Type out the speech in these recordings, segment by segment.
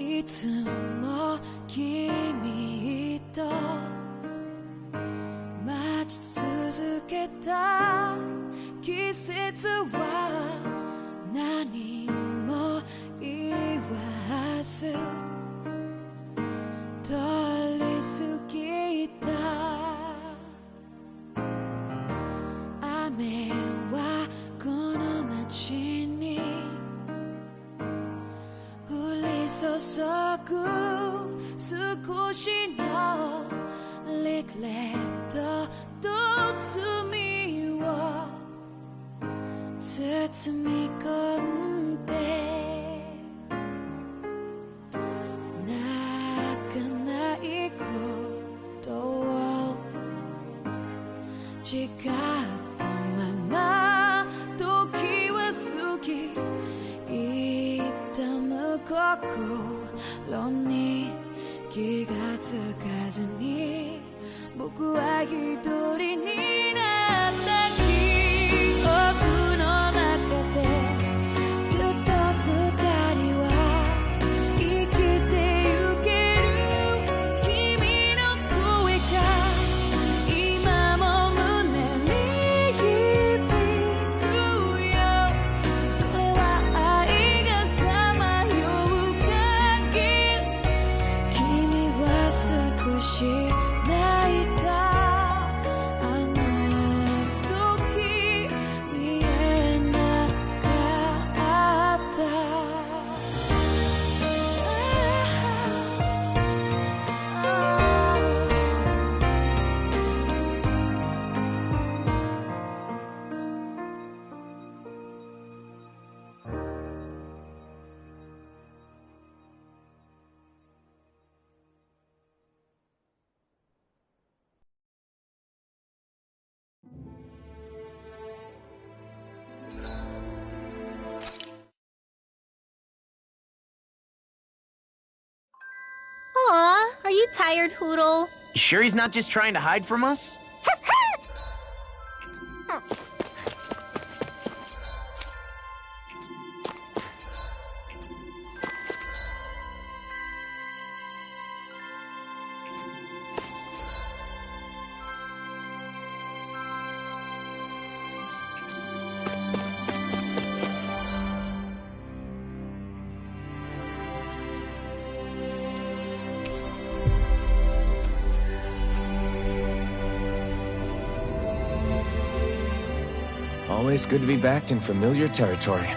いつも君と待ち続けた季節は何も言わず通り過ぎた。雨はこの街に降り注ぐ少しのリグレットと罪を包み込んで泣かないことを誓ったまま時は過ぎ痛む心に気がつかずに僕は一人になった記憶の中でずっと二人は生きてゆける。君の声が今も胸に響くよ。それは愛がさまよう限り君は少し泣いた。あの時見えなかった。Aw, are you tired, Hoodle? You sure he's not just trying to hide from us? Always good to be back in familiar territory.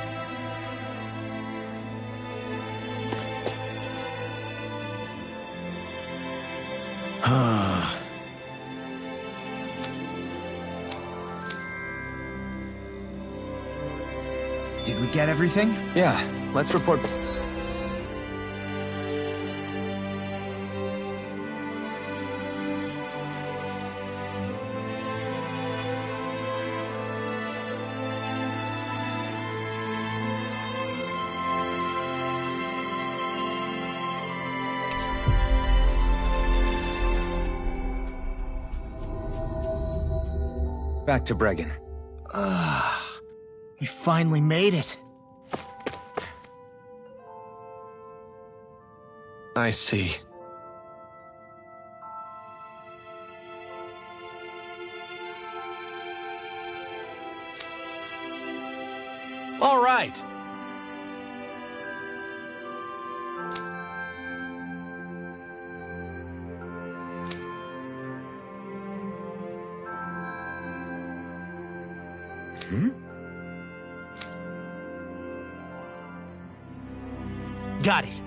Did we get everything? Yeah, let's report. Back to Bregan. We finally made it. I see. All right. Got it.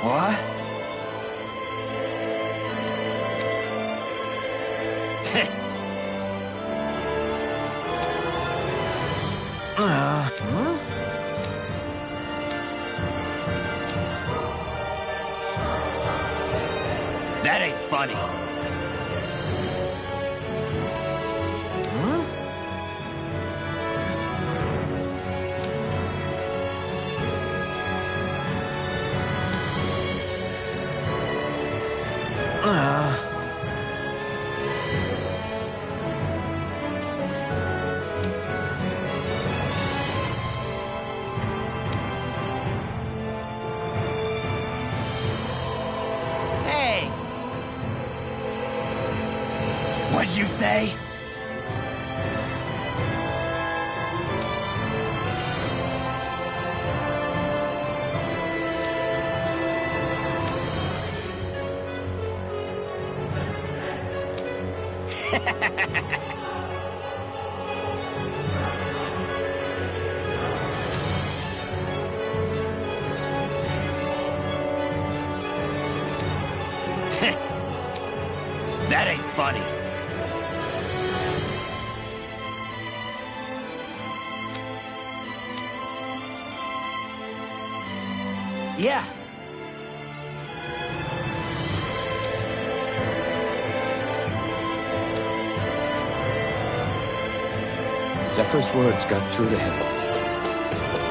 What? Huh? That ain't funny. Huh? Hey! What'd you say? That ain't funny. Yeah. Zephyr's words got through to him.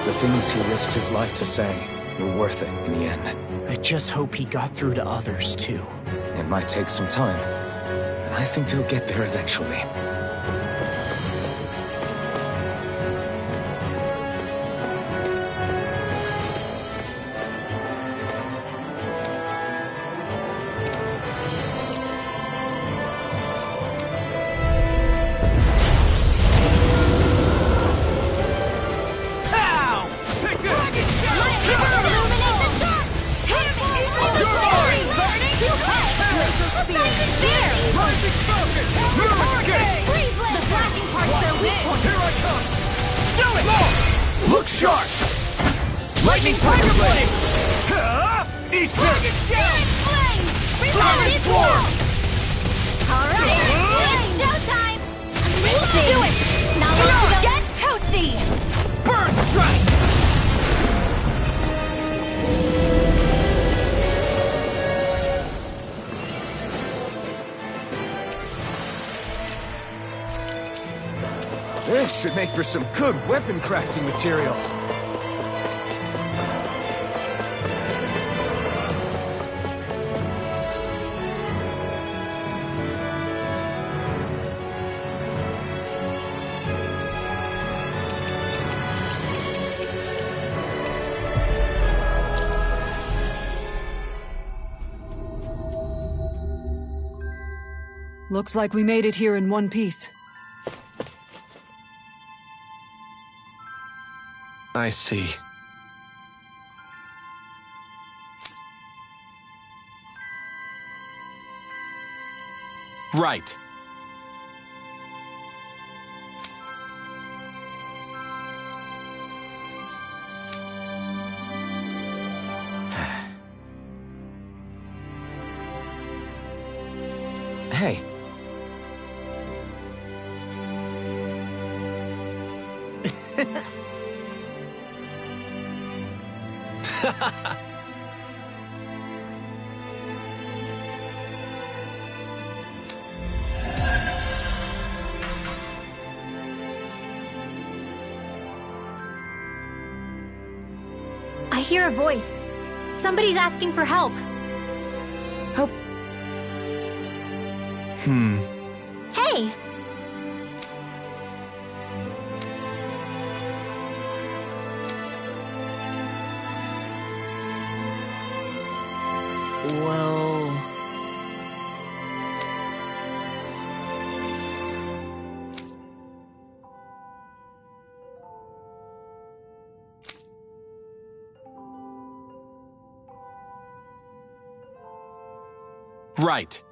The things he risked his life to say were worth it in the end. I just hope he got through to others, too. It might take some time, but I think they'll get there eventually. Look sharp! Lightning Tiger Blade! Eat Dragon Flame! Revive Swarm! Alright, it's showtime! Amazing! Do it! Now let's get toasty! Burn Strike! This should make for some good weapon crafting material. Looks like we made it here in one piece. I see. Right. Hey. I hear a voice. Somebody's asking for help. Help. Hey! Well... Right.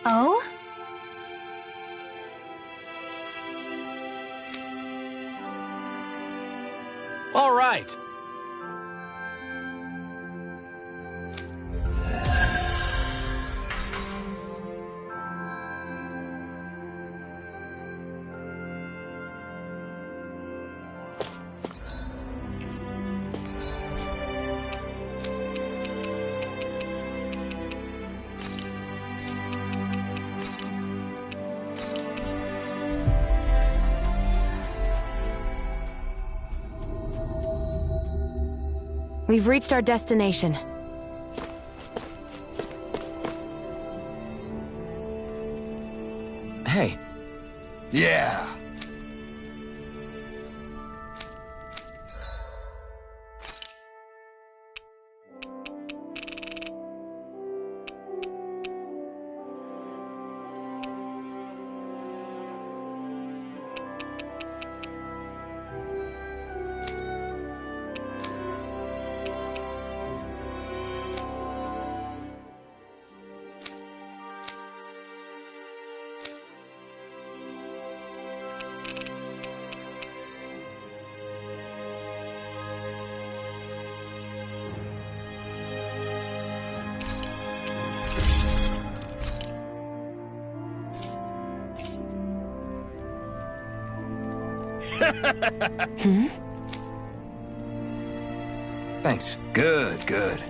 Oh? All right. We've reached our destination. Hey, Yeah. thanks. Good, good.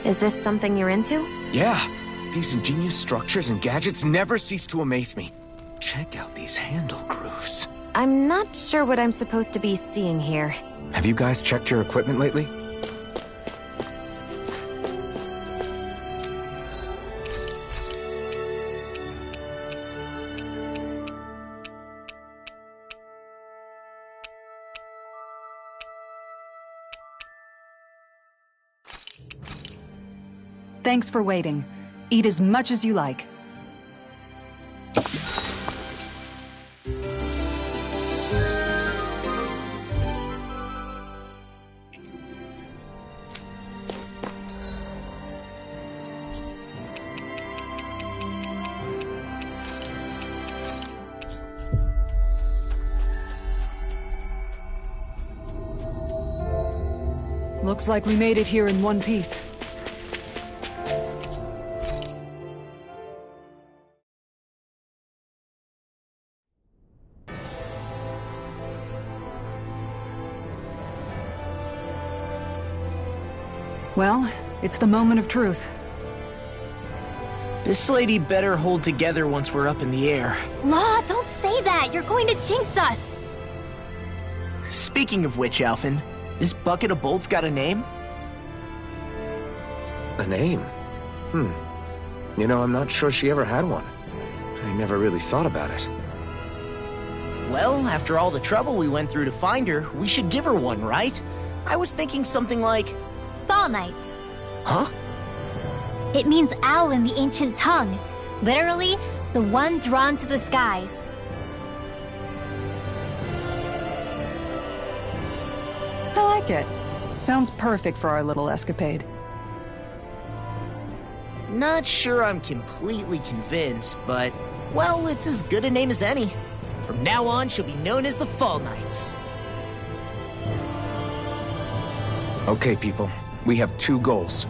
Is this something you're into? Yeah, these ingenious structures and gadgets never cease to amaze me. Check out these handle grooves. I'm not sure what I'm supposed to be seeing here. Have you guys checked your equipment lately? Thanks for waiting. Eat as much as you like. Looks like we made it here in one piece. Well, it's the moment of truth. This lady better hold together once we're up in the air. Law, don't say that! You're going to jinx us! Speaking of which, Alphen, this bucket of bolts got a name? A name? You know, I'm not sure she ever had one. I never really thought about it. Well, after all the trouble we went through to find her, we should give her one, right? I was thinking something like... Fall Knights. Huh? It means owl in the ancient tongue. Literally, the one drawn to the skies. I like it. Sounds perfect for our little escapade. Not sure I'm completely convinced, but... well, it's as good a name as any. From now on, she'll be known as the Fall Knights. Okay, people. We have two goals.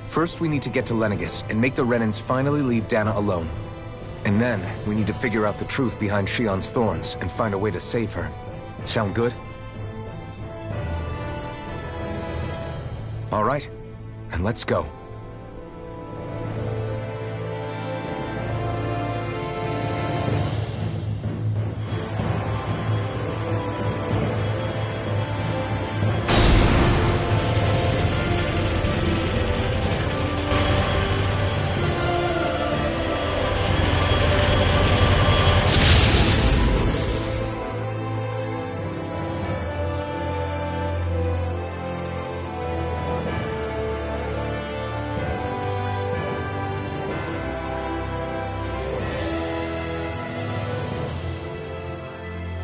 First, we need to get to Lenegis and make the Renans finally leave Dana alone. And then, we need to figure out the truth behind Shion's thorns and find a way to save her. Sound good? All right, then let's go.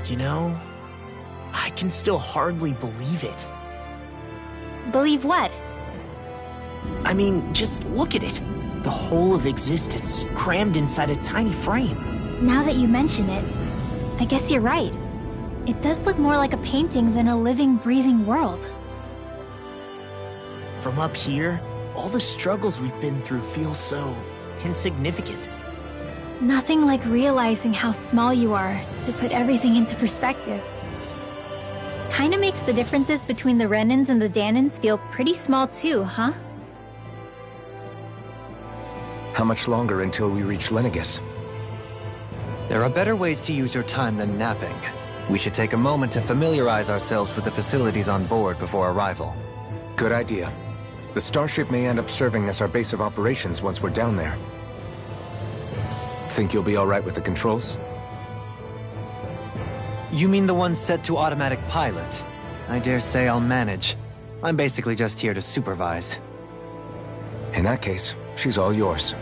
You know, I can still hardly believe it. Believe what? I mean, just look at it. the whole of existence, crammed inside a tiny frame. Now that you mention it, I guess you're right. It does look more like a painting than a living, breathing world. From up here, all the struggles we've been through feel so insignificant. Nothing like realizing how small you are to put everything into perspective. Kinda makes the differences between the Renans and the Danans feel pretty small too, huh? How much longer until we reach Lenegis? There are better ways to use your time than napping. We should take a moment to familiarize ourselves with the facilities on board before arrival. Good idea. The starship may end up serving as our base of operations once we're down there. Think you'll be all right with the controls? You mean the one set to automatic pilot? I dare say I'll manage. I'm basically just here to supervise. In that case, she's all yours.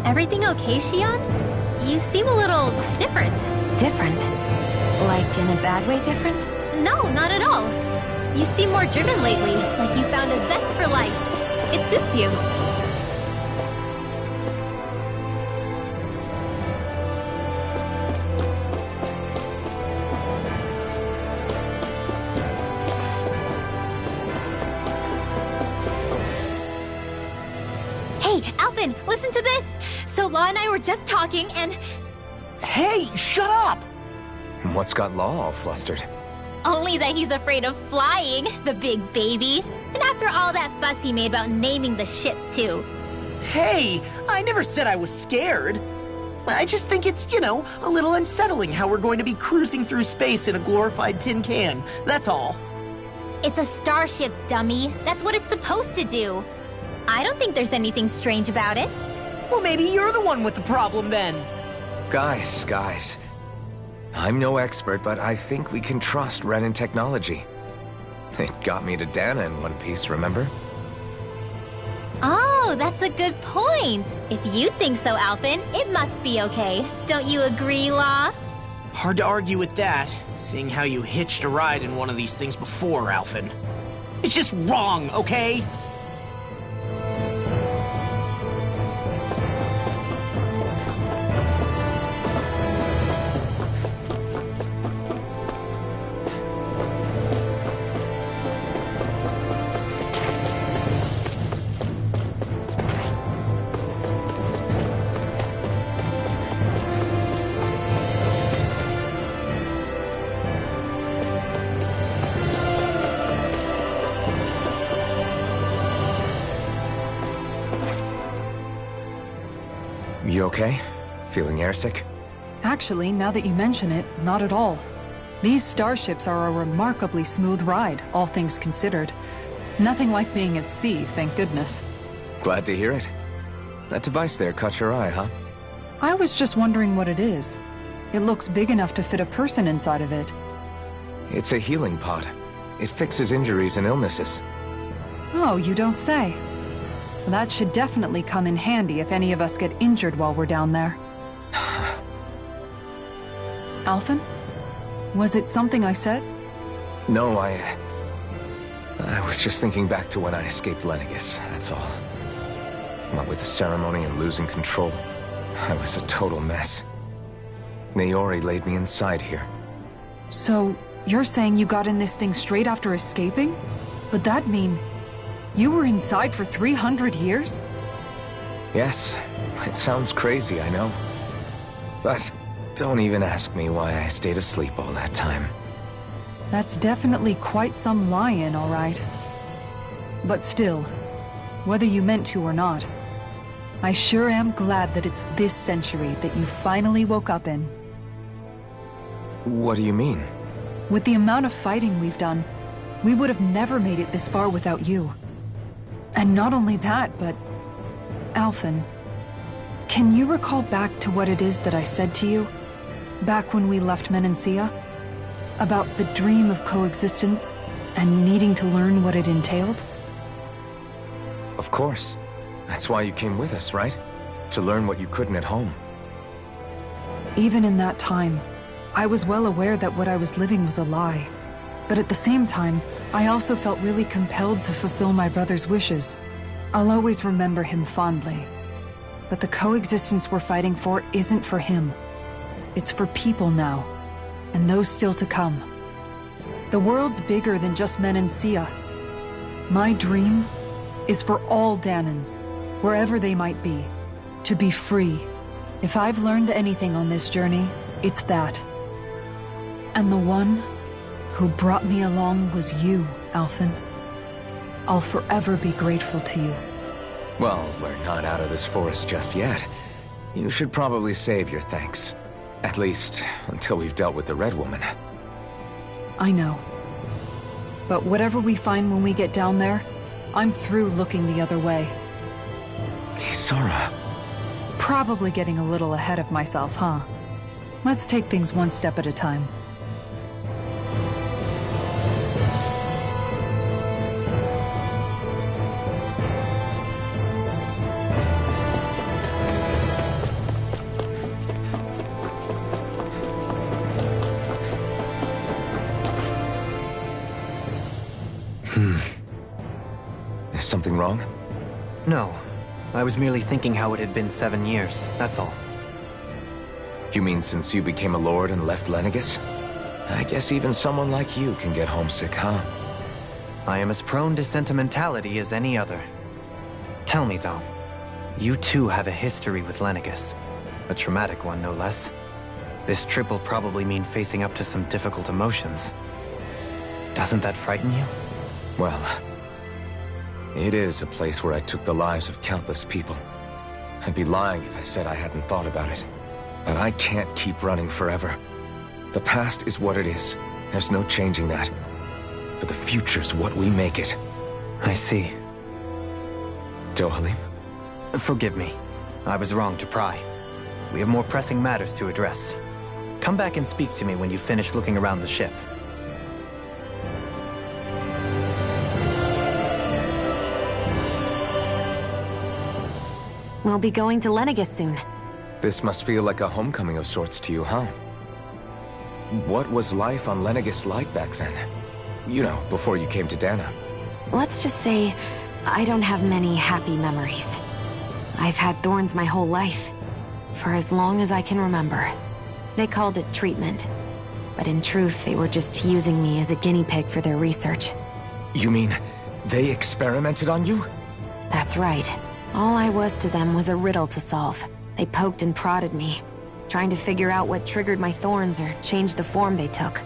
Everything okay, Shion? You seem a little different. Different? Like in a bad way different? No, not at all. You seem more driven lately, like you found a zest for life. It suits you. Hey, Alvin, listen to this! So Law and I were just talking and... Hey, shut up! What's got Law all flustered? Only that he's afraid of flying, the big baby. And after all that fuss he made about naming the ship, too. Hey, I never said I was scared. I just think it's, a little unsettling how we're going to be cruising through space in a glorified tin can. That's all. It's a starship, dummy. That's what it's supposed to do. I don't think there's anything strange about it. Well, maybe you're the one with the problem then. Guys. I'm no expert, but I think we can trust Renan technology. It got me to Dana in one piece, remember? Oh, that's a good point. If you think so, Alvin, it must be okay. Don't you agree, Law? Hard to argue with that, seeing how you hitched a ride in one of these things before, Alvin. It's just wrong, okay? You okay? Feeling airsick? Actually, now that you mention it, not at all. These starships are a remarkably smooth ride, all things considered. Nothing like being at sea, thank goodness. Glad to hear it. That device there caught your eye, huh? I was just wondering what it is. It looks big enough to fit a person inside of it. It's a healing pod. It fixes injuries and illnesses. Oh, you don't say. That should definitely come in handy if any of us get injured while we're down there. Alphen? Was it something I said? No, I was just thinking back to when I escaped Lenegis, that's all. What with the ceremony and losing control, I was a total mess. Naori laid me inside here. So, you're saying you got in this thing straight after escaping? Would that mean you were inside for 300 years? Yes, it sounds crazy, I know. But don't even ask me why I stayed asleep all that time. That's definitely quite some lie-in, all right. But still, whether you meant to or not, I sure am glad that it's this century that you finally woke up in. What do you mean? With the amount of fighting we've done, we would have never made it this far without you. And not only that, but... Alphen, can you recall back to what it is that I said to you? Back when we left Menancia? About the dream of coexistence, and needing to learn what it entailed? Of course. That's why you came with us, right? To learn what you couldn't at home. Even in that time, I was well aware that what I was living was a lie. But at the same time, I also felt really compelled to fulfill my brother's wishes. I'll always remember him fondly. But the coexistence we're fighting for isn't for him. It's for people now, and those still to come. The world's bigger than just Menancia. My dream is for all Danans, wherever they might be, to be free. If I've learned anything on this journey, it's that. And the one who brought me along was you, Alphen. I'll forever be grateful to you. Well, we're not out of this forest just yet. You should probably save your thanks. At least, until we've dealt with the Red Woman. I know. But whatever we find when we get down there, I'm through looking the other way. Kisara. Probably getting a little ahead of myself, huh? Let's take things one step at a time. Is something wrong? No. I was merely thinking how it had been 7 years, that's all. You mean since you became a lord and left Lenegis? I guess even someone like you can get homesick, huh? I am as prone to sentimentality as any other. Tell me, though, you too have a history with Lenegis. A traumatic one, no less. This trip will probably mean facing up to some difficult emotions. Doesn't that frighten you? Well, it is a place where I took the lives of countless people. I'd be lying if I said I hadn't thought about it. But I can't keep running forever. The past is what it is. There's no changing that. But the future's what we make it. I see. Dohalim? Forgive me. I was wrong to pry. We have more pressing matters to address. Come back and speak to me when you finish looking around the ship. We'll be going to Lenegis soon. This must feel like a homecoming of sorts to you, huh? What was life on Lenegis like back then? You know, before you came to Dana. Let's just say, I don't have many happy memories. I've had thorns my whole life, for as long as I can remember. They called it treatment, but in truth, they were just using me as a guinea pig for their research. You mean, they experimented on you? That's right. All I was to them was a riddle to solve. They poked and prodded me, trying to figure out what triggered my thorns or changed the form they took.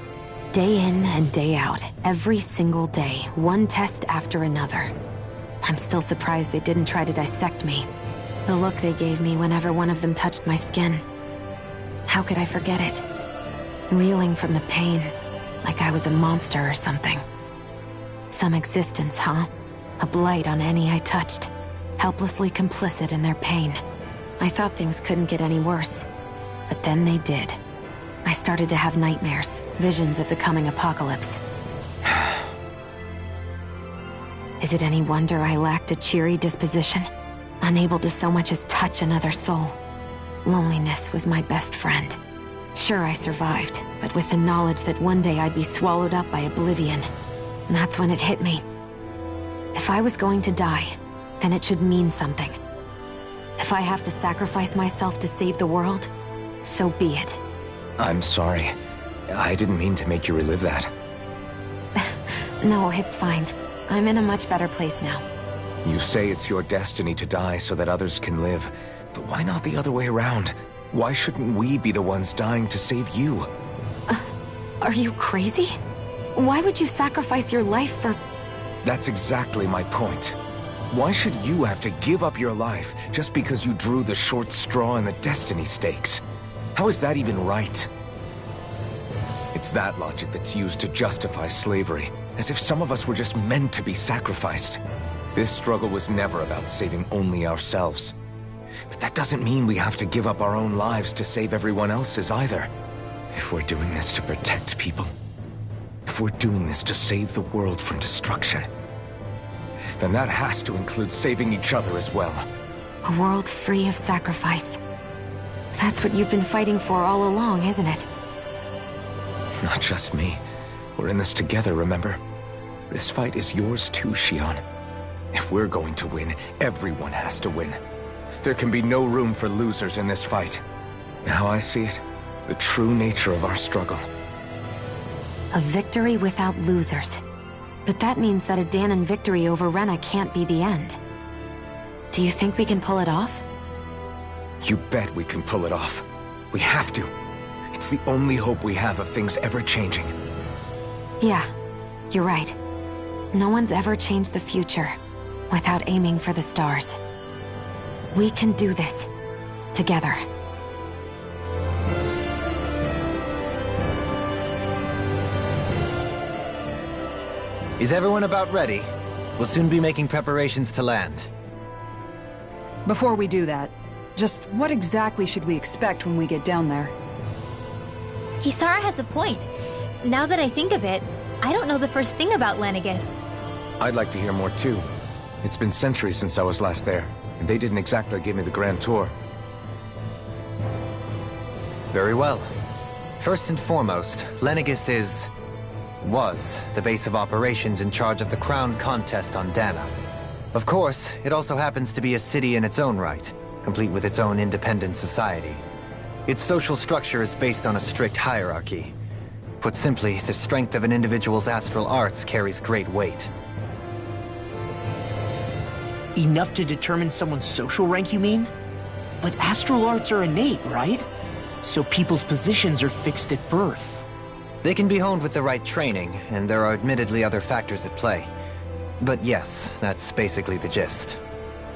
Day in and day out, every single day, one test after another. I'm still surprised they didn't try to dissect me. The look they gave me whenever one of them touched my skin. How could I forget it? Reeling from the pain, like I was a monster or something. Some existence, huh? A blight on any I touched. Helplessly complicit in their pain. I thought things couldn't get any worse. But then they did. I started to have nightmares, visions of the coming apocalypse. Is it any wonder I lacked a cheery disposition? Unable to so much as touch another soul. Loneliness was my best friend. Sure, I survived, but with the knowledge that one day I'd be swallowed up by oblivion. And that's when it hit me. If I was going to die, then it should mean something. If I have to sacrifice myself to save the world, so be it. I'm sorry. I didn't mean to make you relive that. No, it's fine. I'm in a much better place now. You say it's your destiny to die so that others can live. But why not the other way around? Why shouldn't we be the ones dying to save you? Are you crazy? Why would you sacrifice your life for... That's exactly my point. Why should you have to give up your life just because you drew the short straw in the destiny stakes? How is that even right? It's that logic that's used to justify slavery, as if some of us were just meant to be sacrificed. This struggle was never about saving only ourselves. But that doesn't mean we have to give up our own lives to save everyone else's either. If we're doing this to protect people, if we're doing this to save the world from destruction, then that has to include saving each other as well. A world free of sacrifice. That's what you've been fighting for all along, isn't it? Not just me. We're in this together, remember? This fight is yours too, Shion. If we're going to win, everyone has to win. There can be no room for losers in this fight. How I see it, the true nature of our struggle. A victory without losers. But that means that a Danon victory over Rena can't be the end. Do you think we can pull it off? You bet we can pull it off. We have to. It's the only hope we have of things ever changing. Yeah, you're right. No one's ever changed the future without aiming for the stars. We can do this. Together. Is everyone about ready? We'll soon be making preparations to land. Before we do that, just what exactly should we expect when we get down there? Kisara has a point. Now that I think of it, I don't know the first thing about Lenegis. I'd like to hear more too. It's been centuries since I was last there, and they didn't exactly give me the grand tour. Very well. First and foremost, Lenegis was the base of operations in charge of the crown contest on Dana. Of course, it also happens to be a city in its own right, complete with its own independent society. Its social structure is based on a strict hierarchy. Put simply, the strength of an individual's astral arts carries great weight. Enough to determine someone's social rank, you mean? But astral arts are innate, right? So people's positions are fixed at birth. They can be honed with the right training, and there are admittedly other factors at play. But yes, that's basically the gist.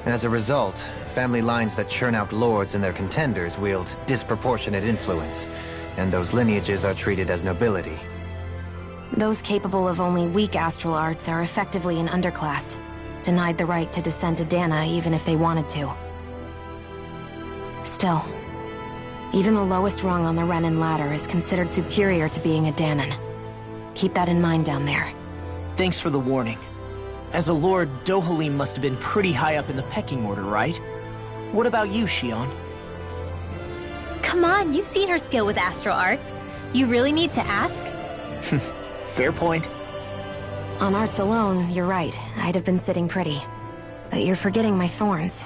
As a result, family lines that churn out lords and their contenders wield disproportionate influence, and those lineages are treated as nobility. Those capable of only weak astral arts are effectively an underclass, denied the right to descend to Dana even if they wanted to. Still, even the lowest rung on the Renin ladder is considered superior to being a Danon. Keep that in mind down there. Thanks for the warning. As a lord, Dohalim must have been pretty high up in the pecking order, right? What about you, Shion? Come on, you've seen her skill with astral arts. You really need to ask? Fair point. On arts alone, you're right. I'd have been sitting pretty. But you're forgetting my thorns.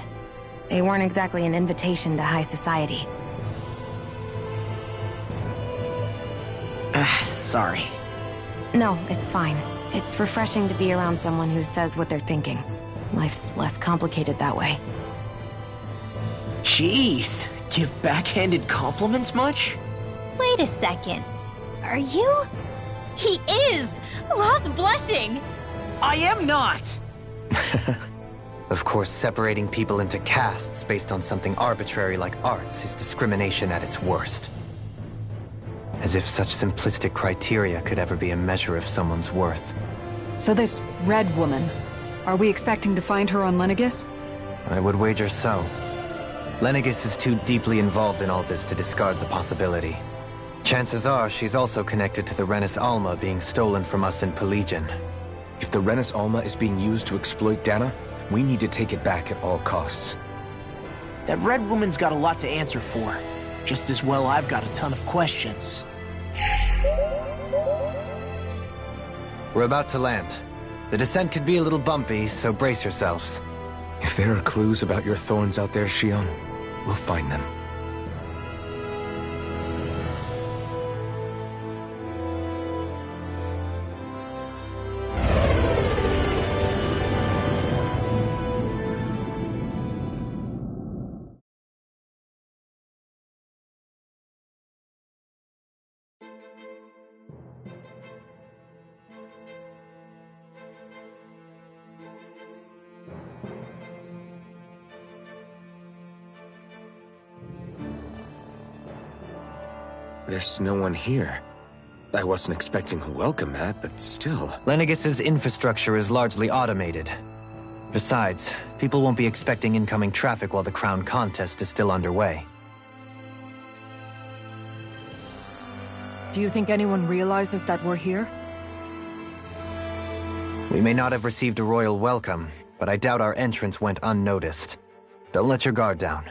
They weren't exactly an invitation to high society. Sorry. No, it's fine. It's refreshing to be around someone who says what they're thinking. Life's less complicated that way. Jeez, give backhanded compliments much? Wait a second. Are you? He is! Lost blushing! I am not! Of course, separating people into castes based on something arbitrary like arts is discrimination at its worst. As if such simplistic criteria could ever be a measure of someone's worth. So this red woman, are we expecting to find her on Lenegis? I would wager so. Lenegis is too deeply involved in all this to discard the possibility. Chances are she's also connected to the Renis Alma being stolen from us in Pelegion. If the Renis Alma is being used to exploit Dana, we need to take it back at all costs. That red woman's got a lot to answer for. Just as well I've got a ton of questions. We're about to land. The descent could be a little bumpy, so brace yourselves. If there are clues about your thorns out there, Shion, we'll find them. There's no one here. I wasn't expecting a welcome mat, but still. Lenegis's infrastructure is largely automated. Besides, people won't be expecting incoming traffic while the crown contest is still underway. Do you think anyone realizes that we're here? We may not have received a royal welcome, but I doubt our entrance went unnoticed. Don't let your guard down.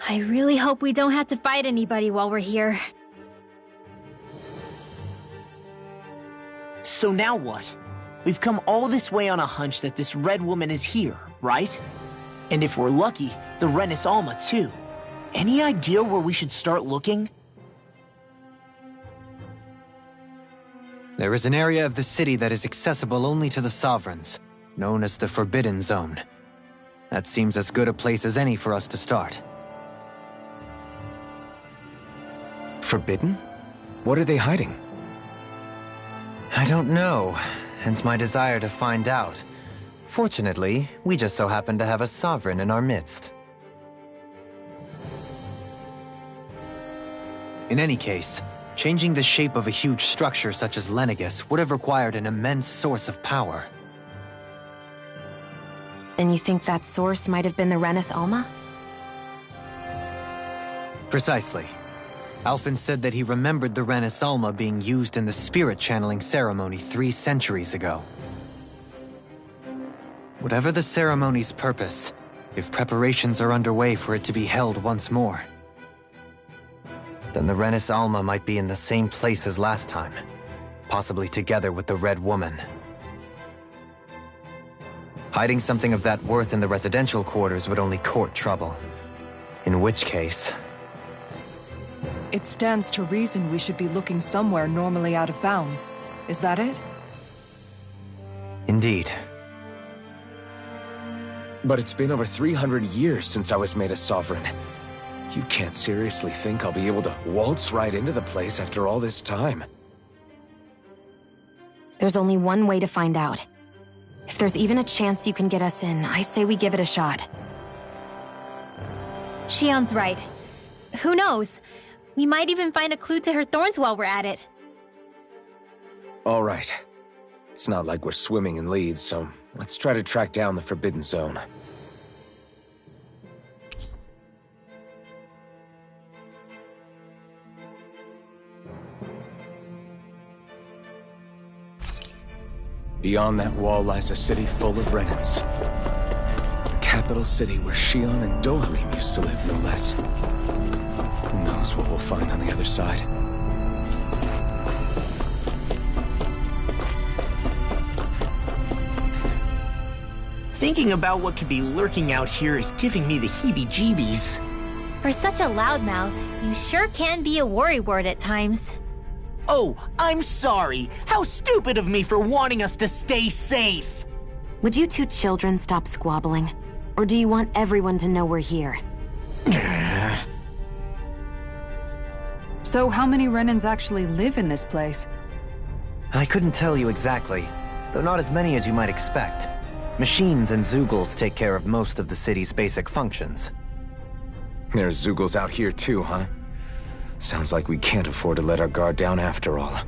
I really hope we don't have to fight anybody while we're here. So now what? We've come all this way on a hunch that this red woman is here, right? And if we're lucky, the Renis Alma too. Any idea where we should start looking? There is an area of the city that is accessible only to the Sovereigns, known as the Forbidden Zone. That seems as good a place as any for us to start. Forbidden? What are they hiding? I don't know, hence my desire to find out. Fortunately, we just so happen to have a Sovereign in our midst. In any case, changing the shape of a huge structure such as Lenegis would have required an immense source of power. Then you think that source might have been the Renis Alma? Precisely. Alphen said that he remembered the Renis Alma being used in the spirit channeling ceremony 3 centuries ago. Whatever the ceremony's purpose, if preparations are underway for it to be held once more, then the Renis Alma might be in the same place as last time, possibly together with the Red Woman. Hiding something of that worth in the residential quarters would only court trouble. In which case... It stands to reason we should be looking somewhere normally out of bounds. Is that it? Indeed. But it's been over 300 years since I was made a Sovereign. You can't seriously think I'll be able to waltz right into the place after all this time. There's only one way to find out. If there's even a chance you can get us in, I say we give it a shot. Shion's right. Who knows? We might even find a clue to her thorns while we're at it. All right. It's not like we're swimming in leads, so let's try to track down the Forbidden Zone. Beyond that wall lies a city full of Renins. The capital city where Shion and Dohalim used to live, no less. Who knows what we'll find on the other side? Thinking about what could be lurking out here is giving me the heebie-jeebies. For such a loudmouth, you sure can be a worrywart at times. Oh, I'm sorry. How stupid of me for wanting us to stay safe. Would you two children stop squabbling? Or do you want everyone to know we're here? So how many Renins actually live in this place? I couldn't tell you exactly, though not as many as you might expect. Machines and Zeugles take care of most of the city's basic functions. There's Zeugles out here too, huh? Sounds like we can't afford to let our guard down after all.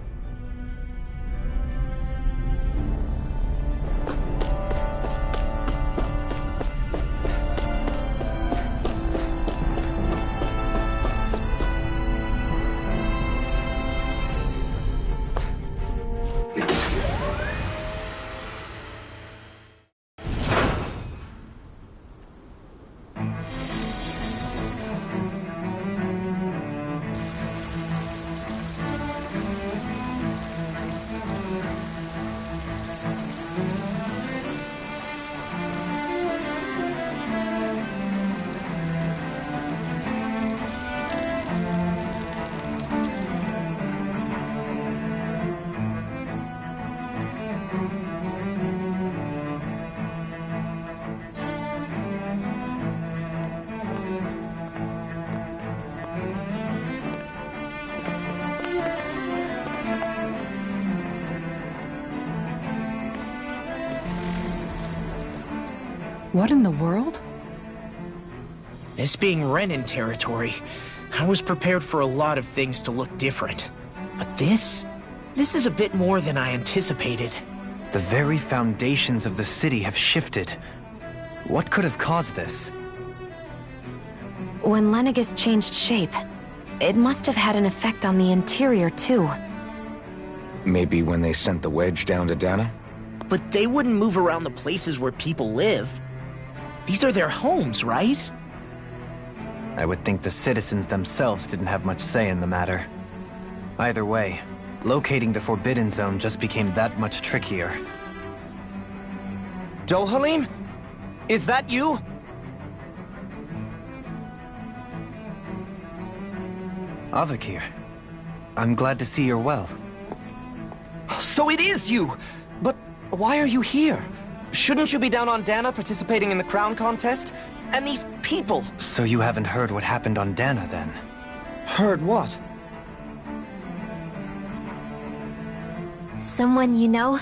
What in the world? This being Renin territory, I was prepared for a lot of things to look different. But this is a bit more than I anticipated. The very foundations of the city have shifted. What could have caused this? When Lenegis changed shape, it must have had an effect on the interior too. Maybe when they sent the wedge down to Dana? But they wouldn't move around the places where people live. These are their homes, right? I would think the citizens themselves didn't have much say in the matter. Either way, Locating the Forbidden Zone just became that much trickier. Dohalim? Is that you? Avakir, I'm glad to see you're well. So it is you! But why are you here? Shouldn't you be down on Dana participating in the crown contest? And these people! So you haven't heard what happened on Dana, then? Heard what? Someone you know?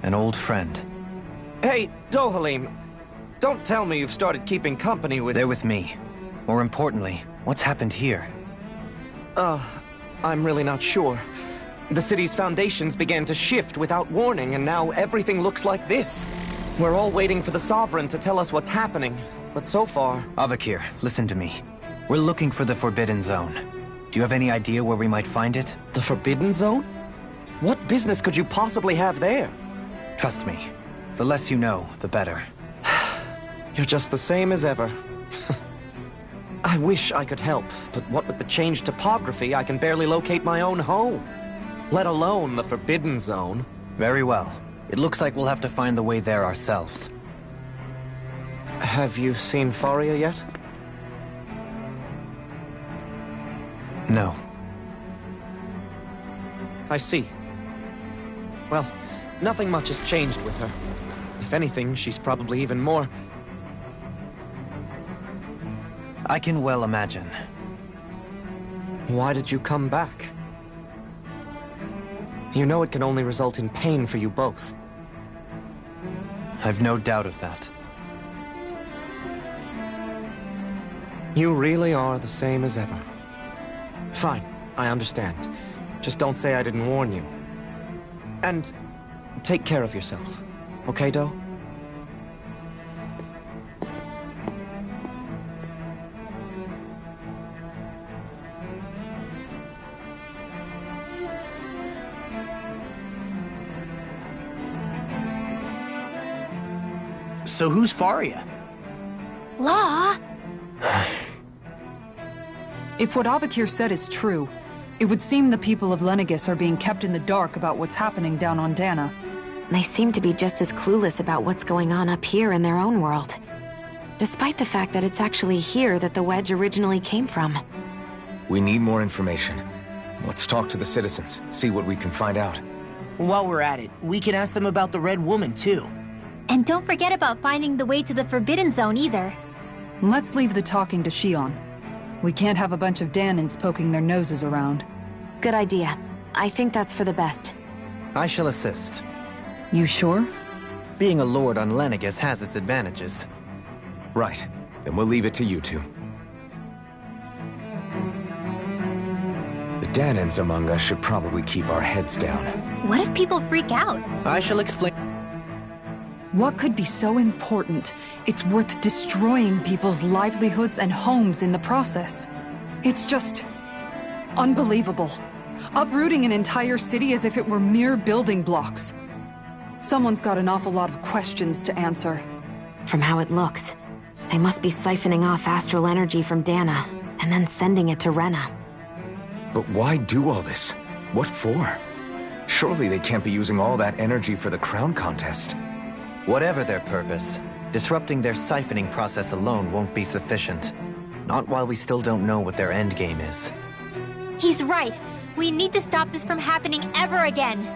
An old friend. Hey, Dohalim, don't tell me you've started keeping company with... They're with me. More importantly, what's happened here? I'm really not sure. The city's foundations began to shift without warning, and now everything looks like this. We're all waiting for the Sovereign to tell us what's happening, but so far... Avakir, listen to me. We're looking for the Forbidden Zone. Do you have any idea where we might find it? The Forbidden Zone? What business could you possibly have there? Trust me. The less you know, the better. You're just the same as ever. I wish I could help, but what with the changed topography, I can barely locate my own home. Let alone the Forbidden Zone. Very well. It looks like we'll have to find the way there ourselves. Have you seen Faria yet? No. I see. Well, nothing much has changed with her. If anything, she's probably even more... I can well imagine. Why did you come back? You know it can only result in pain for you both. I've no doubt of that. You really are the same as ever. Fine, I understand. Just don't say I didn't warn you. And take care of yourself. Okay, Do? So who's Faria? Law? If what Avakir said is true, it would seem the people of Lenegis are being kept in the dark about what's happening down on Dana. They seem to be just as clueless about what's going on up here in their own world. Despite the fact that it's actually here that the wedge originally came from. We need more information. Let's talk to the citizens, see what we can find out. While we're at it, we can ask them about the Red Woman, too. And don't forget about finding the way to the Forbidden Zone either. Let's leave the talking to Shion. We can't have a bunch of Danins poking their noses around. Good idea. I think that's for the best. I shall assist. You sure? Being a lord on Lenegis has its advantages. Right. Then we'll leave it to you two. The Danins among us should probably keep our heads down. What if people freak out? I shall explain. What could be so important? It's worth destroying people's livelihoods and homes in the process. It's just... unbelievable. Uprooting an entire city as if it were mere building blocks. Someone's got an awful lot of questions to answer. From how it looks, they must be siphoning off astral energy from Dana, and then sending it to Rena. But why do all this? What for? Surely they can't be using all that energy for the crown contest. Whatever their purpose, disrupting their siphoning process alone won't be sufficient. Not while we still don't know what their endgame is. He's right. We need to stop this from happening ever again.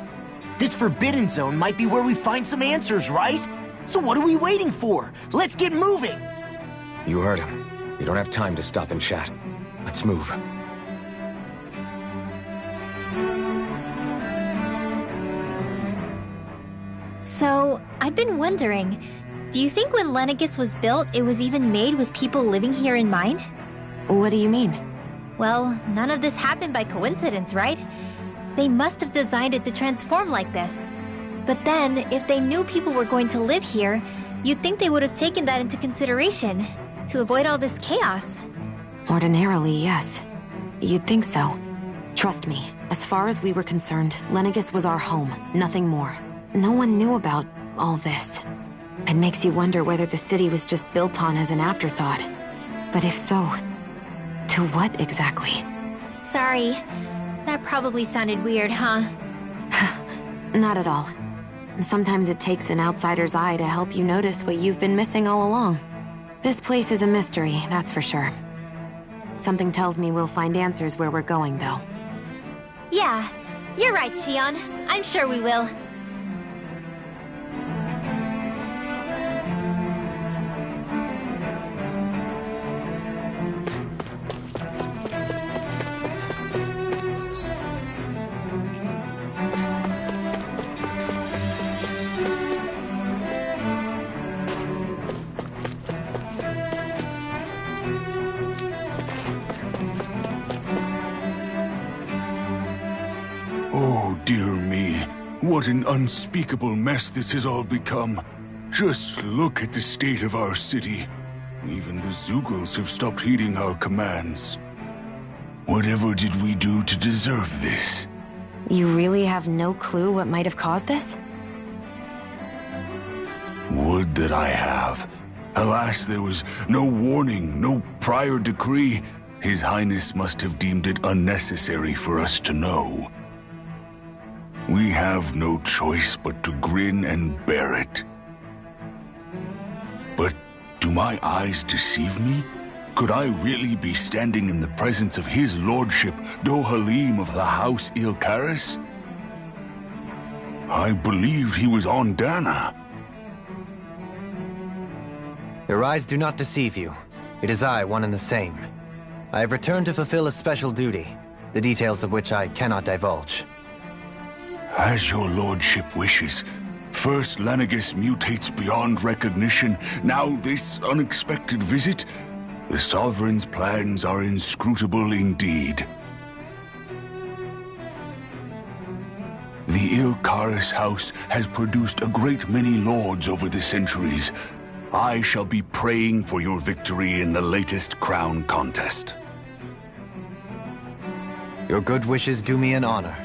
This Forbidden Zone might be where we find some answers, right? So what are we waiting for? Let's get moving! You heard him. We don't have time to stop and chat. Let's move. So, I've been wondering, do you think when Lenegis was built, it was even made with people living here in mind? What do you mean? Well, none of this happened by coincidence, right? They must have designed it to transform like this. But then, if they knew people were going to live here, you'd think they would have taken that into consideration, to avoid all this chaos. Ordinarily, yes. You'd think so. Trust me, as far as we were concerned, Lenegis was our home, nothing more. No one knew about all this. It makes you wonder whether the city was just built on as an afterthought. But if so, to what exactly? Sorry, That probably sounded weird, huh? Not at all. Sometimes it takes an outsider's eye to help you notice what you've been missing all along. This place is a mystery, that's for sure. Something tells me we'll find answers where we're going, though. Yeah, you're right, Shion. I'm sure we will. Oh, dear me. What an unspeakable mess this has all become. Just look at the state of our city. Even the Zeugles have stopped heeding our commands. Whatever did we do to deserve this? You really have no clue what might have caused this? Would that I have. Alas, there was no warning, no prior decree. His Highness must have deemed it unnecessary for us to know. We have no choice but to grin and bear it. But do my eyes deceive me? Could I really be standing in the presence of his lordship, Dohalim of the House Ilkaris? I believed he was on Dana. Your eyes do not deceive you. It is I, one and the same. I have returned to fulfill a special duty, the details of which I cannot divulge. As your lordship wishes. First Lenegis mutates beyond recognition, now this unexpected visit. The Sovereign's plans are inscrutable indeed. The Ilkaris house has produced a great many lords over the centuries. I shall be praying for your victory in the latest crown contest. Your good wishes do me an honor.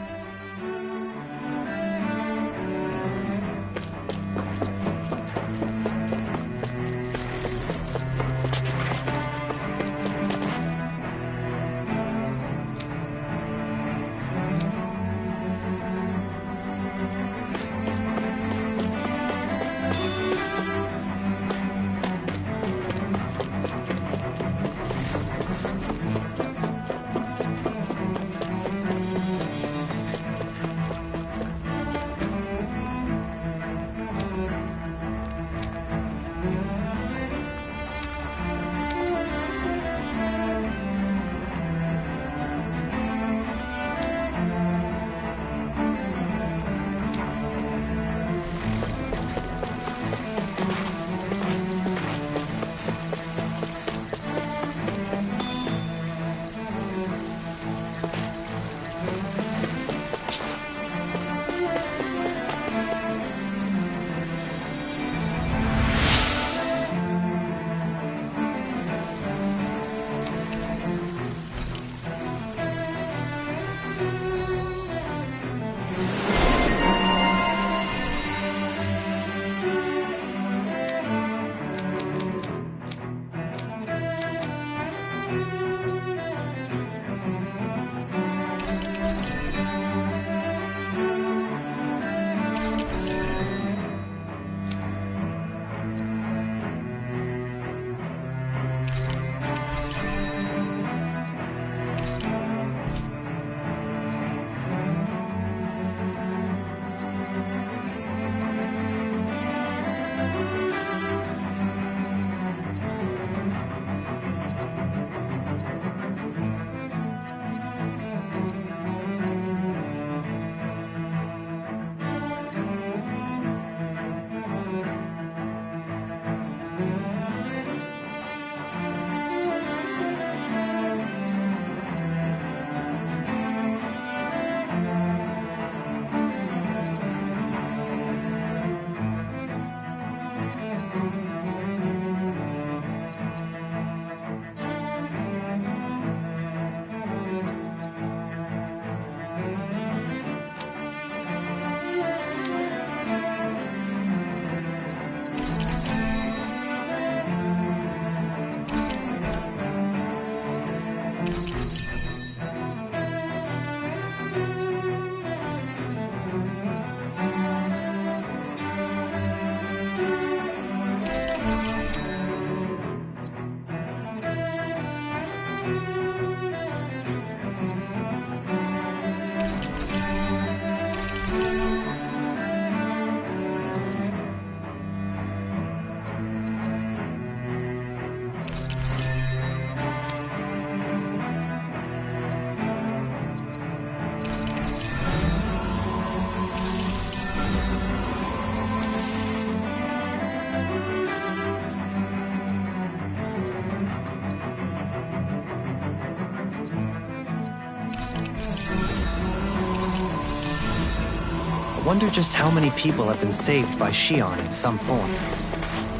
Wonder just how many people have been saved by Shion in some form.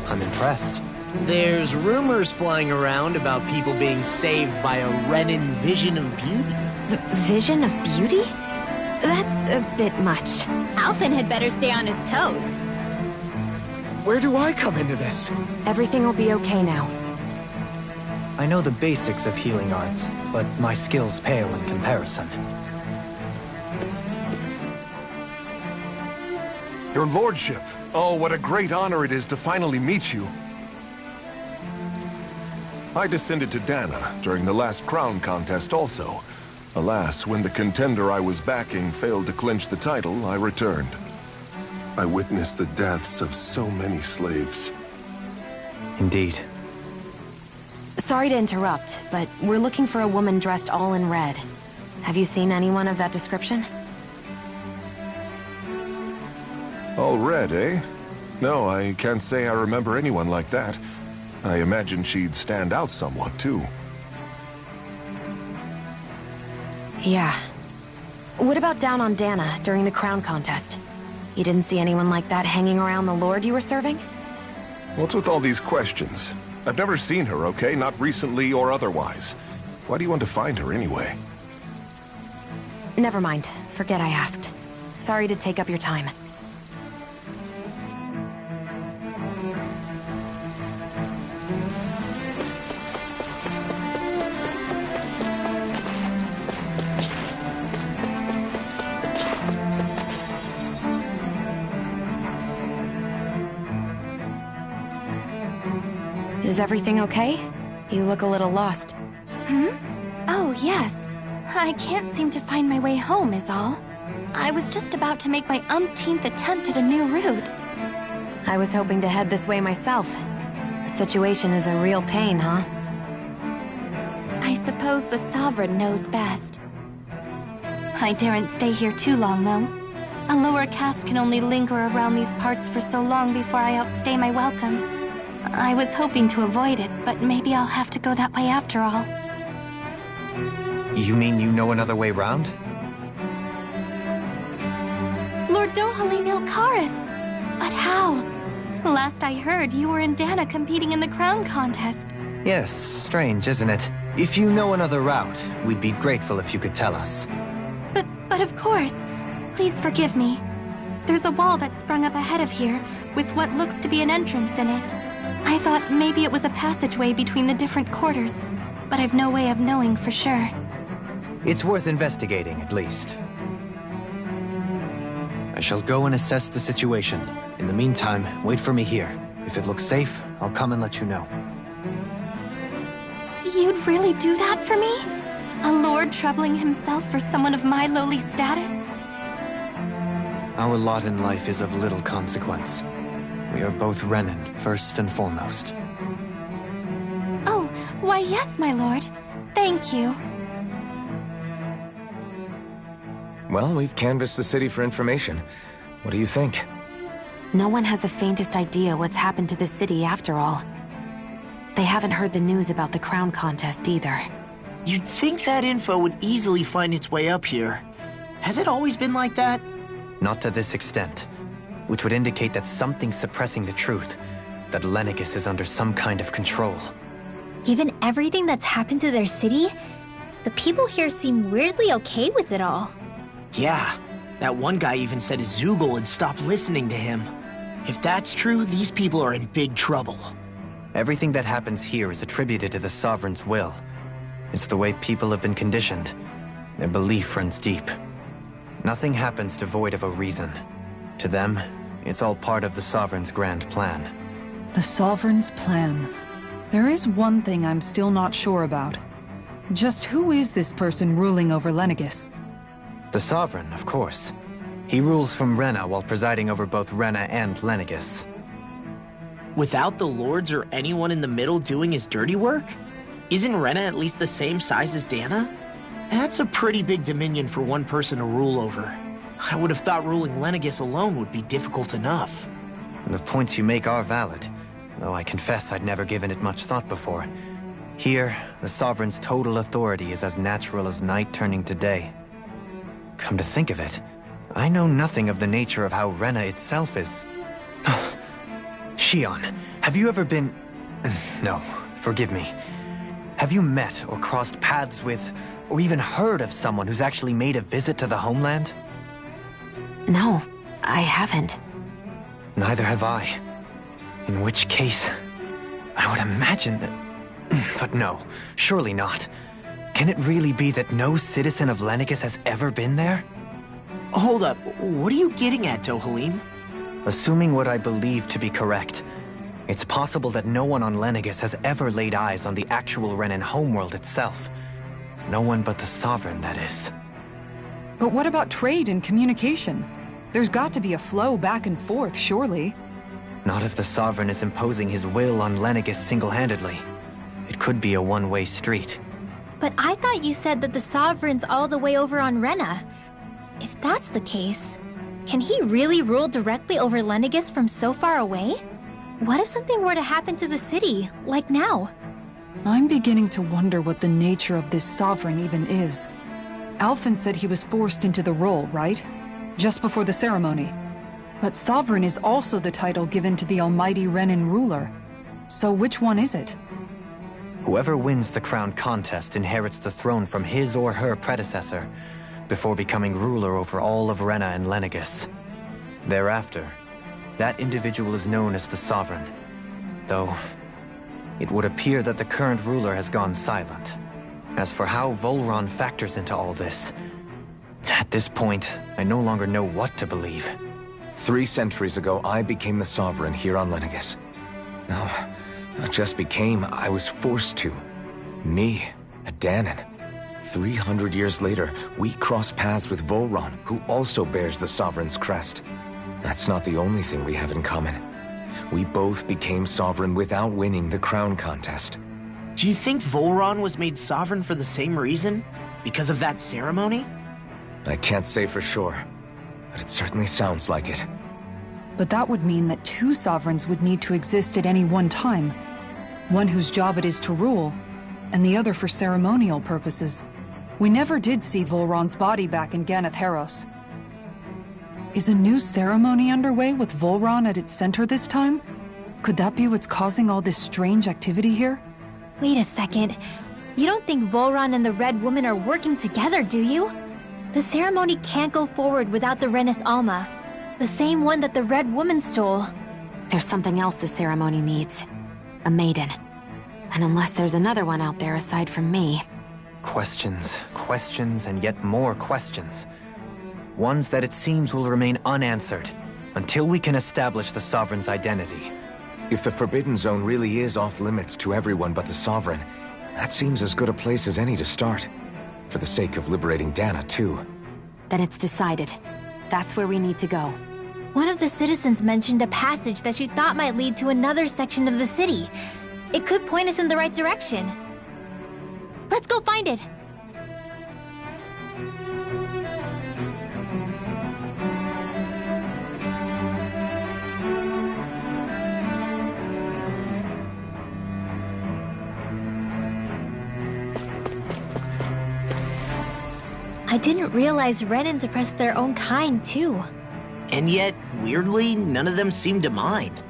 I'm impressed. There's rumors flying around about people being saved by a Renin vision of beauty. The vision of beauty? That's a bit much. Alphen had better stay on his toes. Where do I come into this? Everything will be okay now. I know the basics of healing arts, but my skills pale in comparison. Your lordship. Oh, what a great honor it is to finally meet you. I descended to Dana during the last crown contest also. Alas, when the contender I was backing failed to clinch the title, I returned. I witnessed the deaths of so many slaves. Indeed. Sorry to interrupt, but we're looking for a woman dressed all in red. Have you seen anyone of that description? All red, eh? No, I can't say I remember anyone like that. I imagine she'd stand out somewhat, too. Yeah. What about down on Dana during the crown contest? You didn't see anyone like that hanging around the lord you were serving? What's with all these questions? I've never seen her, okay? Not recently or otherwise. Why do you want to find her anyway? Never mind. Forget I asked. Sorry to take up your time. Is everything okay? You look a little lost. Oh, yes. I can't seem to find my way home, is all. I was just about to make my umpteenth attempt at a new route. I was hoping to head this way myself. The situation is a real pain, huh? I suppose the Sovereign knows best. I daren't stay here too long, though. A lower caste can only linger around these parts for so long before I outstay my welcome. I was hoping to avoid it, but maybe I'll have to go that way after all. You mean you know another way round? Lord Dohalim Ilkaris! But how? Last I heard, you were in Dana competing in the crown contest. Yes, strange, isn't it? If you know another route, we'd be grateful if you could tell us. But of course. Please forgive me. There's a wall that sprung up ahead of here, with what looks to be an entrance in it. I thought maybe it was a passageway between the different quarters, but I've no way of knowing for sure. It's worth investigating, at least. I shall go and assess the situation. In the meantime, wait for me here. If it looks safe, I'll come and let you know. You'd really do that for me? A lord troubling himself for someone of my lowly status? Our lot in life is of little consequence. We are both Renin, first and foremost. Oh, why yes, my lord. Thank you. Well, we've canvassed the city for information. What do you think? No one has the faintest idea what's happened to the city after all. They haven't heard the news about the crown contest either. You'd think that info would easily find its way up here. Has it always been like that? Not to this extent, which would indicate that something's suppressing the truth, that Lenegis is under some kind of control. Given everything that's happened to their city, the people here seem weirdly okay with it all. Yeah, that one guy even said Zoogle had stopped listening to him. If that's true, these people are in big trouble. Everything that happens here is attributed to the Sovereign's will. It's the way people have been conditioned. Their belief runs deep. Nothing happens devoid of a reason. To them, it's all part of the Sovereign's grand plan. The Sovereign's plan. There is one thing I'm still not sure about. Just who is this person ruling over Lenegis? The Sovereign, of course. He rules from Rena while presiding over both Rena and Lenegis. Without the lords or anyone in the middle doing his dirty work? Isn't Rena at least the same size as Dana? That's a pretty big dominion for one person to rule over. I would have thought ruling Lenegis alone would be difficult enough. The points you make are valid, though I confess I'd never given it much thought before. Here, the Sovereign's total authority is as natural as night turning to day. Come to think of it, I know nothing of the nature of how Rena itself is. Shion, have you ever been... No, forgive me. Have you met or crossed paths with, or even heard of someone who's actually made a visit to the homeland? No, I haven't. Neither have I. In which case, I would imagine that... But no, surely not. Can it really be that no citizen of Lenegis has ever been there? Hold up, what are you getting at, Dohalim? Assuming what I believe to be correct, it's possible that no one on Lenegis has ever laid eyes on the actual Renan homeworld itself. No one but the Sovereign, that is. But what about trade and communication? There's got to be a flow back and forth, surely. Not if the Sovereign is imposing his will on Lenegis single-handedly. It could be a one-way street. But I thought you said that the Sovereign's all the way over on Rena. If that's the case, can he really rule directly over Lenegis from so far away? What if something were to happen to the city, like now? I'm beginning to wonder what the nature of this Sovereign even is. Alphen said he was forced into the role, right? Just before the ceremony. But Sovereign is also the title given to the almighty Renan ruler. So which one is it? Whoever wins the crown contest inherits the throne from his or her predecessor, before becoming ruler over all of Rena and Lenegis. Thereafter, that individual is known as the Sovereign. Though, it would appear that the current ruler has gone silent. As for how Volron factors into all this, at this point, I no longer know what to believe. 3 centuries ago, I became the Sovereign here on Lenegis. No, not just became, I was forced to. Me, a Danon. 300 years later, we cross paths with Volron, who also bears the Sovereign's crest. That's not the only thing we have in common. We both became Sovereign without winning the crown contest. Do you think Volron was made Sovereign for the same reason? Because of that ceremony? I can't say for sure, but it certainly sounds like it. But that would mean that 2 Sovereigns would need to exist at any one time. One whose job it is to rule, and the other for ceremonial purposes. We never did see Volron's body back in Ganath Haros. Is a new ceremony underway with Volron at its center this time? Could that be what's causing all this strange activity here? Wait a second. You don't think Volron and the Red Woman are working together, do you? The ceremony can't go forward without the Renis Alma. The same one that the Red Woman stole. There's something else the ceremony needs. A maiden. And unless there's another one out there aside from me... Questions, questions, and yet more questions. Ones that it seems will remain unanswered, until we can establish the Sovereign's identity. If the Forbidden Zone really is off-limits to everyone but the Sovereign, that seems as good a place as any to start. For the sake of liberating Dana, too. Then it's decided. That's where we need to go. One of the citizens mentioned a passage that she thought might lead to another section of the city. It could point us in the right direction. Let's go find it! I didn't realize Renans oppressed their own kind, too. And yet, weirdly, none of them seem to mind.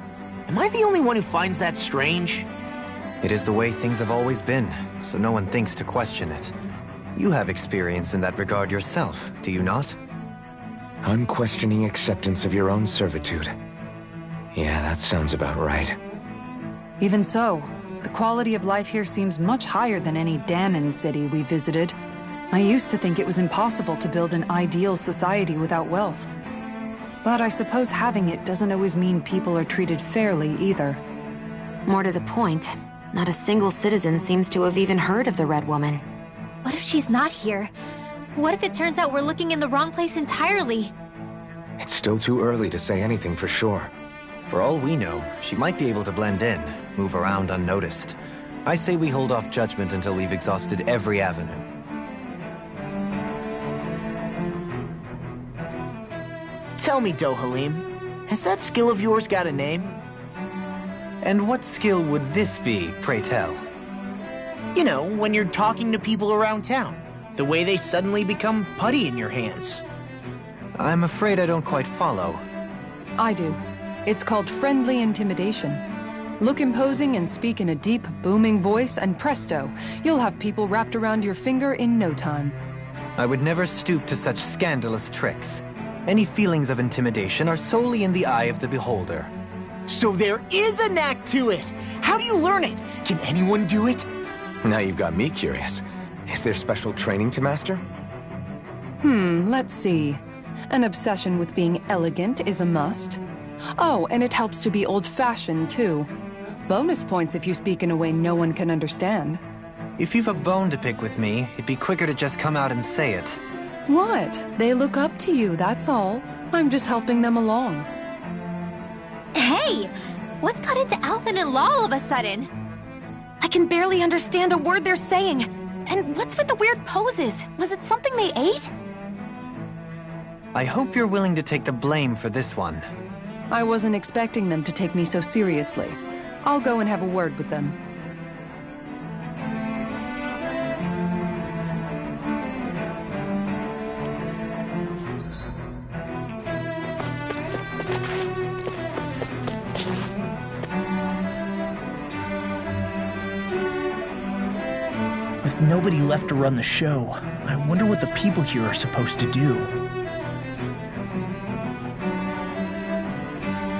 Am I the only one who finds that strange? It is the way things have always been, so no one thinks to question it. You have experience in that regard yourself, do you not? Unquestioning acceptance of your own servitude. Yeah, that sounds about right. Even so, the quality of life here seems much higher than any Danon city we visited. I used to think it was impossible to build an ideal society without wealth. But I suppose having it doesn't always mean people are treated fairly either. More to the point, not a single citizen seems to have even heard of the Red Woman. What if she's not here? What if it turns out we're looking in the wrong place entirely? It's still too early to say anything for sure. For all we know, she might be able to blend in, move around unnoticed. I say we hold off judgment until we've exhausted every avenue. Tell me, Dohalim, has that skill of yours got a name? And what skill would this be, pray tell? You know, when you're talking to people around town. The way they suddenly become putty in your hands. I'm afraid I don't quite follow. I do. It's called friendly intimidation. Look imposing and speak in a deep, booming voice, and presto, you'll have people wrapped around your finger in no time. I would never stoop to such scandalous tricks. Any feelings of intimidation are solely in the eye of the beholder. So there is a knack to it! How do you learn it? Can anyone do it? Now you've got me curious. Is there special training to master? Let's see. An obsession with being elegant is a must. Oh, and it helps to be old-fashioned, too. Bonus points if you speak in a way no one can understand. If you've a bone to pick with me, it'd be quicker to just come out and say it. What? They look up to you, that's all. I'm just helping them along. Hey! What's got into Alvin and Law all of a sudden? I can barely understand a word they're saying. And what's with the weird poses? Was it something they ate? I hope you're willing to take the blame for this one. I wasn't expecting them to take me so seriously. I'll go and have a word with them. With nobody left to run the show, I wonder what the people here are supposed to do.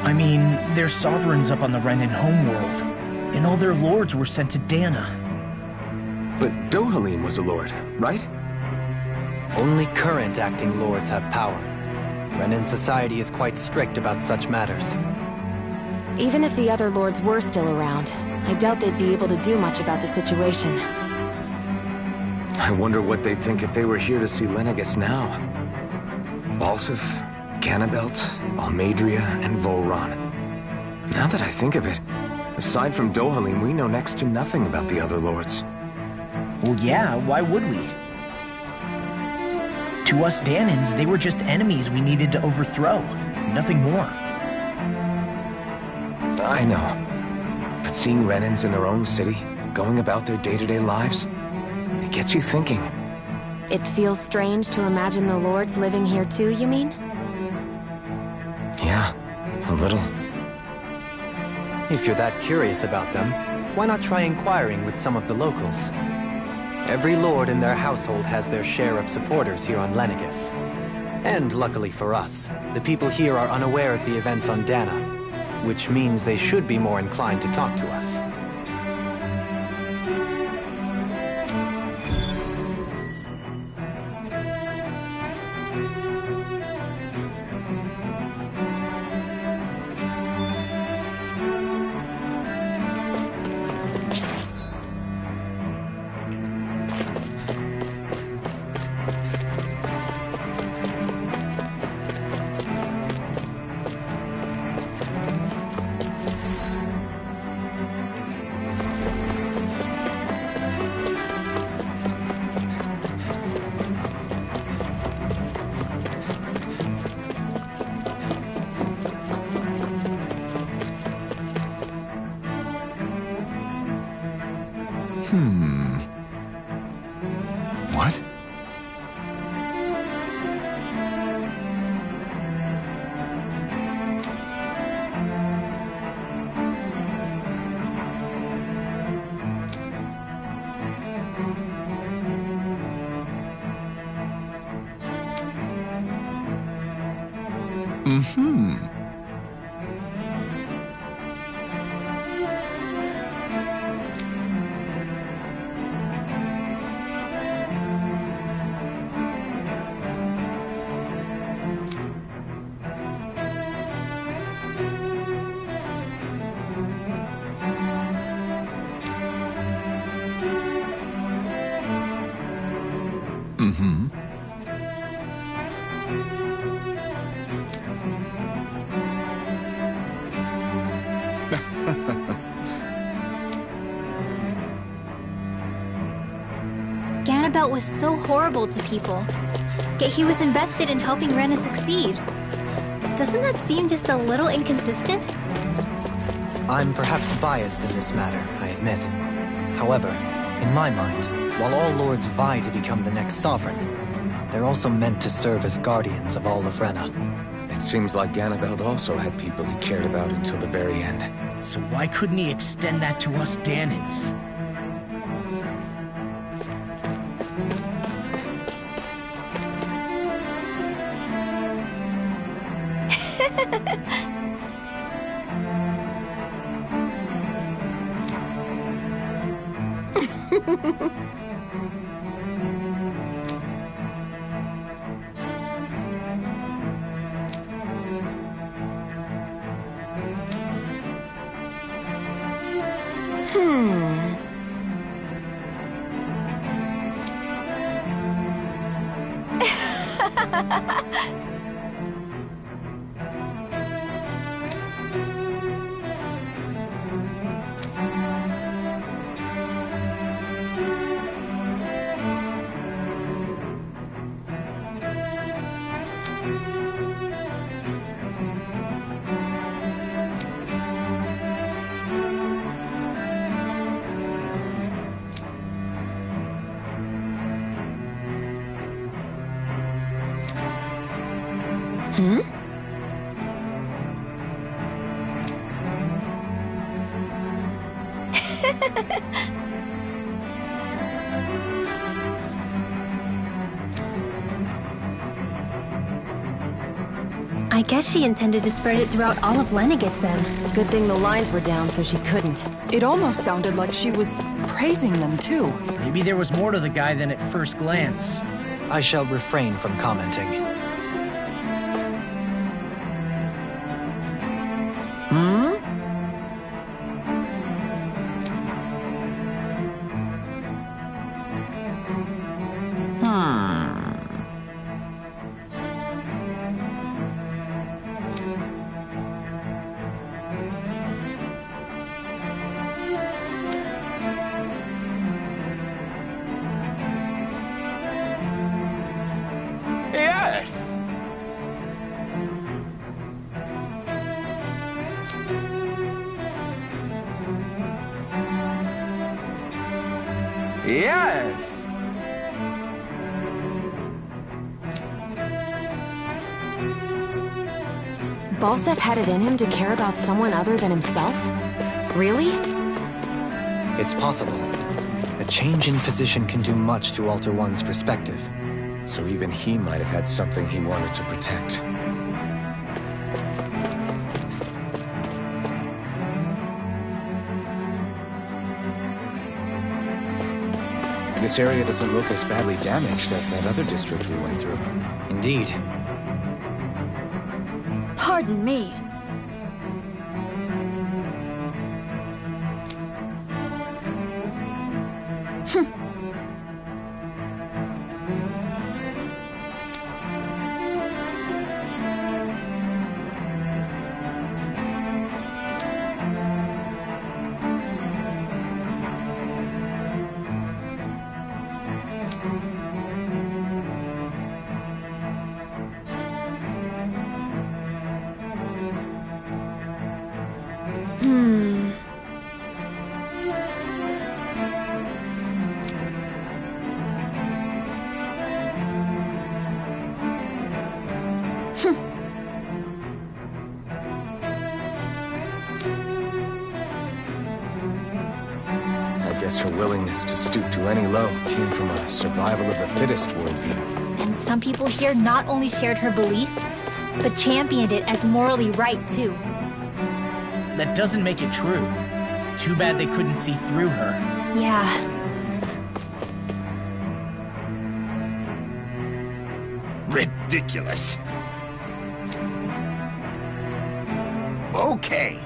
I mean, there's sovereigns up on the Renin homeworld, and all their lords were sent to Dana. But Dohalim was a lord, right? Only current acting lords have power. Renin society is quite strict about such matters. Even if the other lords were still around, I doubt they'd be able to do much about the situation. I wonder what they'd think if they were here to see Lenegis now. Balsif, Ganabelt, Almadria, and Volron. Now that I think of it, aside from Dohalim, we know next to nothing about the other lords. Well, yeah, why would we? To us Danans, they were just enemies we needed to overthrow. Nothing more. I know. But seeing Renins in their own city, going about their day-to-day lives, it gets you thinking. It feels strange to imagine the lords living here too, you mean? Yeah, a little. If you're that curious about them, why not try inquiring with some of the locals? Every lord in their household has their share of supporters here on Lenegis. And luckily for us, the people here are unaware of the events on Dana, which means they should be more inclined to talk to us. What? Ganabelt was so horrible to people, yet he was invested in helping Rena succeed. Doesn't that seem just a little inconsistent? I'm perhaps biased in this matter, I admit. However, in my mind, while all lords vie to become the next sovereign, they're also meant to serve as guardians of all of Rena. It seems like Ganabeld also had people he cared about until the very end. So why couldn't he extend that to us Danans? I guess she intended to spread it throughout all of Lenegis then. Good thing the lines were down so she couldn't. It almost sounded like she was praising them too. Maybe there was more to the guy than at first glance. I shall refrain from commenting. Yes! Yes! Balsef had it in him to care about someone other than himself? Really? It's possible. A change in position can do much to alter one's perspective. So even he might have had something he wanted to protect. This area doesn't look as badly damaged as that other district we went through. Indeed. Pardon me. I guess her willingness to stoop to any low came from a survival of the fittest worldview. And some people here not only shared her belief, but championed it as morally right too. That doesn't make it true. Too bad they couldn't see through her. Yeah. Ridiculous. Okay.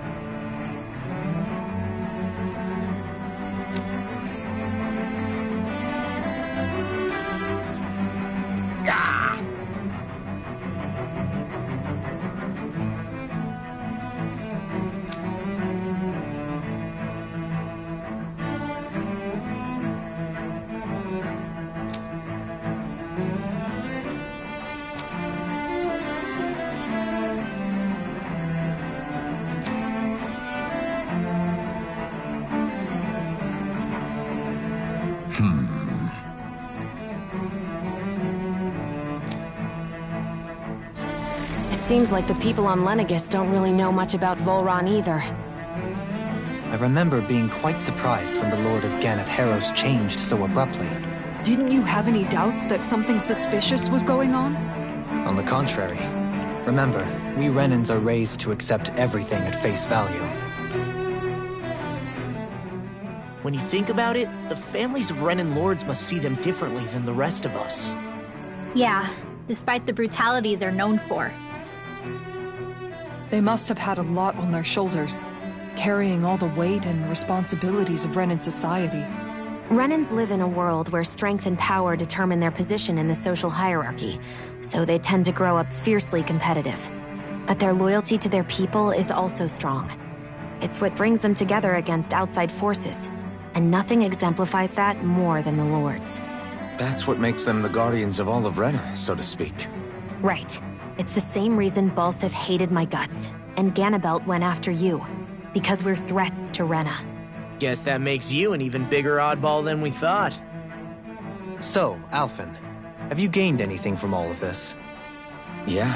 Ah! Seems like the people on Lenegis don't really know much about Volron either. I remember being quite surprised when the Lord of Ganeth Haros changed so abruptly. Didn't you have any doubts that something suspicious was going on? On the contrary. Remember, we Renans are raised to accept everything at face value. When you think about it, the families of Renan lords must see them differently than the rest of us. Yeah, despite the brutality they're known for. They must have had a lot on their shoulders, carrying all the weight and responsibilities of Renan society. Renans live in a world where strength and power determine their position in the social hierarchy, so they tend to grow up fiercely competitive. But their loyalty to their people is also strong. It's what brings them together against outside forces, and nothing exemplifies that more than the Lords. That's what makes them the guardians of all of Rena, so to speak. Right. It's the same reason Balsif hated my guts, and Ganabelt went after you. Because we're threats to Rena. Guess that makes you an even bigger oddball than we thought. So, Alphen, have you gained anything from all of this? Yeah.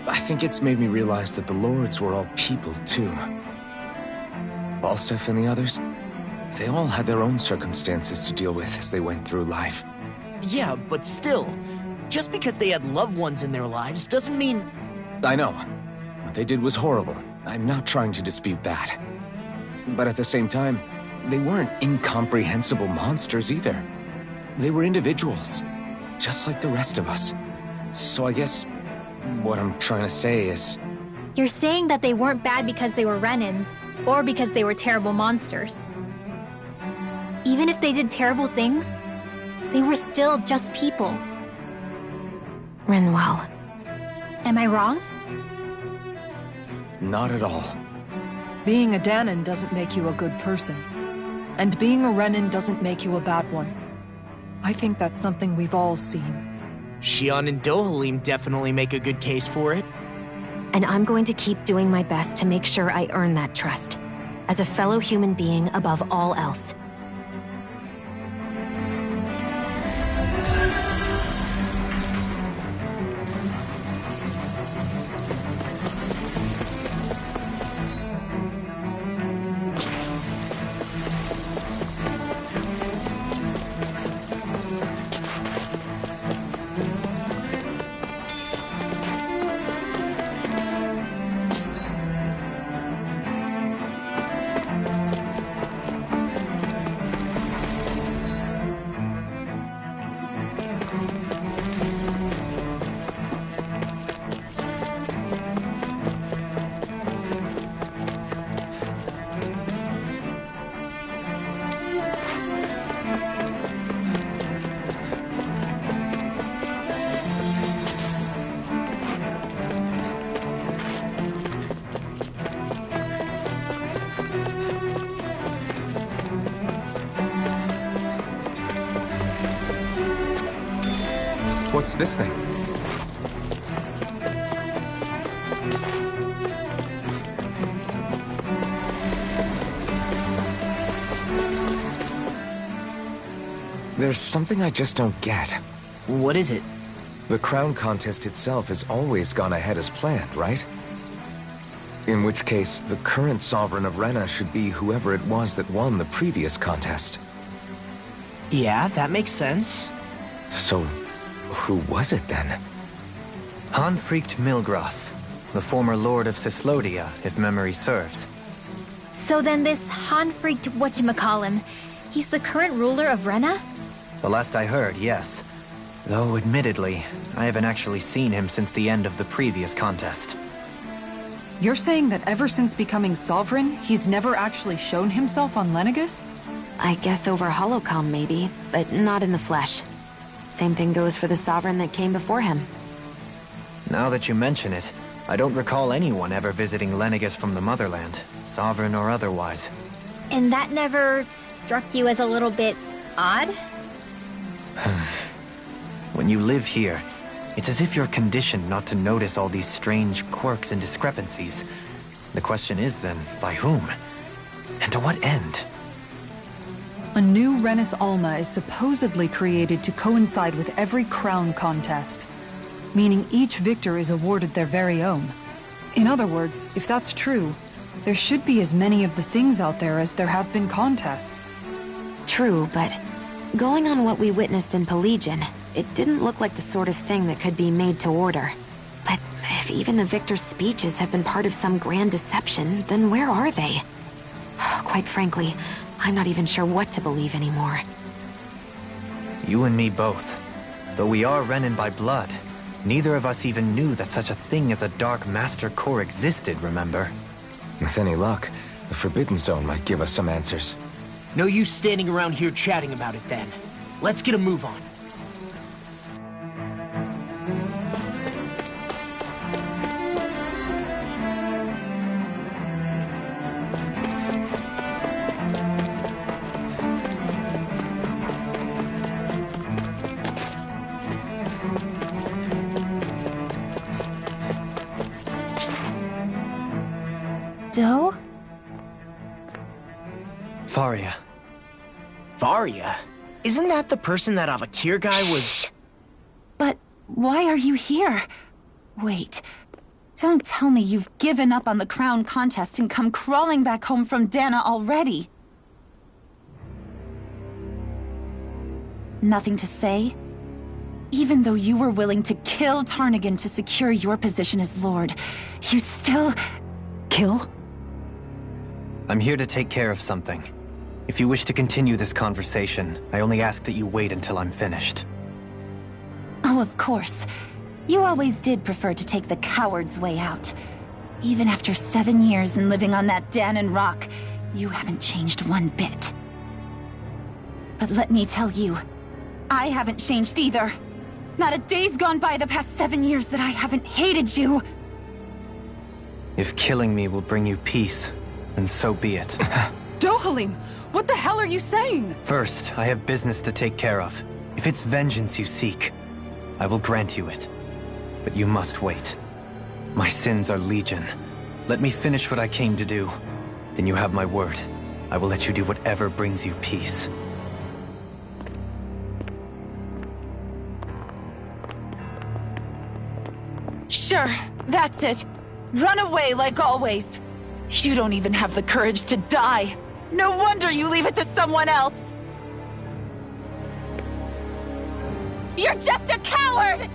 I think it's made me realize that the Lords were all people, too. Balsif and the others, they all had their own circumstances to deal with as they went through life. Yeah, but still, just because they had loved ones in their lives doesn't mean... I know. What they did was horrible. I'm not trying to dispute that. But at the same time, they weren't incomprehensible monsters either. They were individuals, just like the rest of us. So I guess what I'm trying to say is... You're saying that they weren't bad because they were Renans, or because they were terrible monsters. Even if they did terrible things, they were still just people. Renwell. Am I wrong? Not at all. Being a Danan doesn't make you a good person. And being a Renan doesn't make you a bad one. I think that's something we've all seen. Xion and Dohalim definitely make a good case for it. And I'm going to keep doing my best to make sure I earn that trust. As a fellow human being above all else. What's this thing? There's something I just don't get. What is it? The crown contest itself has always gone ahead as planned, right? In which case, the current sovereign of Rena should be whoever it was that won the previous contest. Yeah, that makes sense. So, who was it then? Hanfrikt Milgras, the former lord of Cislodia, if memory serves. So then this Hanfrikt whatchamacallem, he's the current ruler of Rena? The last I heard, yes. Though, admittedly, I haven't actually seen him since the end of the previous contest. You're saying that ever since becoming sovereign, he's never actually shown himself on Lenegis? I guess over holocom maybe, but not in the flesh. Same thing goes for the sovereign that came before him. Now that you mention it, I don't recall anyone ever visiting Lenegis from the motherland, sovereign or otherwise. And that never struck you as a little bit odd? When you live here, it's as if you're conditioned not to notice all these strange quirks and discrepancies. The question is then, by whom? And to what end? A new Renis Alma is supposedly created to coincide with every crown contest. meaning each victor is awarded their very own. In other words, if that's true, there should be as many of the things out there as there have been contests. True, but going on what we witnessed in Pelagian, it didn't look like the sort of thing that could be made to order. But if even the victor's speeches have been part of some grand deception, then where are they? Quite frankly, I'm not even sure what to believe anymore. You and me both. Though we are Renin by blood, neither of us even knew that such a thing as a Dark Master Core existed, remember? With any luck, the Forbidden Zone might give us some answers. No use standing around here chatting about it then. Let's get a move on. Doe? Faria. Varia? Isn't that the person that Avakir guy was... But why are you here? Wait, don't tell me you've given up on the crown contest and come crawling back home from Dana already. Nothing to say? Even though you were willing to kill Tarnigan to secure your position as Lord, you still... Kill? I'm here to take care of something. If you wish to continue this conversation, I only ask that you wait until I'm finished. Oh, of course. You always did prefer to take the coward's way out. Even after 7 years and living on that Danon rock, you haven't changed one bit. But let me tell you, I haven't changed either. Not a day's gone by the past 7 years that I haven't hated you. If killing me will bring you peace, then so be it. Dohalim, what the hell are you saying? First, I have business to take care of. If it's vengeance you seek, I will grant you it. But you must wait. My sins are legion. Let me finish what I came to do. Then you have my word. I will let you do whatever brings you peace. Sure, that's it. Run away like always. You don't even have the courage to die. No wonder you leave it to someone else. You're just a coward!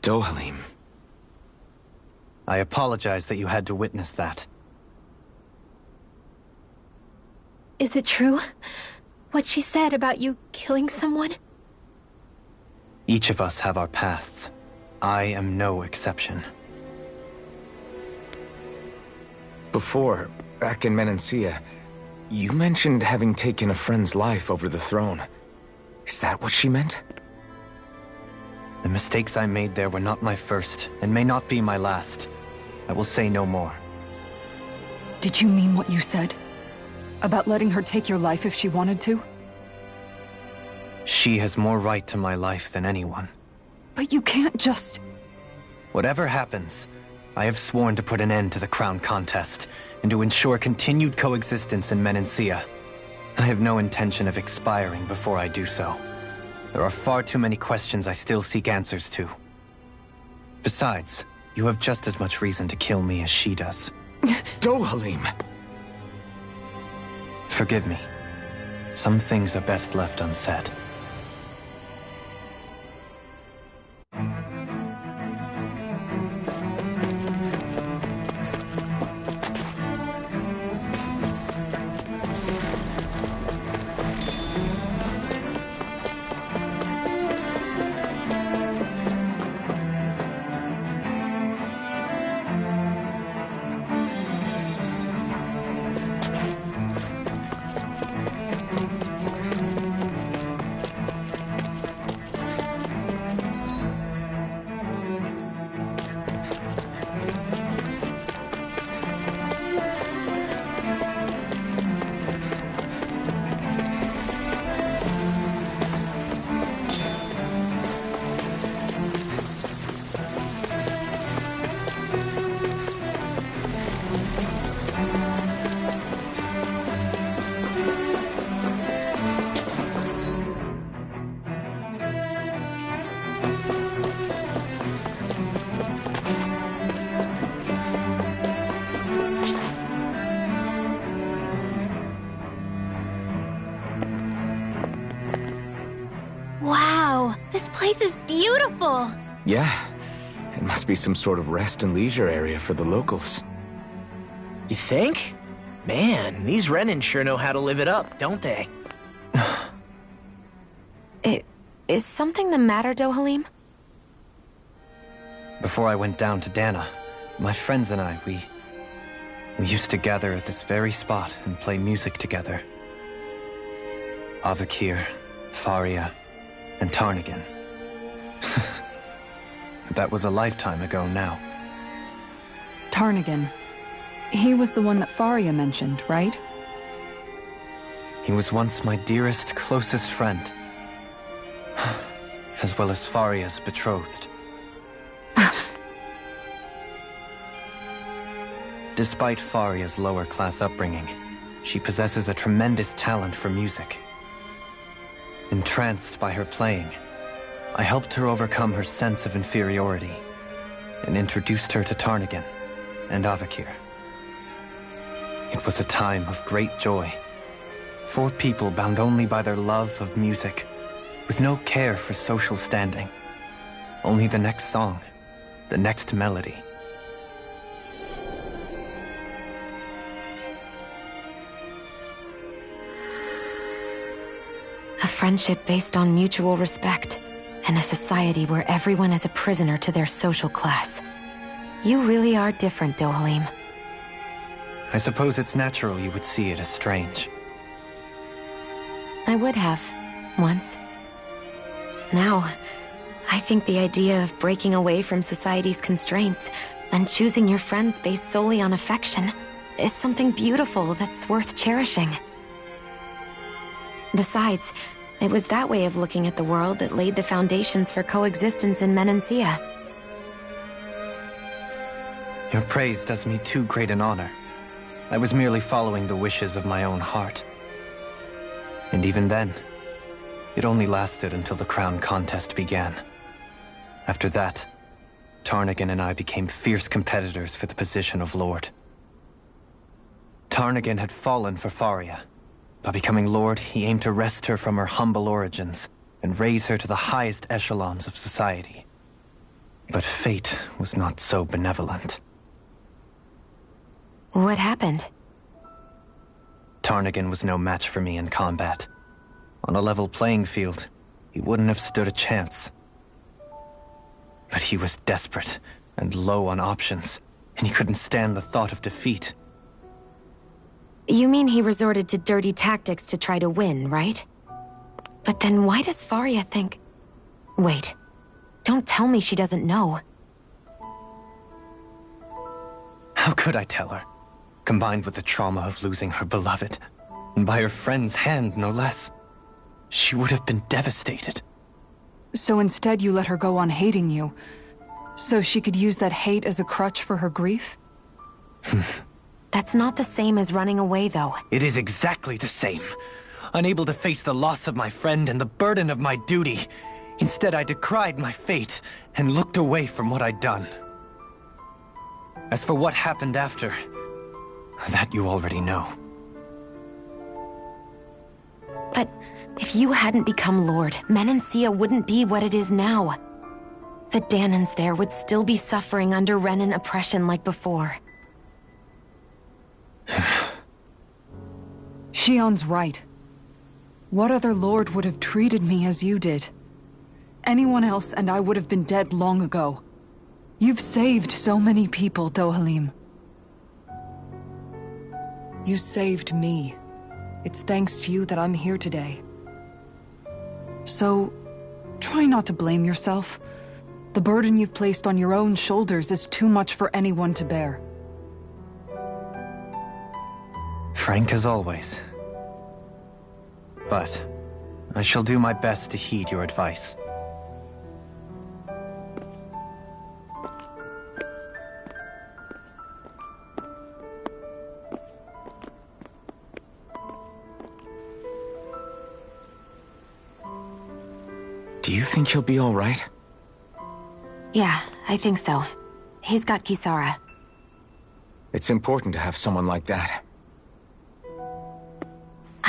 Dohalim. I apologize that you had to witness that. Is it true? What she said about you killing someone? Each of us have our pasts. I am no exception. Before, back in Menancia, you mentioned having taken a friend's life over the throne. Is that what she meant? The mistakes I made there were not my first, and may not be my last. I will say no more. Did you mean what you said? About letting her take your life if she wanted to? She has more right to my life than anyone. But you can't just... Whatever happens, I have sworn to put an end to the crown contest, and to ensure continued coexistence in Menancia. I have no intention of expiring before I do so. There are far too many questions I still seek answers to. Besides, you have just as much reason to kill me as she does. Dohalim! Forgive me. Some things are best left unsaid. though. This place is beautiful. Yeah, it must be some sort of rest and leisure area for the locals. You think? Man, these Renin sure know how to live it up, don't they? Is something the matter, Dohalim? Before I went down to Dana, my friends and I, we used to gather at this very spot and play music together. Avakir, Faria, and Tarnigan. That was a lifetime ago now. Tarnigan. He was the one that Faria mentioned, right? He was once my dearest, closest friend. As well as Faria's betrothed. Despite Faria's lower-class upbringing, she possesses a tremendous talent for music. Entranced by her playing, I helped her overcome her sense of inferiority and introduced her to Tarnigan and Avakir. It was a time of great joy. 4 people bound only by their love of music, with no care for social standing. Only the next song, the next melody. A friendship based on mutual respect, and a society where everyone is a prisoner to their social class. You really are different, Dohalim. I suppose it's natural you would see it as strange. I would have, once. Now, I think the idea of breaking away from society's constraints and choosing your friends based solely on affection is something beautiful that's worth cherishing. Besides, it was that way of looking at the world that laid the foundations for coexistence in Menancia. Your praise does me too great an honor. I was merely following the wishes of my own heart. And even then, it only lasted until the crown contest began. After that, Tarnigan and I became fierce competitors for the position of Lord. Tarnigan had fallen for Faria. By becoming Lord, he aimed to wrest her from her humble origins and raise her to the highest echelons of society. But fate was not so benevolent. What happened? Tarnigan was no match for me in combat. On a level playing field, he wouldn't have stood a chance. But he was desperate and low on options, and he couldn't stand the thought of defeat. You mean he resorted to dirty tactics to try to win, right? But then why does Faria think... Wait, don't tell me she doesn't know. How could I tell her? Combined with the trauma of losing her beloved, and by her friend's hand, no less, she would have been devastated. So instead you let her go on hating you, so she could use that hate as a crutch for her grief? That's not the same as running away, though. It is exactly the same. Unable to face the loss of my friend and the burden of my duty, instead I decried my fate and looked away from what I'd done. As for what happened after, that you already know. But if you hadn't become Lord, Menancia wouldn't be what it is now. The Danans there would still be suffering under Renin oppression like before. Shion's right. What other lord would have treated me as you did? Anyone else and I would have been dead long ago. You've saved so many people, Dohalim. You saved me. It's thanks to you that I'm here today. So, try not to blame yourself. The burden you've placed on your own shoulders is too much for anyone to bear. Frank as always. But I shall do my best to heed your advice. Do you think he'll be all right? Yeah, I think so. He's got Kisara. It's important to have someone like that.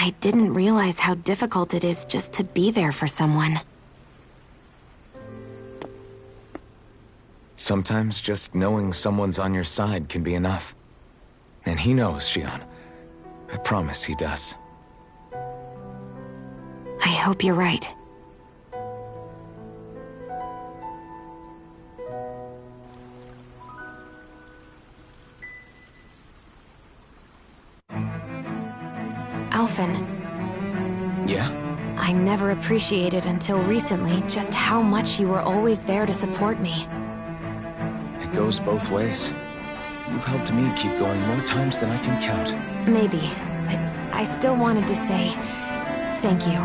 I didn't realize how difficult it is just to be there for someone. Sometimes just knowing someone's on your side can be enough. And he knows, Shion. I promise he does. I hope you're right. Alphen. Yeah? I never appreciated until recently just how much you were always there to support me. It goes both ways. You've helped me keep going more times than I can count. Maybe, but I still wanted to say thank you.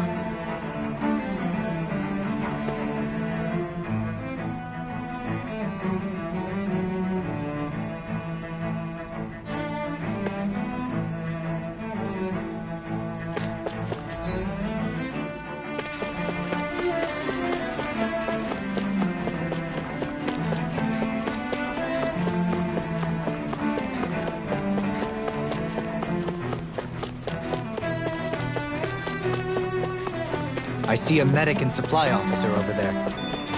I see a medic and supply officer over there.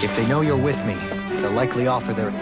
If they know you're with me, they'll likely offer their...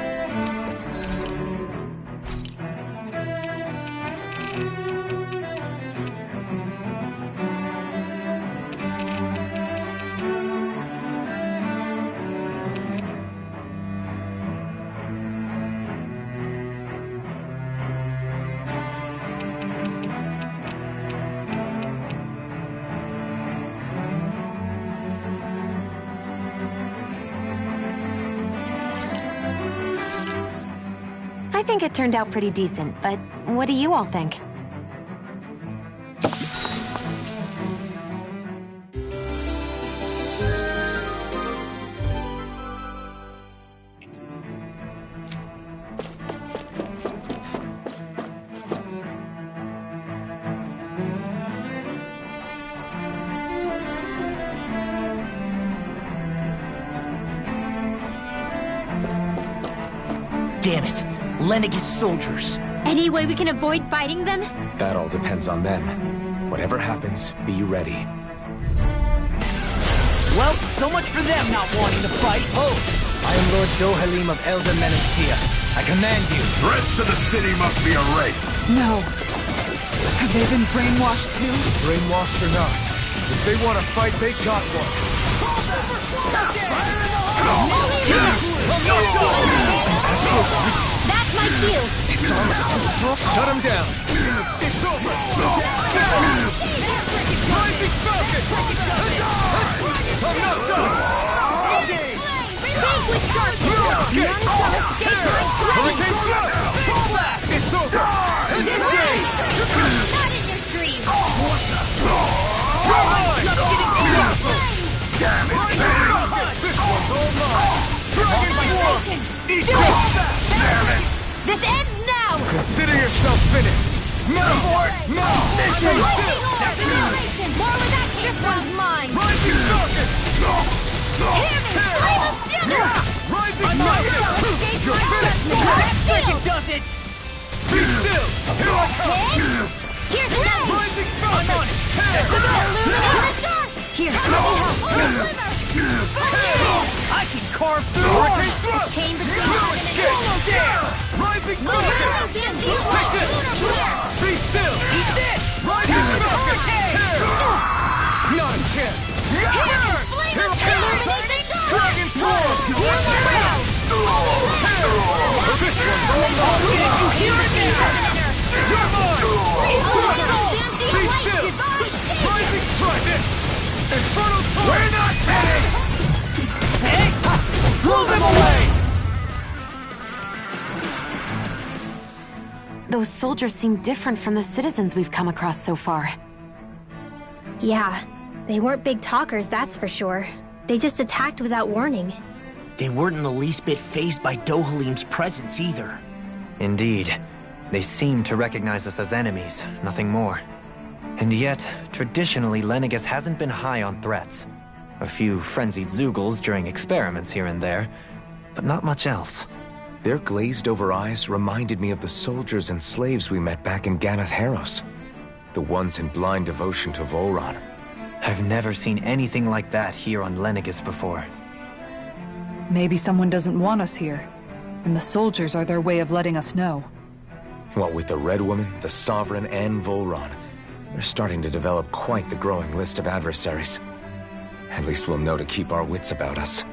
I think it turned out pretty decent, but what do you all think? Damn it! Lenegis soldiers! Any way we can avoid fighting them? That all depends on them. Whatever happens, be ready. Well, so much for them not wanting to fight. Oh! I am Lord Dohalim of Elder Menastia. I command you. The rest of the city must be erased. No. Have they been brainwashed too? Brainwashed or not, if they want to fight, they got one. That's my cue! It's almost too strong. Shut him down. It's over. Rising Falcon! I'm not done! Big with sharpness! None shall escape my Hurricane Slap! It's over! Disengage! Not in your dreams! Damn it! This one's all mine! Dragon Swarm! Eat this! Damn it! This ends now! Consider yourself finished! No! No! Stay still! More with that, this one's mine! Rising Falcon! Hear me! I'm a sugar! Rising None Falcon! shall escape You're my finished! Freaking does it! Be still! Here I come! Here's the name! Rising Falcon! Here, let me help! I can carve through Hurricane Thrust! Chain between No escape! Rising Falcon! Take this! Be still! Eat this! Rising Falcon! Tear! Not a chance! Here I come! Dragon Swarm! Tear! This one's all mine! You hear it now! You're mine! Be still! Rising Strike! Infernal Torch! We're not kidding! Hey! Blow them away! Those soldiers seem different from the citizens we've come across so far. Yeah, they weren't big talkers, that's for sure. They just attacked without warning. They weren't in the least bit fazed by Dohalim's presence either. Indeed. They seem to recognize us as enemies, nothing more. And yet, traditionally, Lenegis hasn't been high on threats. A few frenzied Zeugles during experiments here and there, but not much else. Their glazed-over eyes reminded me of the soldiers and slaves we met back in Ganath Haros. The ones in blind devotion to Volron. I've never seen anything like that here on Lenegis before. Maybe someone doesn't want us here. And the soldiers are their way of letting us know. What with the Red Woman, the Sovereign, and Volron, we're starting to develop quite the growing list of adversaries. At least we'll know to keep our wits about us.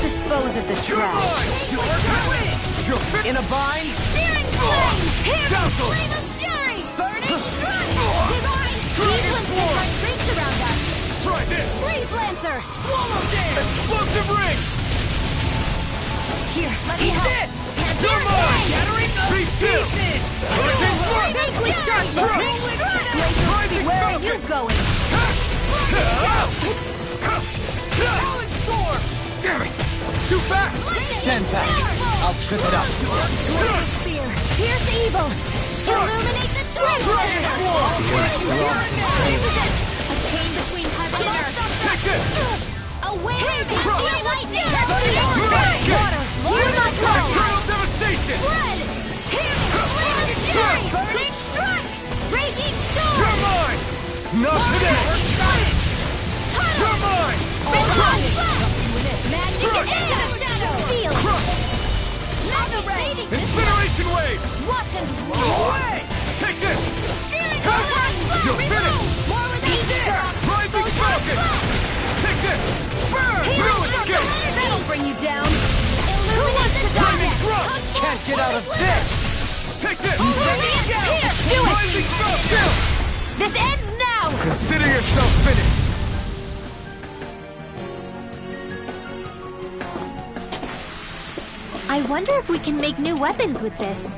Dispose of the trash. In a bind? Searing flame! Here! Flame of fury! Burning strike! Divine! Cleveland can run rings around us! Try this! Freeze Lancer! Swallow dance! Explosive ring! Here, let me help! This! Can't You're do mine! it! Shattering the Be still! pieces! Vanquish darkness! Laser, where are you going? Talon Storm! Damn it! Too fast! Stand back. I'll trip it up. Spear! Pierce evil! Illuminate the twin! Dragon Form! A chain between heaven and earth! Take this! A wave! Feel lightning! Break it! Water! You're not low! Eternal devastation! Blood! Here! Flame of fury! Burning strike! Raging storm! You're mine! Not today! You're mine! Magnificent shadow! Feel! Incineration wave! Watch and Away! Take this! Steering You're finished! More with Easter! Rising Falcon! Take this! Burn! No escape! That'll bring you down! Illuminate the darkness! Can't get out of this! Take this! Here! Do it! Rising Falcon! This ends now! Consider yourself finished! I wonder if we can make new weapons with this.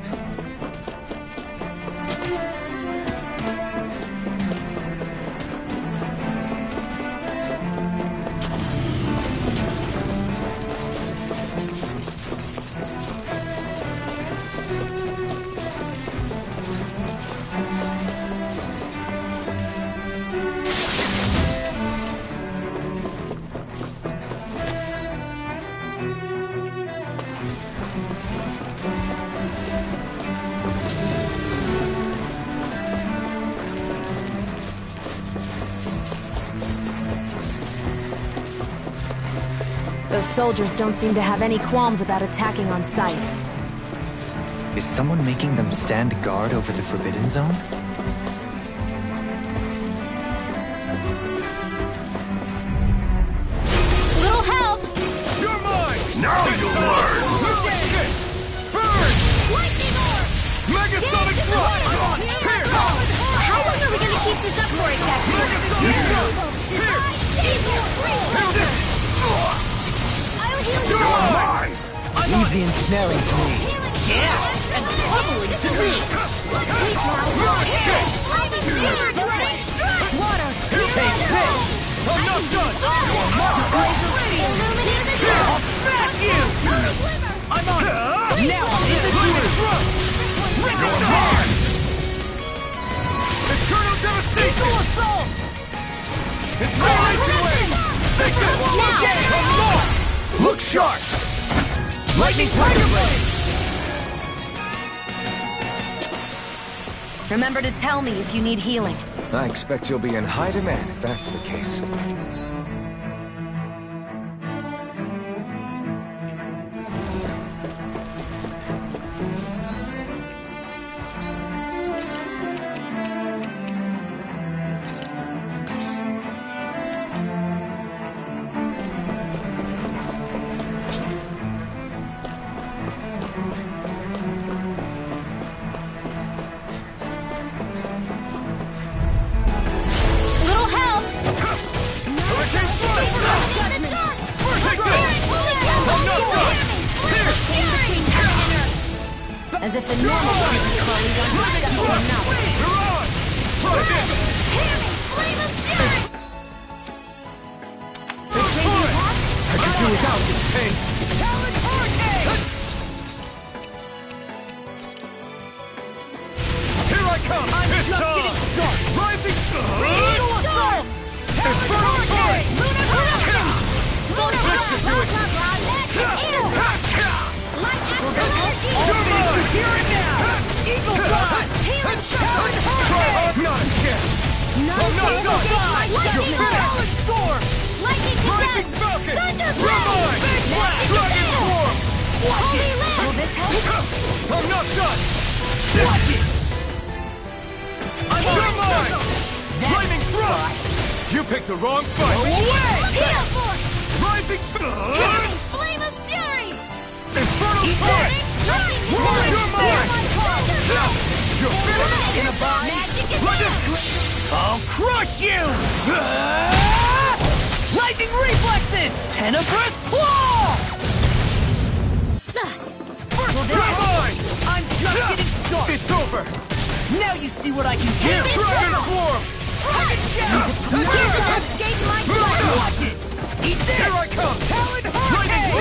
Those soldiers don't seem to have any qualms about attacking on sight. Is someone making them stand guard over the Forbidden Zone? Will help! You're mine! Now you'll learn! Burn! Lightning orb! Megasonic thrust! Pierce! How long are we gonna keep this up for exactly? I'll heal you! You're mine! Leave the ensnaring to me. Yeah! And pummeling to me! Water! Take this! I'm not done! Illuminate the I'll smash you! I'm on it! Now I'm in the sewer! You're mine! Eternal devastation! Assault! Incineration wave! Take this! Now! Look sharp! Lightning Tiger Blade! Remember to tell me if you need healing. I expect you'll be in high demand if that's the case. the normal I could do without this pain. Here I come! I'm just getting started! Rising Assault! Infernal Fire! This should do it! Here and now! Eagle Rod! Try hard! Not a chance! I'm not done! You're finished! Storm! Rising Falcon! Ramon! Dragon Swarm! Watch it! I'm not done! Watch it! You're mine! Flaming Thrust! You picked the wrong fight! Away! Rising Flame of Fury! Infernal Fire! You're mine! You're finished! In a bind! I'll crush you! Lightning reflexes! Tenebrous claw! You're mine! I'm just getting started! It's over! Now you see what I can do! Dragon Swarm! Dragon Shadow! Escape my blade! Watch it! Eat this! Here I come! Talon Hurricane!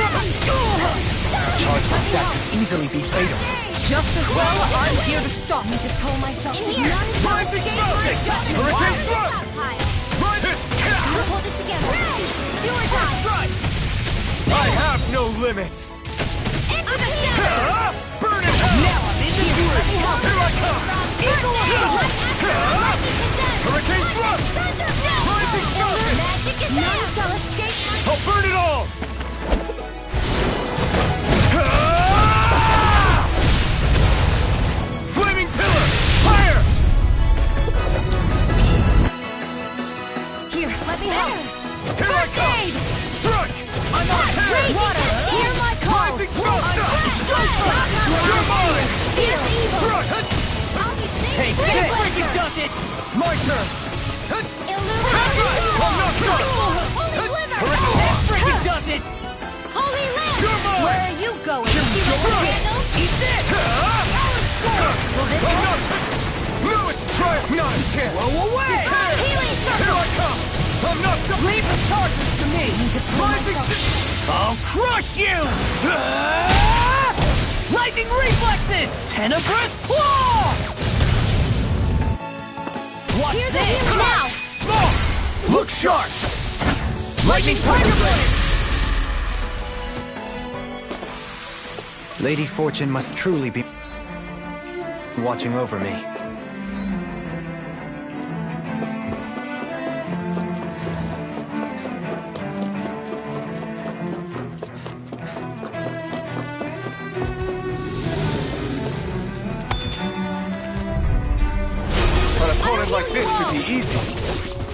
Charge like that could easily be fatal. Just as well, I'm here to stop. Need to pull myself in here. Rising Falcon! Hurricane Thrust! Hold it together. Do or die. I have no limits! Into the center. Burn it out! Now I'm in the fury! Here I come! Eagle Assault! Hurricane Thrust! Rising Falcon! None shall escape my... I'll burn it all! Flaming Pillar! Fire! Here, let me help. Here I come! Struck! I'm on tear! Water, hear my call. Rising Falcon! You're mine! Fear evil. Struck! Take this! Freaking does it! My turn! I'm not done! That freaking does it! Holy Land! You're mine! Where are you going? See what the candle? Eat this! I'm not... Lewis, try it! Not a chance! Blow away! Healing Here circle! I come! I'm not done! Leave the charges to me! Rising... I'll crush you! Lightning reflexes! Tenebrous claw! Watch Here's the this! healing now! Look sharp! Lightning Tiger Blade! Lady Fortune must truly be watching over me. An opponent like this should be easy.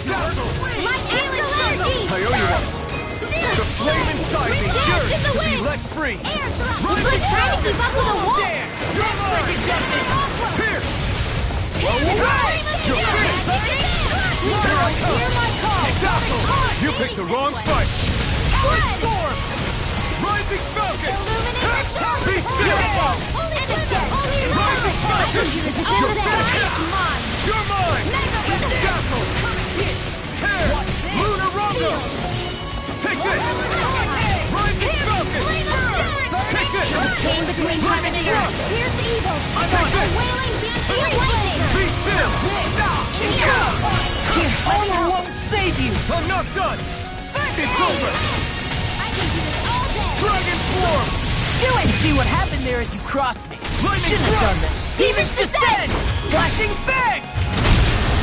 My healing energy! I owe you one. The flame inside me yearns to be let free. Air thrust! We're trying to keep up with the wall! You're mine! Here! Away! You're finished! Here I come! Hear my call! Dazzle! You picked the wrong fight! Storm! Rising Falcon! Be still! Rising Falcon! You're finished! You're mine! Dazzle! Tear! Lunar Rondo! Take this! Rising Falcon! Take this! Came between heaven and earth. Here's the evil. Take this! Wailing Dancing lightning. Be still! Here, honor won't save you! I'm not done! It's over! I can do this all day. Dragon Swarm! You ain't see what happened there as you crossed me. Lightning Shouldn't have done Thrust! that. Demons descend! Flashing fang!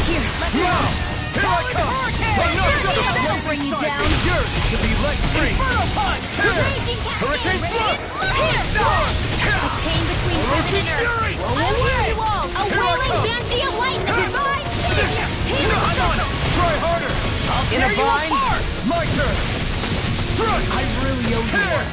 Here, let me Now! Here I come! I'm not done! That'll bring you down. Yours to be let free! Inferno punch! Tear! Raging Cat. Hurricane Thrust! Here, came between heaven and earth. Fury! I will you all. A Here I wailing come. Dancy of lightning. Divine savior. Healing I'm on! Try harder! I'll In tear a you bind! apart! My turn! Struck! I really owe you Tear! one.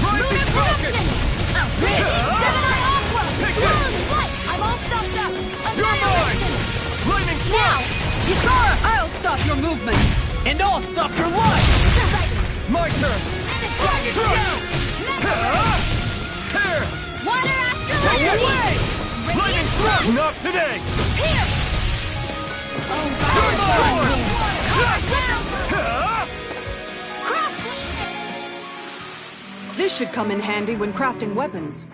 Rising Falcon! Gemini Aqua. Take Blown this! flight. I'm all stuffed up. You're mine! Annihilation. Lightning Now. Thrust! Yukara, I'll stop your movement! And I'll stop your life! My turn! And a Struck! dragon. Tear! Water asteroid. away! Lightning thrust! Not today! Here! This should come in handy when crafting weapons.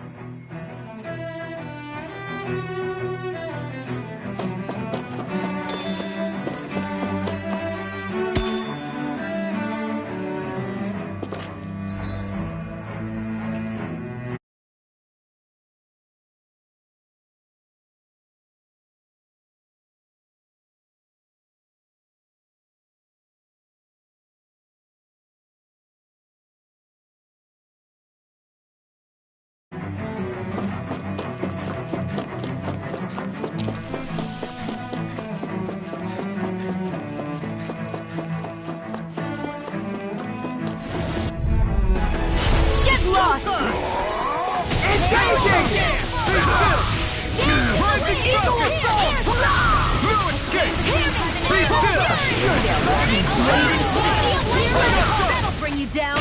That'll bring you down.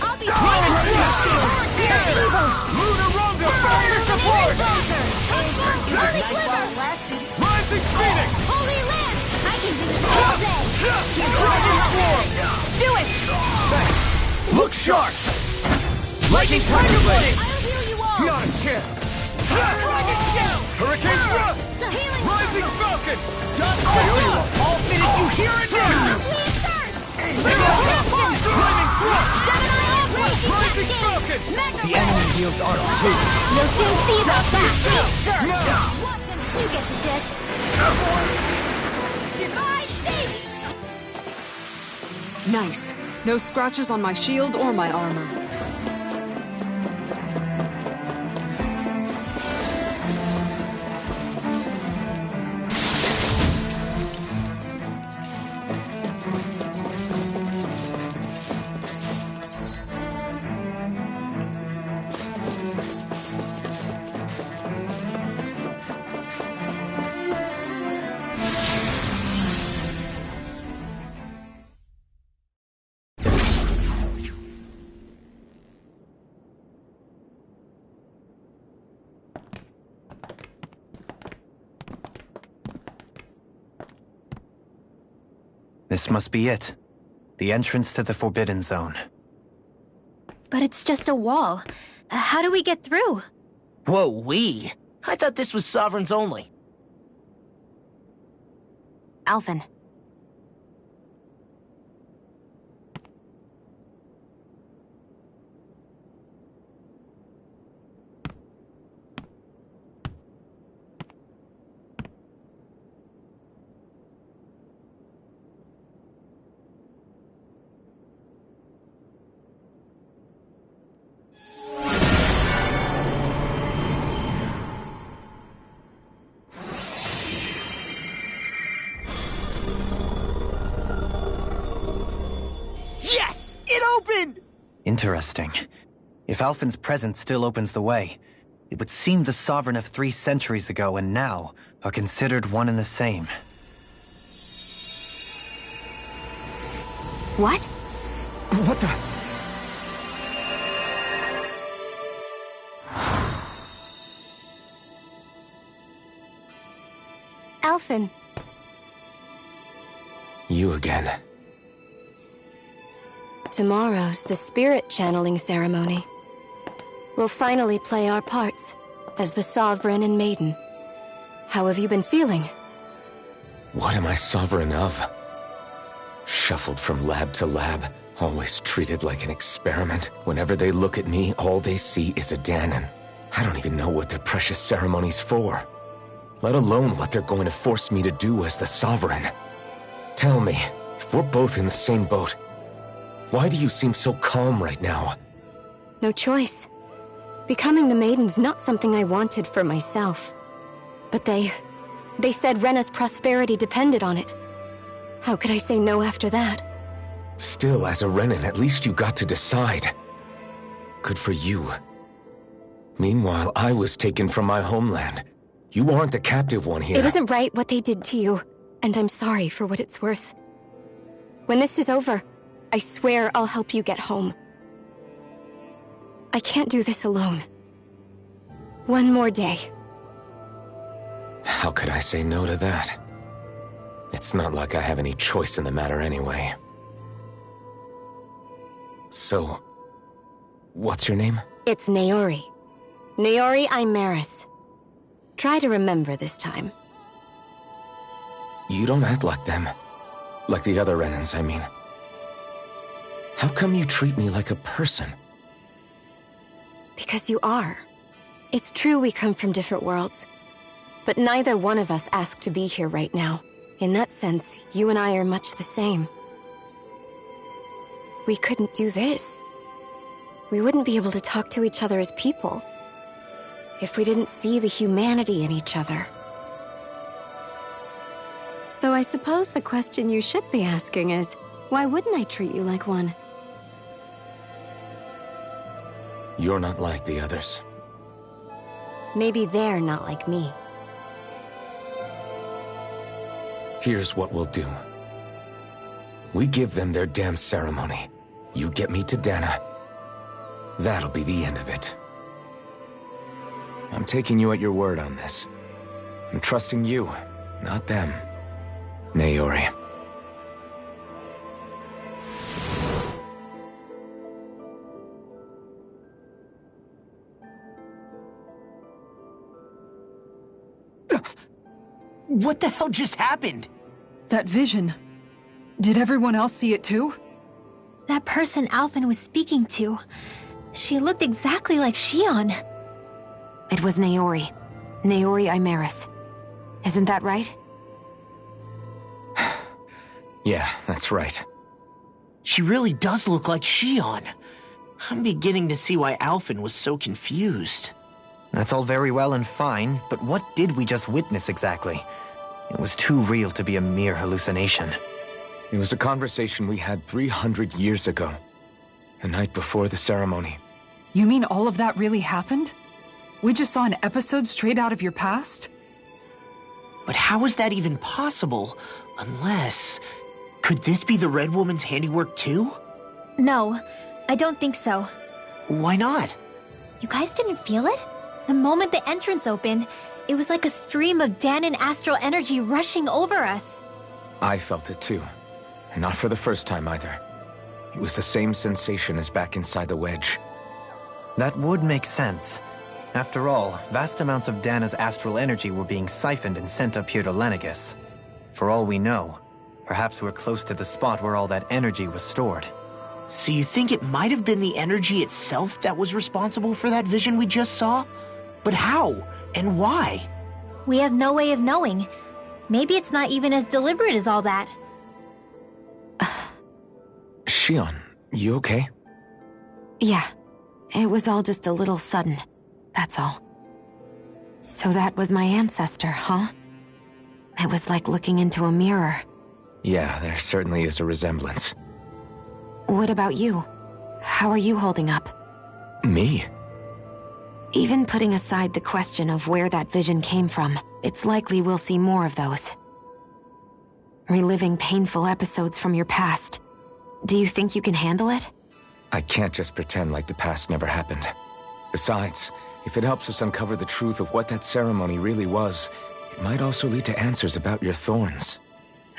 I'll be Fire support! Rising Phoenix! Holy Lance! I can do this all day. Do it! Look sharp! Lightning Tiger Blade! I'll heal you all. Not a chance! Dragon Shell! Hurricane Thrust! The healing Rising Falcon! Just I'll finish you here and now! Lightning Thrust! Rising Falcon! The enemy yields arts too. You'll soon see about that. Watson, you get the gist. Nice. No scratches on my shield or my armor. This must be it. The entrance to the Forbidden Zone. But it's just a wall. How do we get through? Whoa, we? I thought this was Sovereigns only. Alphen. Yes! It opened! Interesting. If Alphen's presence still opens the way, it would seem the Sovereign of 3 centuries ago and now are considered one and the same. What? What the? Alphen. You again. Tomorrow's the spirit channeling ceremony. We'll finally play our parts as the Sovereign and Maiden. How have you been feeling? What am I sovereign of? Shuffled from lab to lab, always treated like an experiment. Whenever they look at me, all they see is a Danon. I don't even know what their precious ceremony's for. Let alone what they're going to force me to do as the Sovereign. Tell me, if we're both in the same boat, why do you seem so calm right now? No choice. Becoming the Maiden's not something I wanted for myself. But they said Rena's prosperity depended on it. How could I say no after that? Still, as a Renan, at least you got to decide. Good for you. Meanwhile, I was taken from my homeland. You aren't the captive one here. It isn't right what they did to you, and I'm sorry for what it's worth. When this is over, I swear I'll help you get home. I can't do this alone. One more day. How could I say no to that? It's not like I have any choice in the matter anyway. So, what's your name? It's Naori. Naori Imaris. Try to remember this time. You don't act like them. Like the other Renans, I mean. How come you treat me like a person? Because you are. It's true we come from different worlds. But neither one of us asked to be here right now. In that sense, you and I are much the same. We couldn't do this. We wouldn't be able to talk to each other as people if we didn't see the humanity in each other. So I suppose the question you should be asking is, why wouldn't I treat you like one? You're not like the others. Maybe they're not like me. Here's what we'll do. We give them their damn ceremony. You get me to Dana. That'll be the end of it. I'm taking you at your word on this. I'm trusting you, not them. Naori. What the hell just happened? That vision. Did everyone else see it too? That person Alphen was speaking to. She looked exactly like Shion. It was Naori. Naori Imaris. Isn't that right? Yeah, that's right. She really does look like Shion. I'm beginning to see why Alphen was so confused. That's all very well and fine, but what did we just witness exactly? It was too real to be a mere hallucination. It was a conversation we had 300 years ago. The night before the ceremony. You mean all of that really happened? We just saw an episode straight out of your past? But how is that even possible? Unless... Could this be the Red Woman's handiwork too? No, I don't think so. Why not? You guys didn't feel it? The moment the entrance opened, it was like a stream of Danon astral energy rushing over us. I felt it too. And not for the first time either. It was the same sensation as back inside the wedge. That would make sense. After all, vast amounts of Dana's astral energy were being siphoned and sent up here to Lenegis. For all we know, perhaps we're close to the spot where all that energy was stored. So you think it might have been the energy itself that was responsible for that vision we just saw? But how? And why? We have no way of knowing. Maybe it's not even as deliberate as all that. Shion, you okay? Yeah. It was all just a little sudden. That's all. So that was my ancestor, huh? It was like looking into a mirror. Yeah, there certainly is a resemblance. What about you? How are you holding up? Me? Even putting aside the question of where that vision came from, it's likely we'll see more of those. Reliving painful episodes from your past. Do you think you can handle it? I can't just pretend like the past never happened. Besides, if it helps us uncover the truth of what that ceremony really was, it might also lead to answers about your thorns.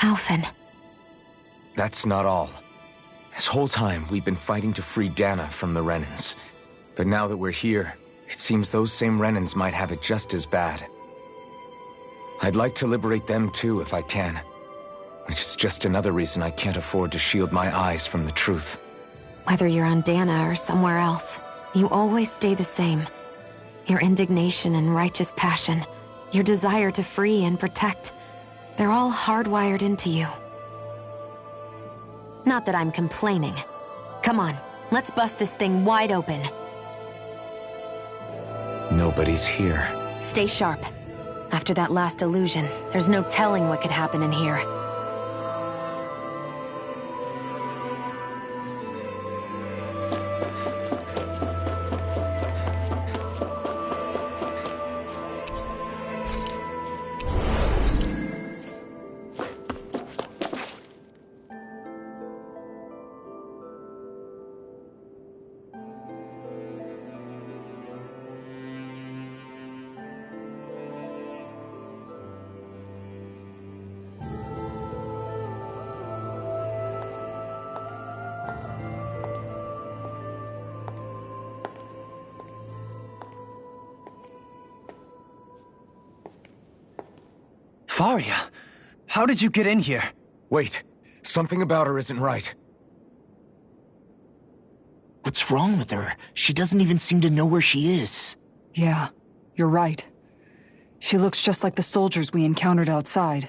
Alphen. That's not all. This whole time, we've been fighting to free Dana from the Renans. But now that we're here, it seems those same Renans might have it just as bad. I'd like to liberate them too if I can. Which is just another reason I can't afford to shield my eyes from the truth. Whether you're on Dana or somewhere else, you always stay the same. Your indignation and righteous passion, your desire to free and protect, they're all hardwired into you. Not that I'm complaining. Come on, let's bust this thing wide open. Nobody's here. Stay sharp. After that last illusion, there's no telling what could happen in here. Faria, how did you get in here? Wait, something about her isn't right. What's wrong with her? She doesn't even seem to know where she is. Yeah, you're right. She looks just like the soldiers we encountered outside.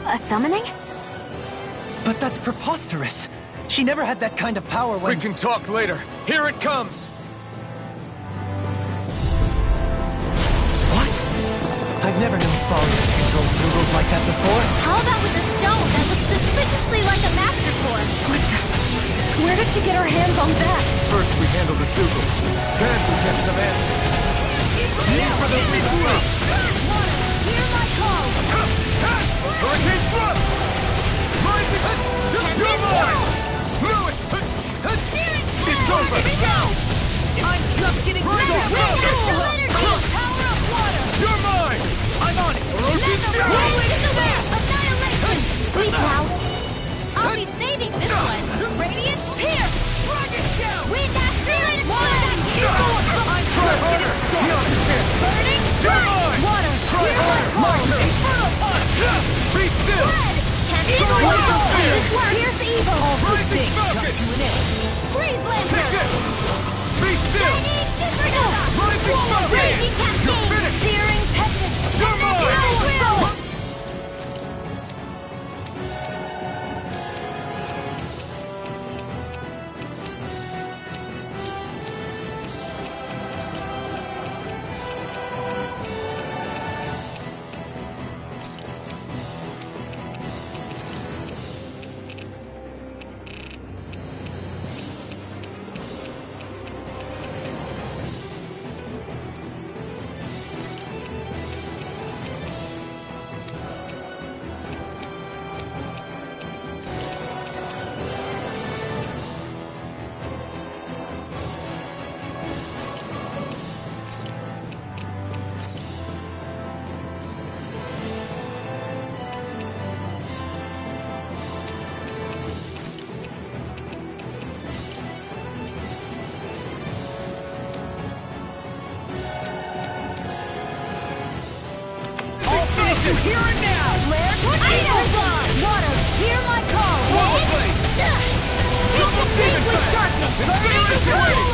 A summoning? But that's preposterous. She never had that kind of power when— We can talk later. Here it comes! What? I've never known Faria to control Zugos like that before. How about with the stone that looks suspiciously like a master core? Where did she get her hands on that? First we handle the Zugos, then we get some answers. Now for the refresh! Hear my call! Hurricane Thrust! Rising! You're mine! Lewis! It's over! I'm just getting started! Power of water! You're mine! I'm on it! Roach's down! Annihilation! Sweet Cloud. I'll be saving this one. Radiant Pierce! Dragon down! Wind Accelerated Fire! I'm Try harder! We understand! Burning You're Strike! mine! Water! Try Hear my harder! call! My turn! Infernal Punch! Be still! Red! Can't Sorry, evil Water evil! Spear! Here's evil! Rising Falcon! Freeze Take Lantern! this! Be still! Supernova! Rising Falcon! Raging You're Cascade! finished! Searing Tempest! You're mine! I will! Here and now! Flare tornado! Water, hear my call! Double demon with fang! darkness!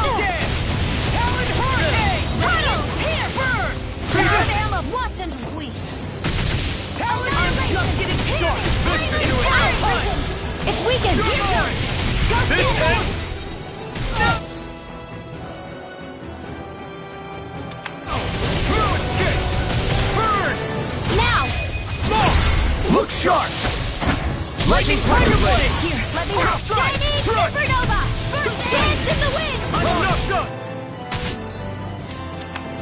Again! Talon hurricane! Tunnel! Here! Burn! Third ammo, watch and sweep! Talon, I'm just getting started! This is you and Alpine! It's weakened! You're mine! This ends! Fluid kick! Burn! Now! Look sharp! Lightning Tiger Blade! Here, let me help! Shining Thrust! Supernova! First dance in the wind! I'm knocked up!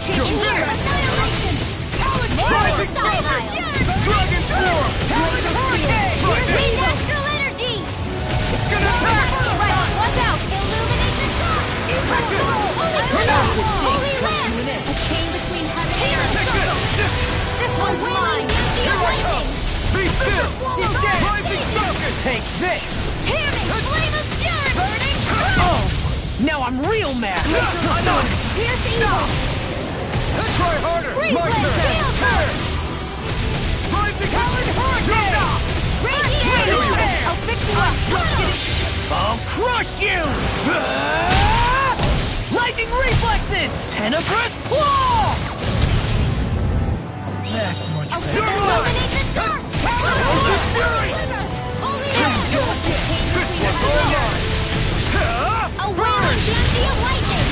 In here! Annihilation! Rising Style! Dragon Swarm! Wind Astral Energy! It's gonna attack! Right, watch out! Illuminate the sun! Holy Land! A chain between heaven and earth! Take this! This one's mine! Here I Lightning! come! Be still! Rising Falcon! Take this! Hear me! Flame of Fury! Burning! Oh! Now I'm real mad! I'm on it! Here's evil! Try harder! Freeze My Land! turn! Hail Burn! Rising Talon Hurricane! Radiant! Here you are. I'll fix you up! I'll crush you! Lightning reflexes! Tenebrous claw! That's much I'll better. illuminate the dark! Ocean Fury! Holy This one's all mine! A wailing Dandy of lightning!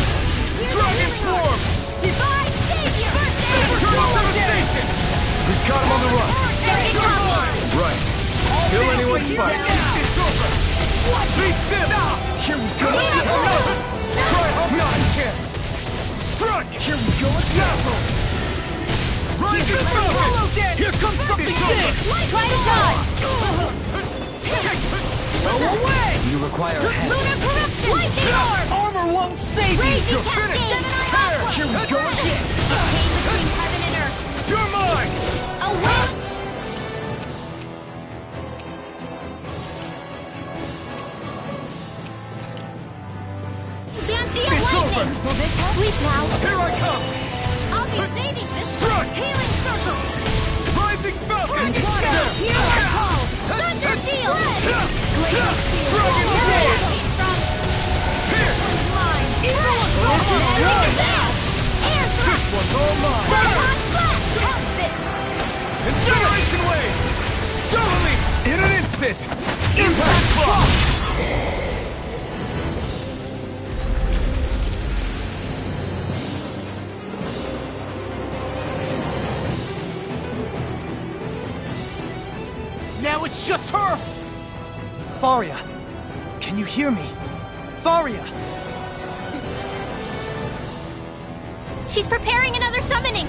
Dragon Swarm! Divine Savior! Eternal Devastation! We've got him on the run! You're mine! Right. Still anyone's fight. It's over! Be still! Here we go! Try hard not again! Strike! Here we go again! Rising Falcon! Here comes something big! Try to dodge! Go away! You require a hand. Lunar corruption! Lightning! You're finished! Tear! Here we go again! Between heaven and earth. You're mine! Away! Banshee of It's lightning! over! Will this help? Sleep now. Here I come! I'll be saving this. Strike! Healing circle. Rising Falcon! Water. Here I call. Thunder field. Glazing field. Dragon Sword! Here! Mine. Evil assault. Air This thrust. one's all mine! Photon blast. Help this. Incineration Wave! Totally! In an instant! Impact Block! Now it's just her! Faria! Can you hear me? Faria! She's preparing another summoning.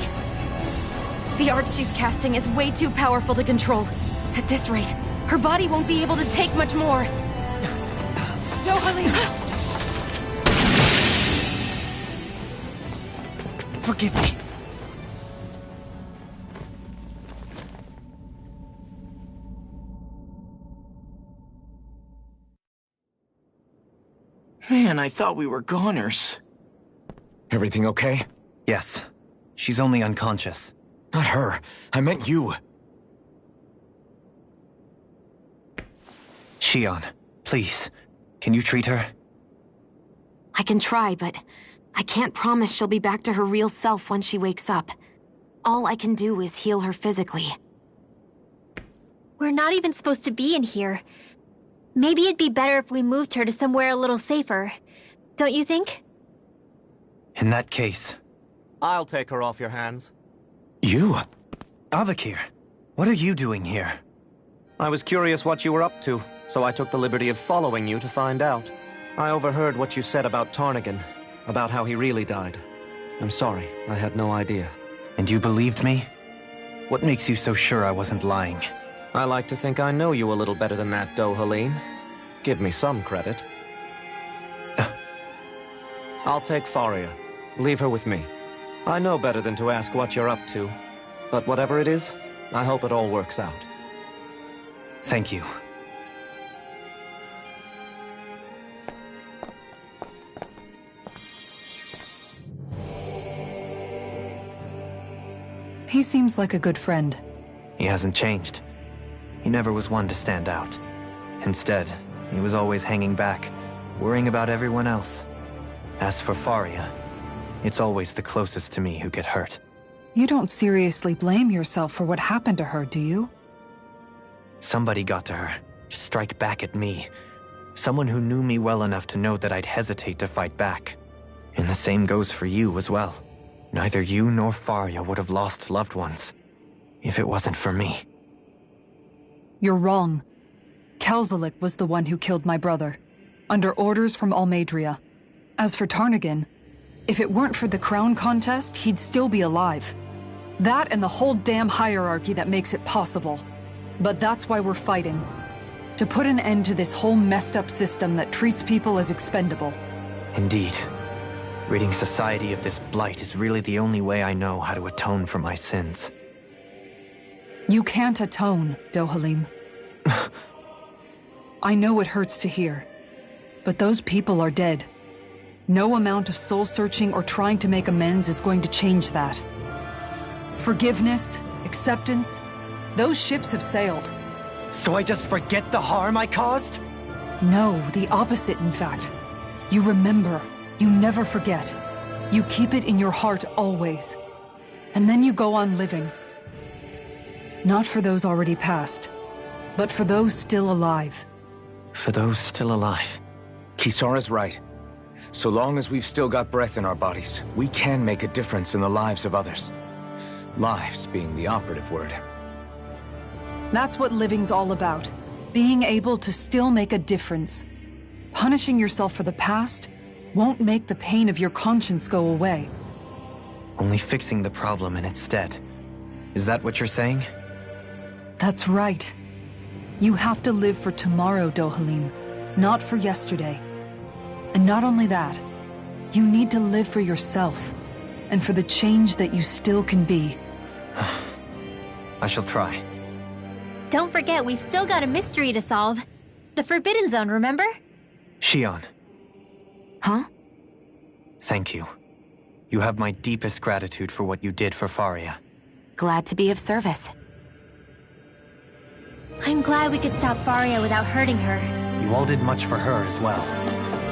The art she's casting is way too powerful to control. At this rate, her body won't be able to take much more. Dohalim! Forgive me. Man, I thought we were goners. Everything okay? Yes. She's only unconscious. Not her. I meant you. Shion, please. Can you treat her? I can try, but I can't promise she'll be back to her real self when she wakes up. All I can do is heal her physically. We're not even supposed to be in here. Maybe it'd be better if we moved her to somewhere a little safer. Don't you think? In that case... I'll take her off your hands. You? Avakir, what are you doing here? I was curious what you were up to, so I took the liberty of following you to find out. I overheard what you said about Tarnigan, about how he really died. I'm sorry, I had no idea. And you believed me? What makes you so sure I wasn't lying? I like to think I know you a little better than that, Dohalim. Give me some credit. I'll take Faria. Leave her with me. I know better than to ask what you're up to. But whatever it is, I hope it all works out. Thank you. He seems like a good friend. He hasn't changed. He never was one to stand out. Instead, he was always hanging back, worrying about everyone else. As for Faria, it's always the closest to me who get hurt. You don't seriously blame yourself for what happened to her, do you? Somebody got to her, to strike back at me. Someone who knew me well enough to know that I'd hesitate to fight back. And the same goes for you as well. Neither you nor Faria would have lost loved ones, if it wasn't for me. You're wrong. Kelzelik was the one who killed my brother, under orders from Almadria. As for Tarnigan, if it weren't for the crown contest, he'd still be alive. That and the whole damn hierarchy that makes it possible. But that's why we're fighting. To put an end to this whole messed up system that treats people as expendable. Indeed. Ridding society of this blight is really the only way I know how to atone for my sins. You can't atone, Dohalim. I know it hurts to hear, but those people are dead. No amount of soul-searching or trying to make amends is going to change that. Forgiveness, acceptance, those ships have sailed. So I just forget the harm I caused? No, the opposite, in fact. You remember. You never forget. You keep it in your heart always. And then you go on living. Not for those already passed, but for those still alive. For those still alive. Kisara's right. So long as we've still got breath in our bodies, we can make a difference in the lives of others. Lives being the operative word. That's what living's all about. Being able to still make a difference. Punishing yourself for the past won't make the pain of your conscience go away. Only fixing the problem in its stead. Is that what you're saying? That's right. You have to live for tomorrow, Dohalim, not for yesterday. And not only that, You need to live for yourself, and for the change that you still can be. I shall try. Don't forget, we've still got a mystery to solve. The Forbidden Zone, remember? Shion. Huh? Thank you. You have my deepest gratitude for what you did for Faria. Glad to be of service. I'm glad we could stop Faria without hurting her. You all did much for her as well.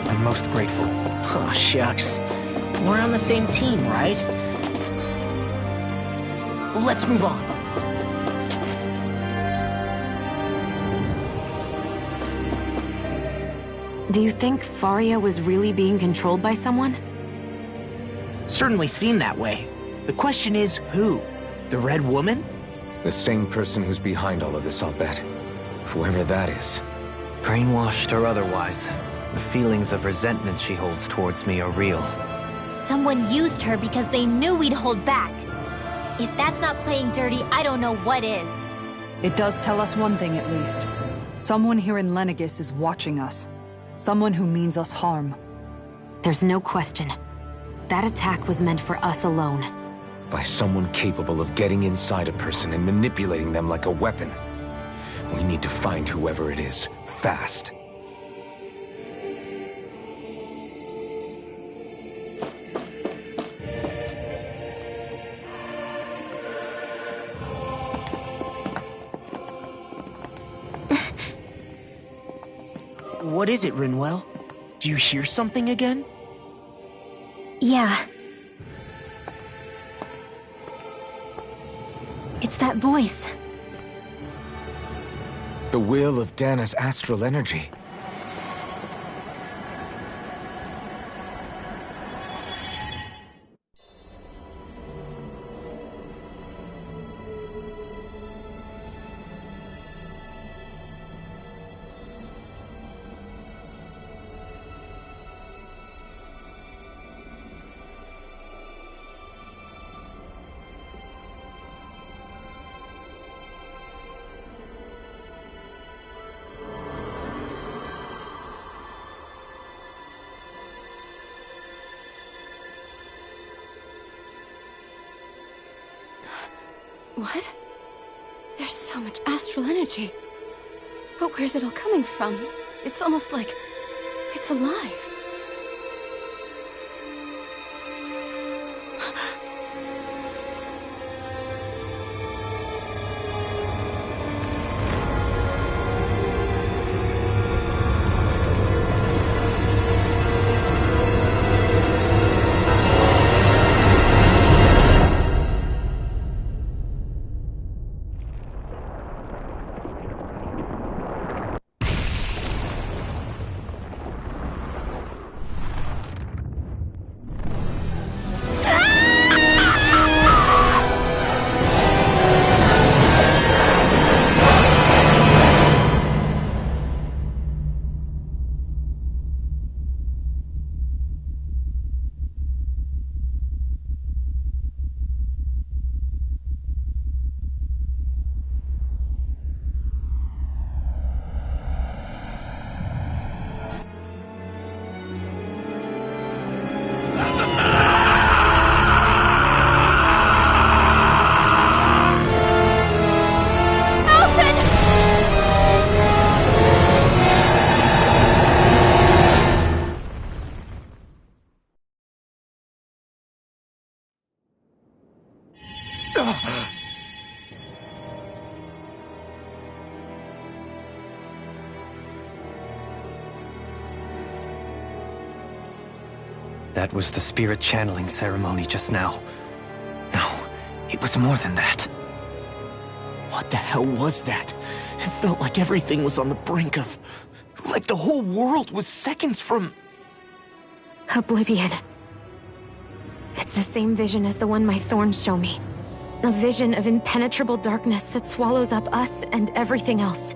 I'm most grateful. Oh, shucks. We're on the same team, right? Let's move on. Do you think Faria was really being controlled by someone? Certainly seemed that way. The question is, who? The Red Woman? The same person who's behind all of this, I'll bet. Whoever that is. Brainwashed or otherwise, the feelings of resentment she holds towards me are real. Someone used her because they knew we'd hold back. If that's not playing dirty, I don't know what is. It does tell us one thing at least. Someone here in Lenegis is watching us. Someone who means us harm. There's no question. That attack was meant for us alone. By someone capable of getting inside a person and manipulating them like a weapon. We need to find whoever it is, fast. What is it, Rinwell? Do you hear something again? Yeah. It's that voice. The will of Dana's astral energy. What? There's so much astral energy. But where's it all coming from? It's almost like it's alive. That was the spirit channeling ceremony just now. No, it was more than that. What the hell was that? It felt like everything was on the brink of... like the whole world was seconds from... Oblivion. It's the same vision as the one my thorns show me. A vision of impenetrable darkness that swallows up us and everything else.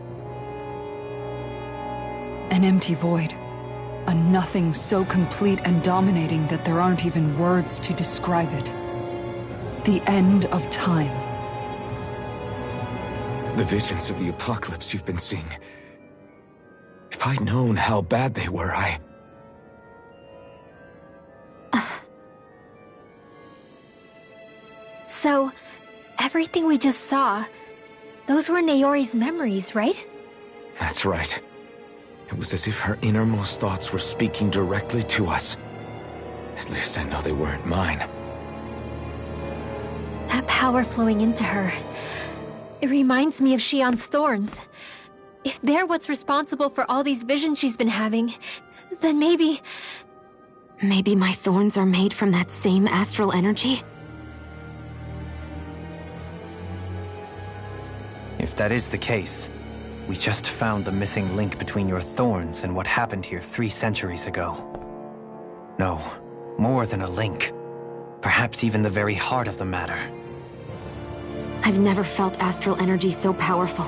An empty void. A nothing so complete and dominating that there aren't even words to describe it. The end of time. The visions of the apocalypse you've been seeing. If I'd known how bad they were, So, everything we just saw, those were Naori's memories, right? That's right. It was as if her innermost thoughts were speaking directly to us. At least I know they weren't mine. That power flowing into her, it reminds me of Shion's thorns. If they're what's responsible for all these visions she's been having, then maybe... Maybe my thorns are made from that same astral energy? If that is the case, we just found the missing link between your thorns and what happened here 3 centuries ago. No, more than a link. Perhaps even the very heart of the matter. I've never felt astral energy so powerful.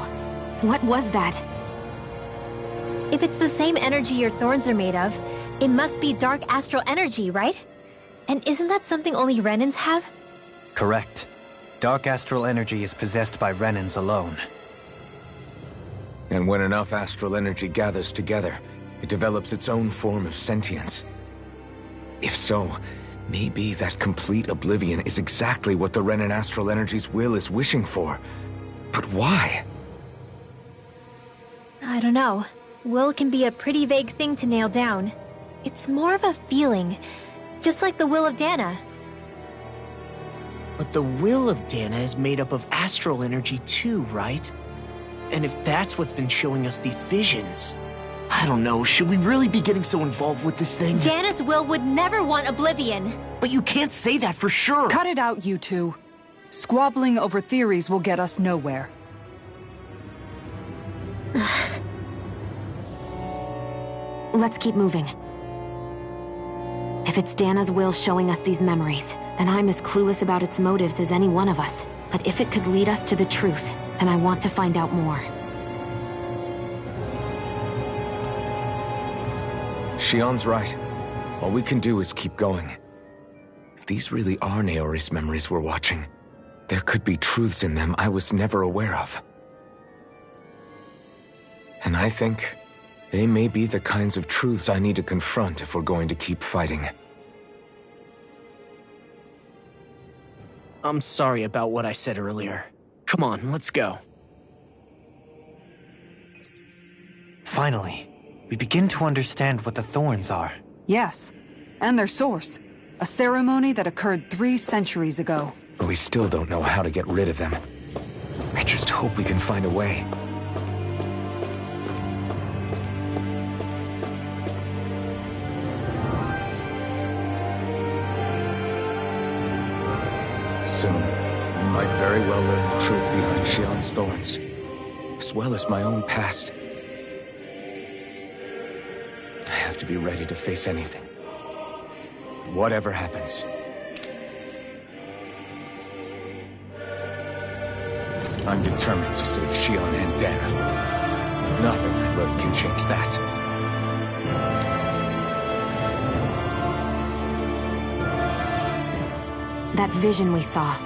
What was that? If it's the same energy your thorns are made of, it must be dark astral energy, right? And isn't that something only Renans have? Correct. Dark astral energy is possessed by Renans alone. And when enough astral energy gathers together, it develops its own form of sentience. If so, maybe that complete oblivion is exactly what the Renan astral energy's will is wishing for. But why? I don't know. Will can be a pretty vague thing to nail down. It's more of a feeling, just like the will of Dana. But the will of Dana is made up of astral energy too, right? And if that's what's been showing us these visions... I don't know, should we really be getting so involved with this thing? Dana's will would never want oblivion. But you can't say that for sure. Cut it out, you two. Squabbling over theories will get us nowhere. Let's keep moving. If it's Dana's will showing us these memories, then I'm as clueless about its motives as any one of us. But if it could lead us to the truth, then I want to find out more. Shion's right. All we can do is keep going. If these really are Naori's memories we're watching, there could be truths in them I was never aware of. And I think they may be the kinds of truths I need to confront if we're going to keep fighting. I'm sorry about what I said earlier. Come on, let's go. Finally, we begin to understand what the thorns are. Yes, and their source. A ceremony that occurred 3 centuries ago. But we still don't know how to get rid of them. I just hope we can find a way. Soon, we might very well learn the truth behind Shion's thorns, as well as my own past. I have to be ready to face anything. Whatever happens. I'm determined to save Shion and Dana. Nothing I learn can change that. That vision we saw,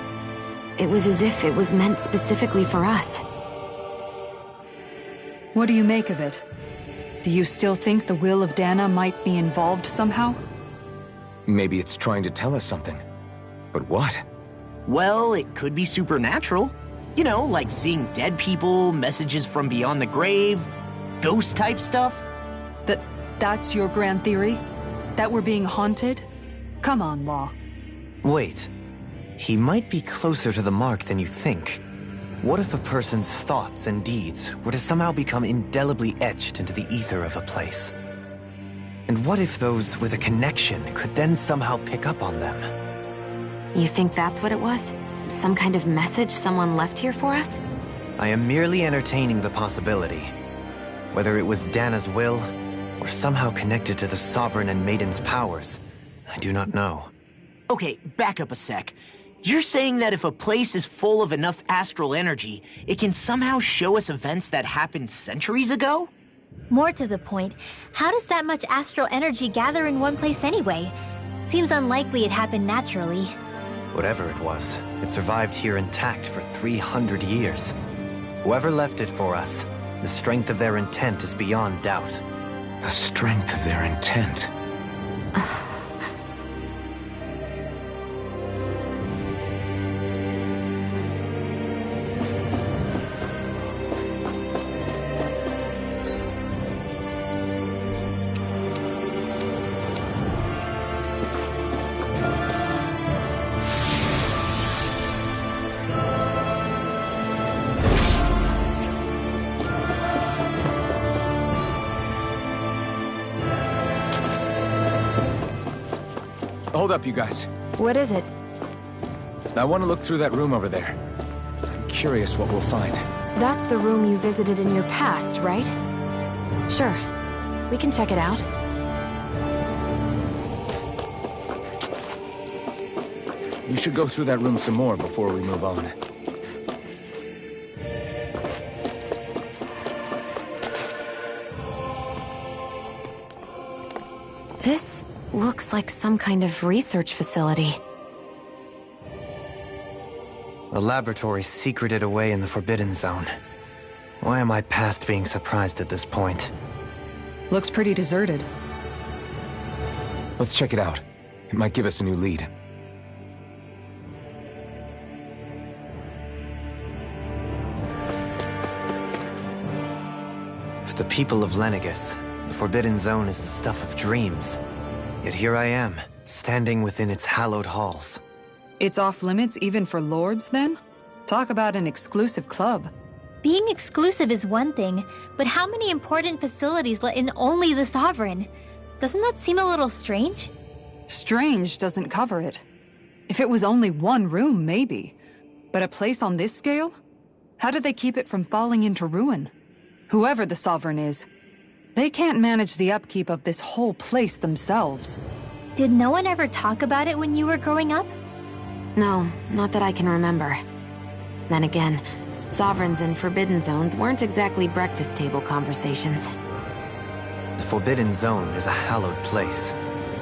it was as if it was meant specifically for us. What do you make of it? Do you still think the will of Dana might be involved somehow? Maybe it's trying to tell us something. But what? Well, it could be supernatural. You know, like seeing dead people, messages from beyond the grave, ghost-type stuff. That's your grand theory? That we're being haunted? Come on, Law. Wait. He might be closer to the mark than you think. What if a person's thoughts and deeds were to somehow become indelibly etched into the ether of a place? And what if those with a connection could then somehow pick up on them? You think that's what it was? Some kind of message someone left here for us? I am merely entertaining the possibility. Whether it was Dana's will, or somehow connected to the Sovereign and Maiden's powers, I do not know. Okay, back up a sec. You're saying that if a place is full of enough astral energy, it can somehow show us events that happened centuries ago? More to the point, how does that much astral energy gather in one place anyway? Seems unlikely it happened naturally. Whatever it was, it survived here intact for 300 years. Whoever left it for us, the strength of their intent is beyond doubt. The strength of their intent? Hold up, you guys. What is it? I want to look through that room over there. I'm curious what we'll find. That's the room you visited in your past, right? Sure. We can check it out. We should go through that room some more before we move on. This looks like some kind of research facility. A laboratory secreted away in the Forbidden Zone. Why am I past being surprised at this point? Looks pretty deserted. Let's check it out. It might give us a new lead. For the people of Lenegis, the Forbidden Zone is the stuff of dreams. Yet here I am, standing within its hallowed halls. It's off limits even for lords, then? Talk about an exclusive club. Being exclusive is one thing, but how many important facilities let in only the Sovereign? Doesn't that seem a little strange? Strange doesn't cover it. If it was only one room, maybe. But a place on this scale? How do they keep it from falling into ruin? Whoever the Sovereign is, they can't manage the upkeep of this whole place themselves. Did no one ever talk about it when you were growing up? No, not that I can remember. Then again, Sovereigns and Forbidden Zones weren't exactly breakfast table conversations. The Forbidden Zone is a hallowed place,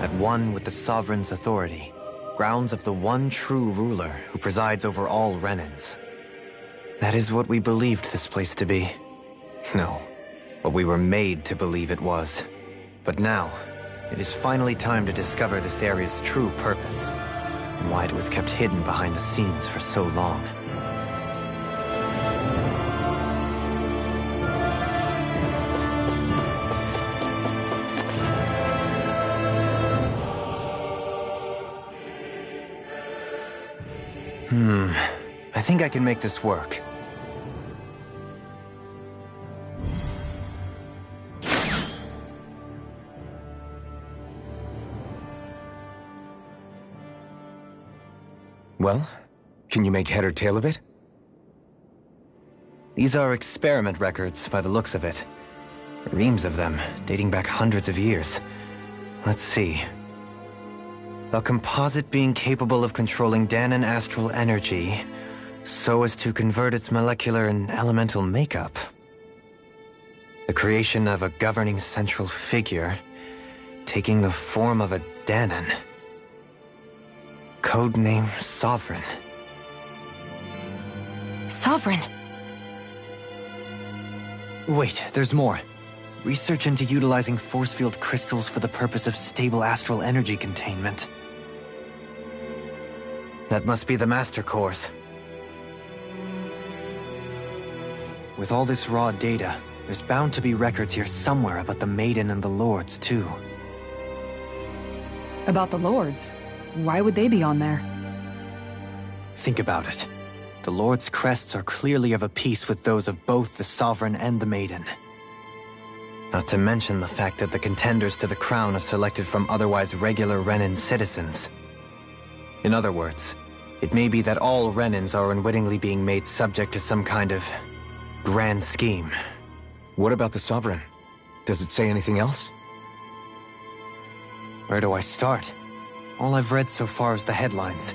at one with the Sovereign's authority, grounds of the one true ruler who presides over all Renans. That is what we believed this place to be. No, what we were made to believe it was. But now, it is finally time to discover this area's true purpose, and why it was kept hidden behind the scenes for so long. I think I can make this work. Well, can you make head or tail of it? These are experiment records by the looks of it. Reams of them, dating back hundreds of years. Let's see. A composite being capable of controlling Danan astral energy so as to convert its molecular and elemental makeup. The creation of a governing central figure, taking the form of a Danan. Codename Sovereign. Sovereign? Wait, there's more. Research into utilizing force field crystals for the purpose of stable astral energy containment. That must be the Master Cores. With all this raw data, there's bound to be records here somewhere about the Maiden and the Lords, too. About the Lords? Why would they be on there? Think about it. The Lord's crests are clearly of a piece with those of both the Sovereign and the Maiden. Not to mention the fact that the contenders to the crown are selected from otherwise regular Renan citizens. In other words, it may be that all Renans are unwittingly being made subject to some kind of grand scheme. What about the Sovereign? Does it say anything else? Where do I start? All I've read so far is the headlines.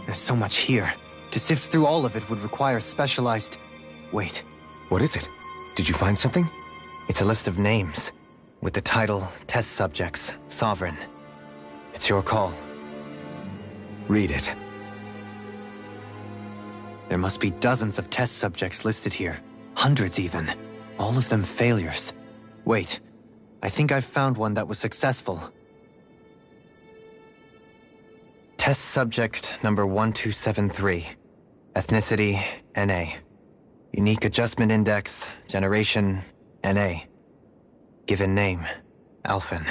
There's so much here. To sift through all of it would require specialized... Wait. What is it? Did you find something? It's a list of names, with the title, Test Subjects, Sovereign. It's your call. Read it. There must be dozens of test subjects listed here. Hundreds even. All of them failures. Wait, I think I've found one that was successful. Test subject number 1273. Ethnicity, NA. Unique adjustment index, generation, NA. Given name, Alphen.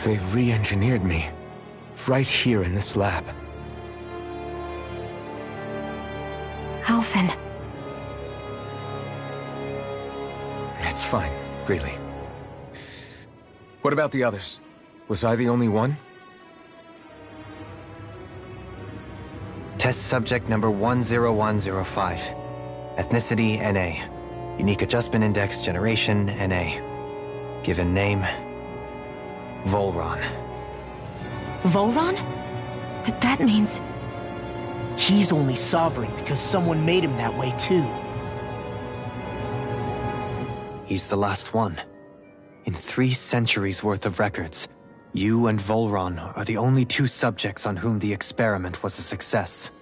They've re-engineered me. Right here in this lab. Alphen. That's fine, really. What about the others? Was I the only one? Test subject number 10105. Ethnicity, NA. Unique Adjustment Index generation, NA. Given name, Volron. Volron? But that means... He's only sovereign because someone made him that way too. He's the last one. In 3 centuries worth of records, you and Volron are the only 2 subjects on whom the experiment was a success.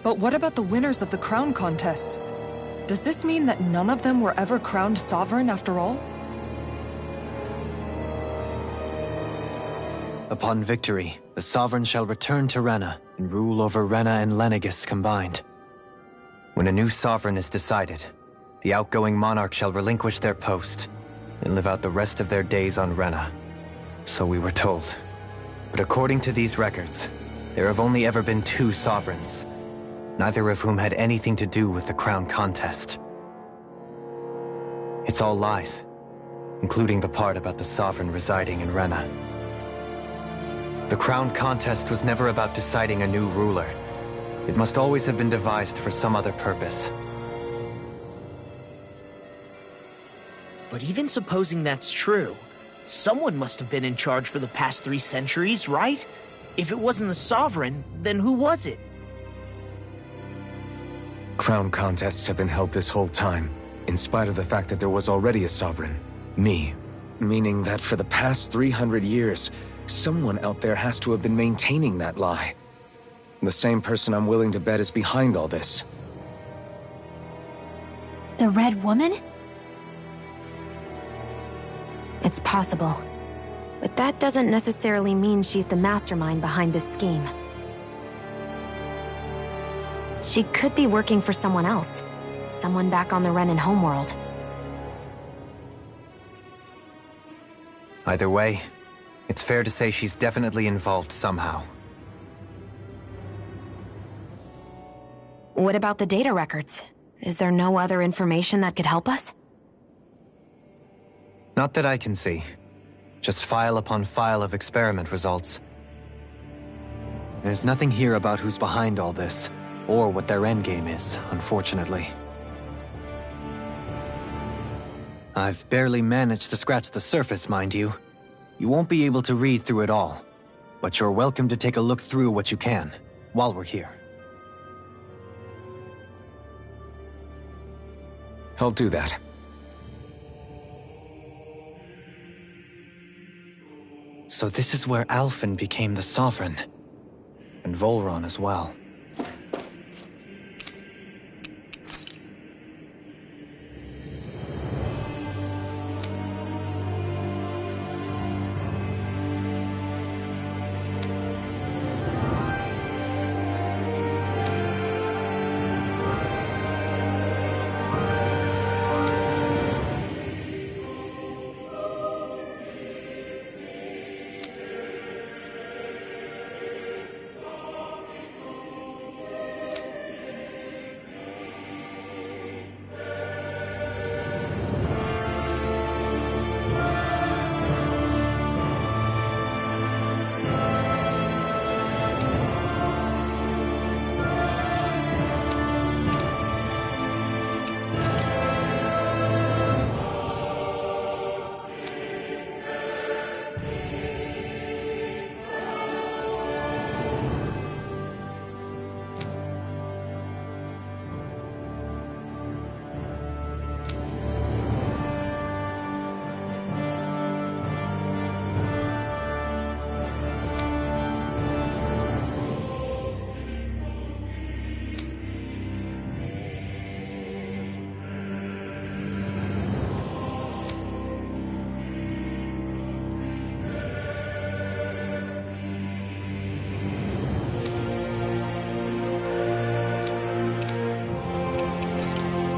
But what about the winners of the crown contests? Does this mean that none of them were ever crowned sovereign after all? Upon victory, the Sovereign shall return to Rena and rule over Rena and Lenegis combined. When a new Sovereign is decided, the outgoing monarch shall relinquish their post and live out the rest of their days on Rena. So we were told. But according to these records, there have only ever been 2 Sovereigns, neither of whom had anything to do with the crown contest. It's all lies, including the part about the Sovereign residing in Rena. The crown contest was never about deciding a new ruler. It must always have been devised for some other purpose. But even supposing that's true, someone must have been in charge for the past 3 centuries, right? If it wasn't the Sovereign, then who was it? Crown contests have been held this whole time, in spite of the fact that there was already a Sovereign. Me. Meaning that for the past 300 years, someone out there has to have been maintaining that lie. The same person I'm willing to bet is behind all this. The Red Woman? It's possible. But that doesn't necessarily mean she's the mastermind behind this scheme. She could be working for someone else. Someone back on the Renan homeworld. Either way, it's fair to say she's definitely involved somehow. What about the data records? Is there no other information that could help us? Not that I can see. Just file upon file of experiment results. There's nothing here about who's behind all this, or what their endgame is, unfortunately. I've barely managed to scratch the surface, mind you. You won't be able to read through it all, but you're welcome to take a look through what you can, while we're here. I'll do that. So this is where Alphen became the Sovereign, and Volron as well.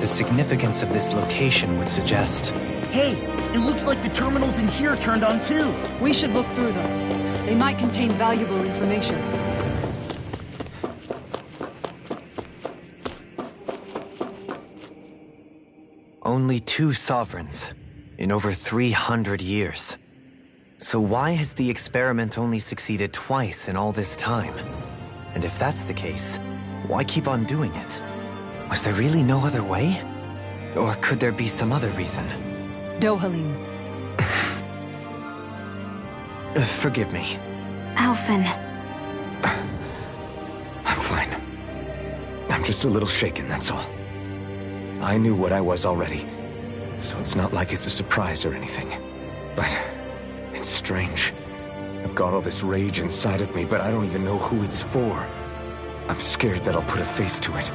The significance of this location would suggest... Hey, it looks like the terminals in here turned on too. We should look through them. They might contain valuable information. Only 2 sovereigns in over 300 years. So why has the experiment only succeeded twice in all this time? And if that's the case, why keep on doing it? Was there really no other way? Or could there be some other reason? Dohalim. Forgive me. Alphen. I'm fine. I'm just a little shaken, that's all. I knew what I was already, so it's not like it's a surprise or anything. But it's strange. I've got all this rage inside of me, but I don't even know who it's for. I'm scared that I'll put a face to it,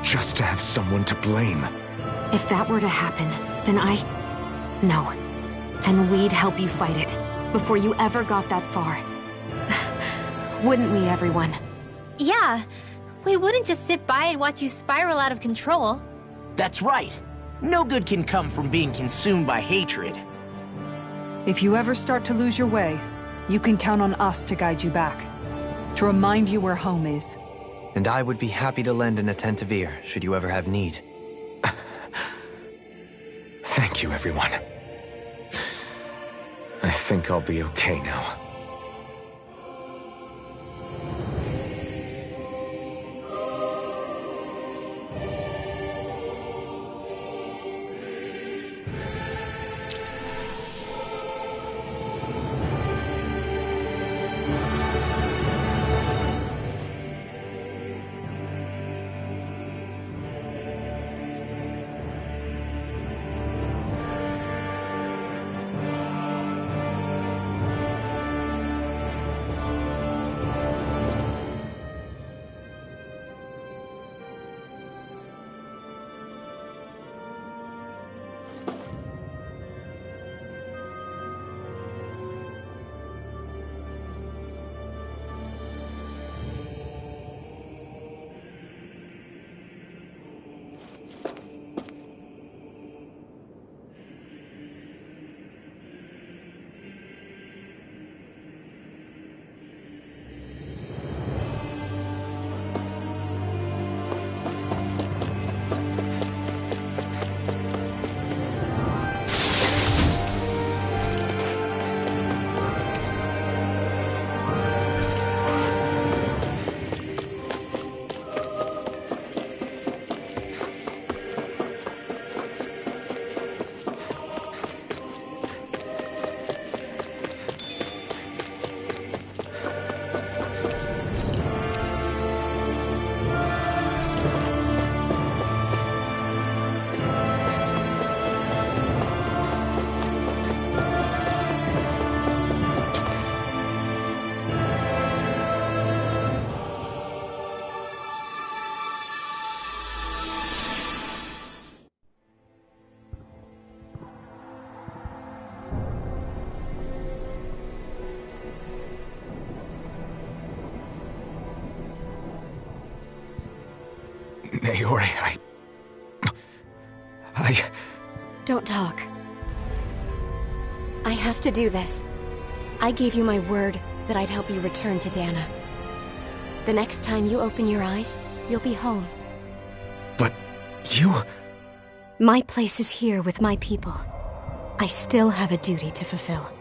just to have someone to blame. If that were to happen, then No. Then we'd help you fight it, before you ever got that far. Wouldn't we, everyone? Yeah. We wouldn't just sit by and watch you spiral out of control. That's right. No good can come from being consumed by hatred. If you ever start to lose your way, you can count on us to guide you back. To remind you where home is. And I would be happy to lend an attentive ear, should you ever have need. Thank you, everyone. I think I'll be okay now. Naori, Don't talk. I have to do this. I gave you my word that I'd help you return to Dana. The next time you open your eyes, you'll be home. But you... My place is here with my people. I still have a duty to fulfill.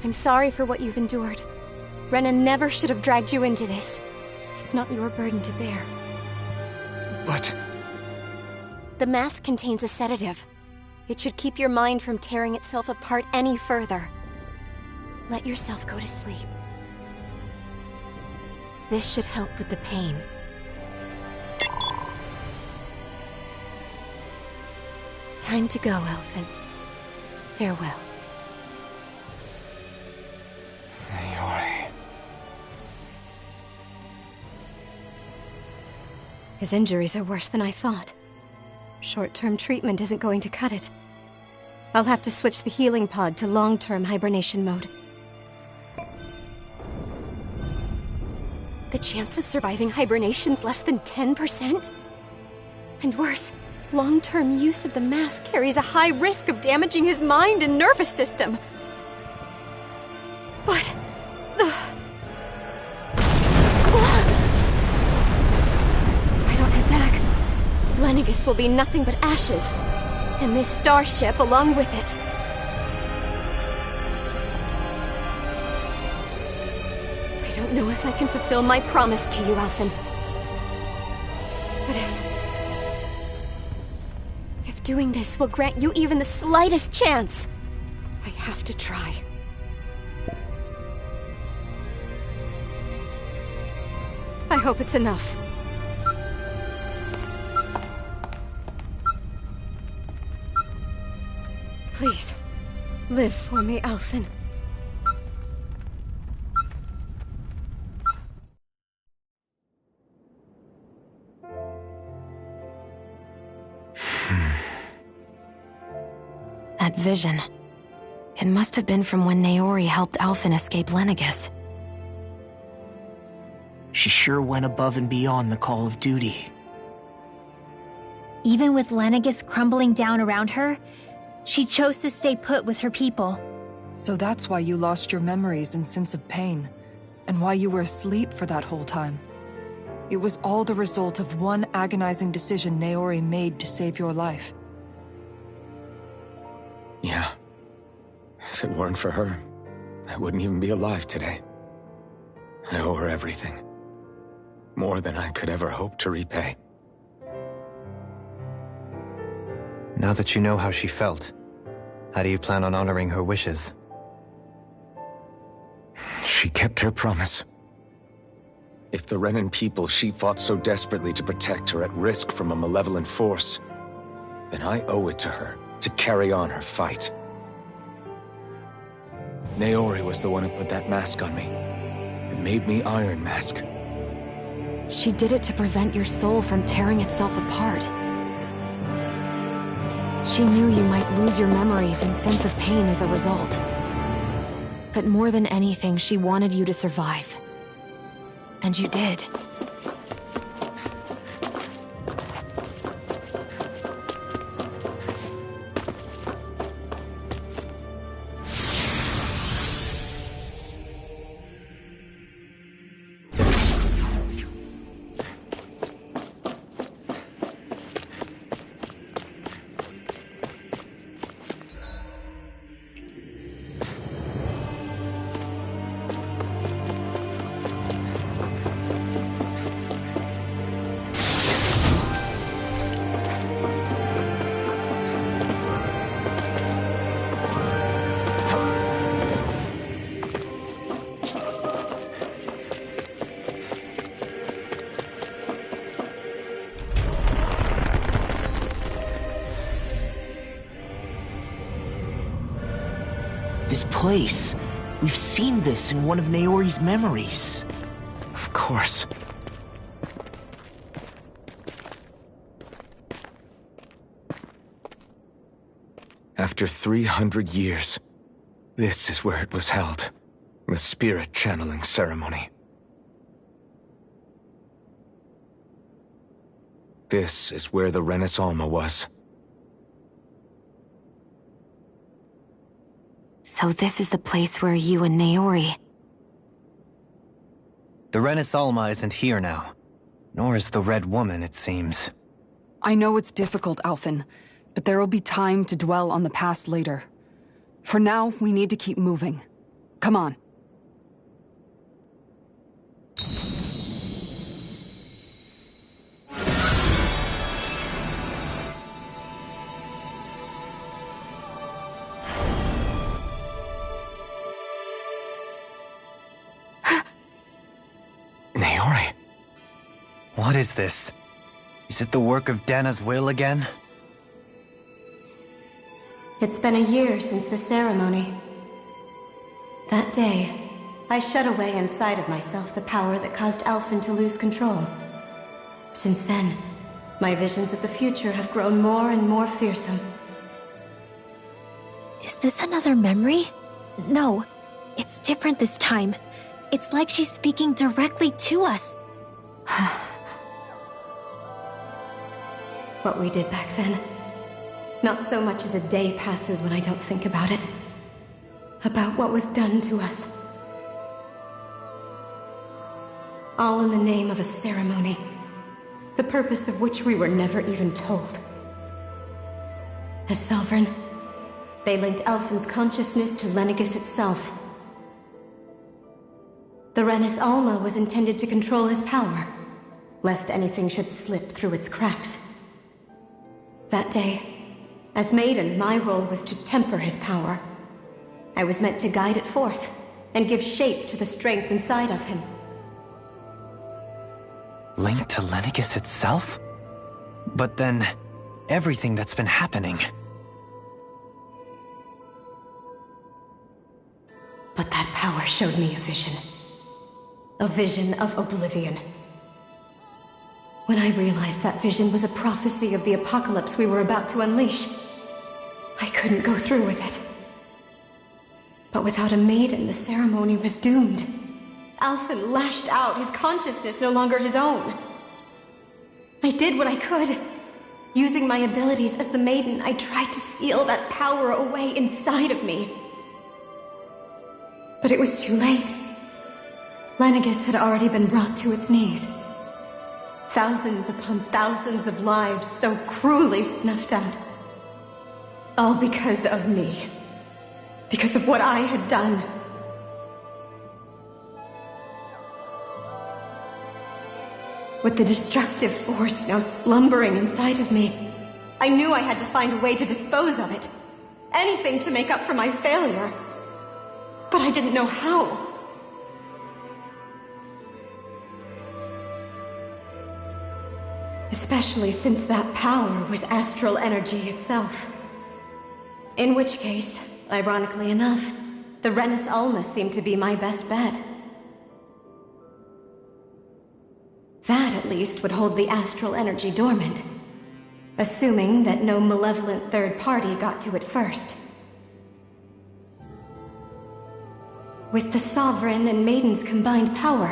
I'm sorry for what you've endured. Rena never should have dragged you into this. It's not your burden to bear. But... The mask contains a sedative. It should keep your mind from tearing itself apart any further. Let yourself go to sleep. This should help with the pain. Time to go, Elfin. Farewell. Naori... His injuries are worse than I thought. Short-term treatment isn't going to cut it. I'll have to switch the healing pod to long-term hibernation mode. The chance of surviving hibernation's less than 10%? And worse, long-term use of the mask carries a high risk of damaging his mind and nervous system. But... If I don't head back, Lenegis Lenegis will be nothing but ashes. And this starship along with it. I don't know if I can fulfill my promise to you, Alphen. But if doing this will grant you even the slightest chance, I have to try. I hope it's enough. Please, live for me, Alphen. That vision. It must have been from when Naori helped Alphen escape Lenegis. She sure went above and beyond the call of duty. Even with Lenegis crumbling down around her, she chose to stay put with her people. So that's why you lost your memories and sense of pain, and why you were asleep for that whole time. It was all the result of one agonizing decision Naori made to save your life. Yeah. If it weren't for her, I wouldn't even be alive today. I owe her everything. More than I could ever hope to repay. Now that you know how she felt, how do you plan on honoring her wishes? She kept her promise. If the Renan people she fought so desperately to protect are at risk from a malevolent force, then I owe it to her to carry on her fight. Naori was the one who put that mask on me, and made me Iron Mask. She did it to prevent your soul from tearing itself apart. She knew you might lose your memories and sense of pain as a result. But more than anything, she wanted you to survive. And you did. This place. We've seen this in one of Naori's memories. Of course. After 300 years, this is where it was held. The spirit channeling ceremony. This is where the Renis Alma was. So this is the place where you and Naori... The Renis Alma isn't here now. Nor is the Red Woman, it seems. I know it's difficult, Alphen, but there will be time to dwell on the past later. For now, we need to keep moving. Come on. Naori. What is this? Is it the work of Dana's will again? It's been a year since the ceremony. That day, I shut away inside of myself the power that caused Alphen to lose control. Since then, my visions of the future have grown more and more fearsome. Is this another memory? No, it's different this time. It's like she's speaking directly to us. What we did back then. Not so much as a day passes when I don't think about it. About what was done to us. All in the name of a ceremony. the purpose of which we were never even told. As Sovereign, they linked Alphen's consciousness to Lenegis itself. The Renis Alma was intended to control his power, lest anything should slip through its cracks. That day, as Maiden, my role was to temper his power. I was meant to guide it forth, and give shape to the strength inside of him. Linked to Lenegis itself? But then, everything that's been happening... But that power showed me a vision. A vision of oblivion. When I realized that vision was a prophecy of the apocalypse we were about to unleash, I couldn't go through with it. But without a maiden, the ceremony was doomed. Alphen lashed out, his consciousness no longer his own. I did what I could. Using my abilities as the maiden, I tried to seal that power away inside of me. But it was too late. Lenegis had already been brought to its knees. Thousands upon thousands of lives so cruelly snuffed out. All because of me. Because of what I had done. With the destructive force now slumbering inside of me, I knew I had to find a way to dispose of it. Anything to make up for my failure. But I didn't know how. Especially since that power was astral energy itself. In which case, ironically enough, the Renis Alma seemed to be my best bet. That, at least, would hold the astral energy dormant. Assuming that no malevolent third party got to it first. With the Sovereign and Maiden's combined power,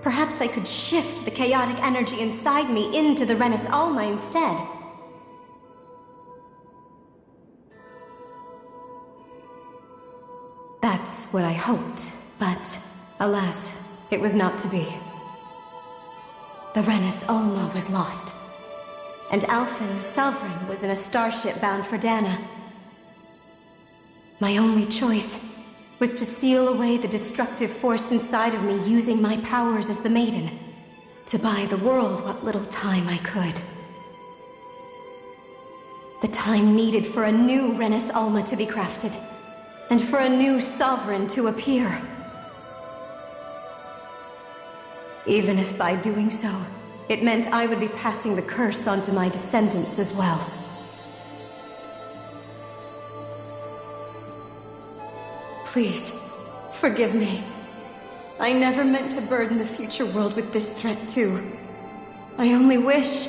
perhaps I could shift the chaotic energy inside me into the Renis Alma instead. That's what I hoped, but alas, it was not to be. The Renis Alma was lost, and Alphen, Sovereign, was in a starship bound for Dana. My only choice was to seal away the destructive force inside of me using my powers as the Maiden, to buy the world what little time I could. The time needed for a new Renis Alma to be crafted, and for a new Sovereign to appear. Even if by doing so, it meant I would be passing the curse onto my descendants as well. Please, forgive me. I never meant to burden the future world with this threat too. I only wish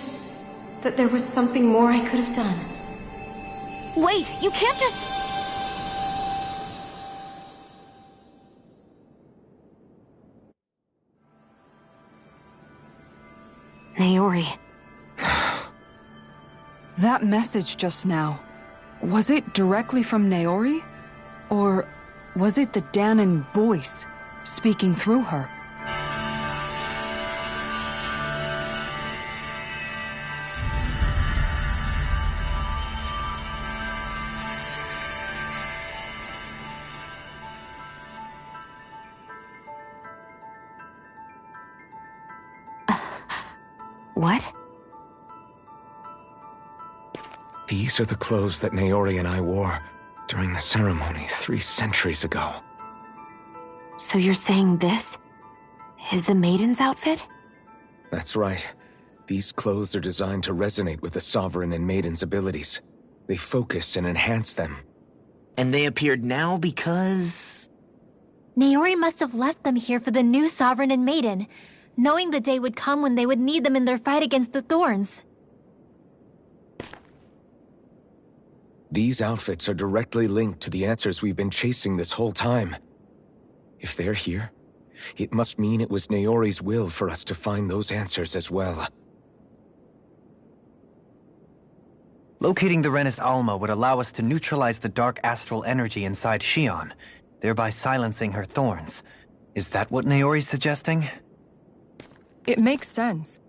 that there was something more I could have done. Wait, you can't just... Naori. That message just now, was it directly from Naori? Or was it the Danan voice speaking through her? What? These are the clothes that Naori and I wore during the ceremony 3 centuries ago. So you're saying this is the Maiden's outfit? That's right. These clothes are designed to resonate with the Sovereign and Maiden's abilities. They focus and enhance them. And they appeared now because... Naori must have left them here for the new Sovereign and Maiden, knowing the day would come when they would need them in their fight against the Thorns. These outfits are directly linked to the answers we've been chasing this whole time. If they're here, it must mean it was Naori's will for us to find those answers as well. Locating the Renis Alma would allow us to neutralize the dark astral energy inside Shion, thereby silencing her thorns. Is that what Naori's suggesting? It makes sense.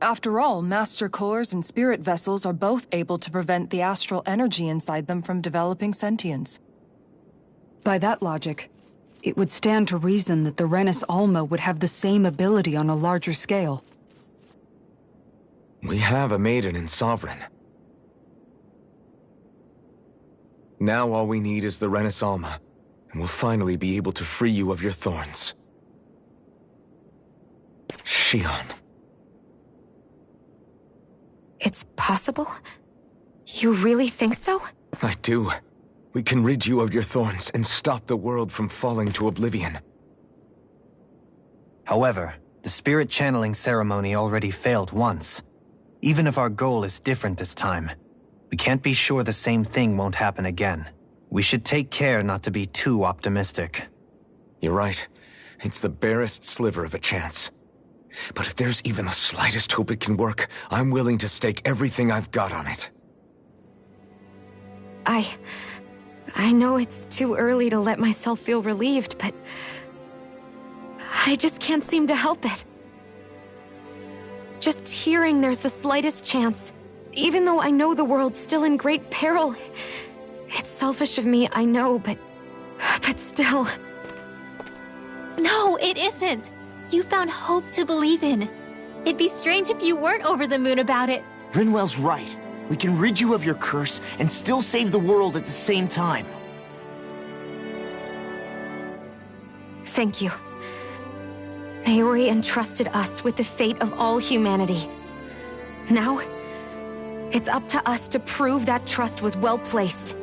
After all, master cores and spirit vessels are both able to prevent the astral energy inside them from developing sentience. By that logic, it would stand to reason that the Renis Alma would have the same ability on a larger scale. We have a maiden in Sovereign. Now all we need is the Renis Alma, and we'll finally be able to free you of your thorns. Shion. It's possible? You really think so? I do. We can rid you of your thorns and stop the world from falling to oblivion. However, the spirit channeling ceremony already failed once. Even if our goal is different this time, we can't be sure the same thing won't happen again. We should take care not to be too optimistic. You're right. It's the barest sliver of a chance. But if there's even the slightest hope it can work, I'm willing to stake everything I've got on it. I know it's too early to let myself feel relieved, but I just can't seem to help it. Just hearing there's the slightest chance, even though I know the world's still in great peril. It's selfish of me, I know, but still. No, it isn't. You found hope to believe in. It'd be strange if you weren't over the moon about it. Rinwell's right. We can rid you of your curse and still save the world at the same time. Thank you. Naori entrusted us with the fate of all humanity. Now, it's up to us to prove that trust was well placed.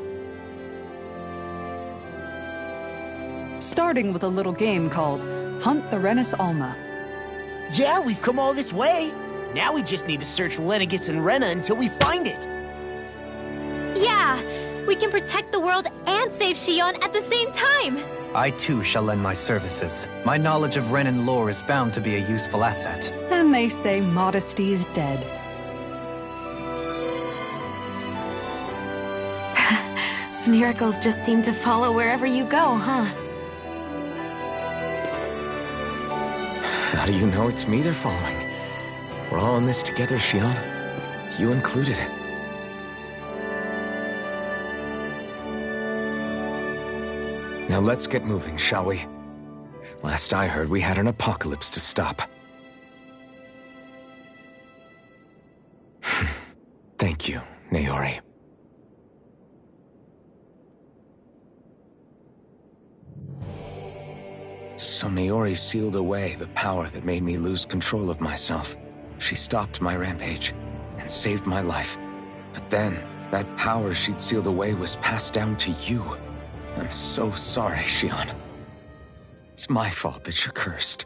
Starting with a little game called Hunt the Renis Alma. Yeah, we've come all this way. Now we just need to search Lenegis and Rena until we find it. Yeah, we can protect the world and save Shion at the same time. I too shall lend my services. My knowledge of Renan lore is bound to be a useful asset. And they say modesty is dead. Miracles just seem to follow wherever you go, huh? How do you know it's me they're following? We're all in this together, Shion. You included. Now let's get moving, shall we? Last I heard, we had an apocalypse to stop. Thank you, Naori. So Naori sealed away the power that made me lose control of myself. She stopped my rampage and saved my life. But then, that power she'd sealed away was passed down to you. I'm so sorry, Shion. It's my fault that you're cursed.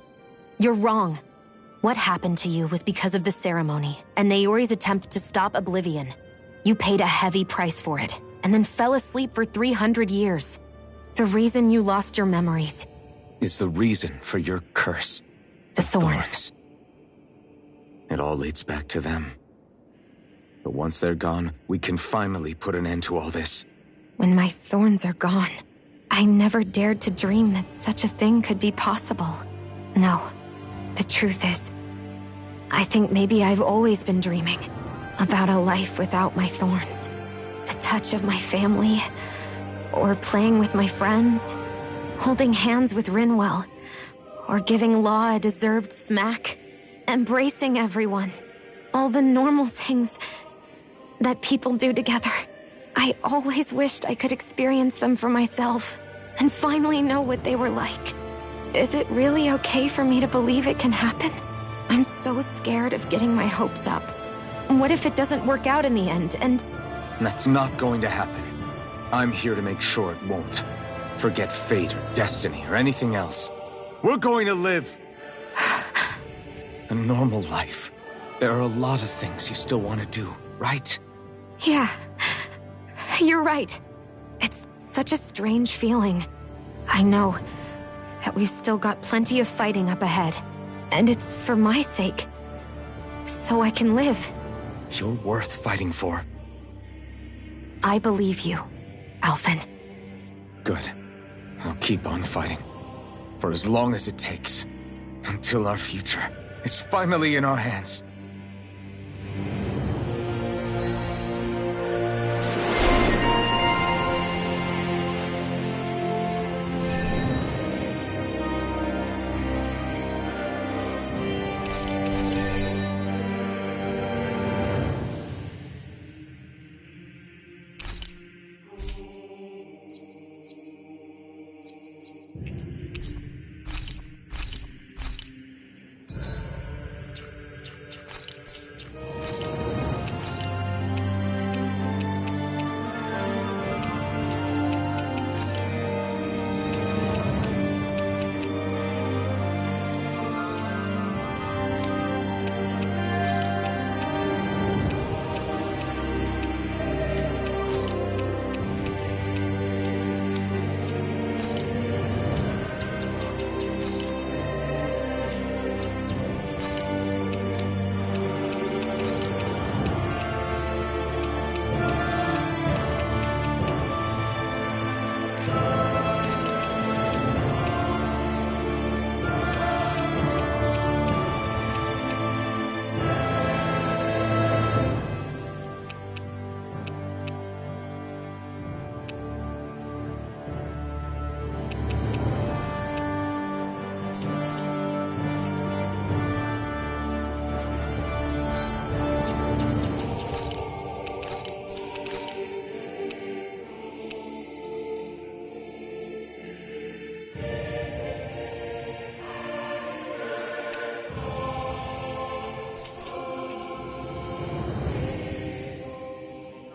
You're wrong. What happened to you was because of the ceremony and Naori's attempt to stop oblivion. You paid a heavy price for it, and then fell asleep for 300 years. The reason you lost your memories is the reason for your curse. The thorns. It all leads back to them. But once they're gone, we can finally put an end to all this. When my thorns are gone, I never dared to dream that such a thing could be possible. No, the truth is, I think maybe I've always been dreaming about a life without my thorns. The touch of my family, or playing with my friends, holding hands with Rinwell, or giving Law a deserved smack, embracing everyone. All the normal things that people do together. I always wished I could experience them for myself, and finally know what they were like. Is it really okay for me to believe it can happen? I'm so scared of getting my hopes up. What if it doesn't work out in the end, and... That's not going to happen. I'm here to make sure it won't. Forget fate or destiny or anything else. We're going to live a normal life. There are a lot of things you still want to do, right? Yeah, you're right. It's such a strange feeling. I know that we've still got plenty of fighting up ahead, and it's for my sake, so I can live. You're worth fighting for. I believe you, Alphen. Good. I'll keep on fighting. For as long as it takes. Until our future is finally in our hands.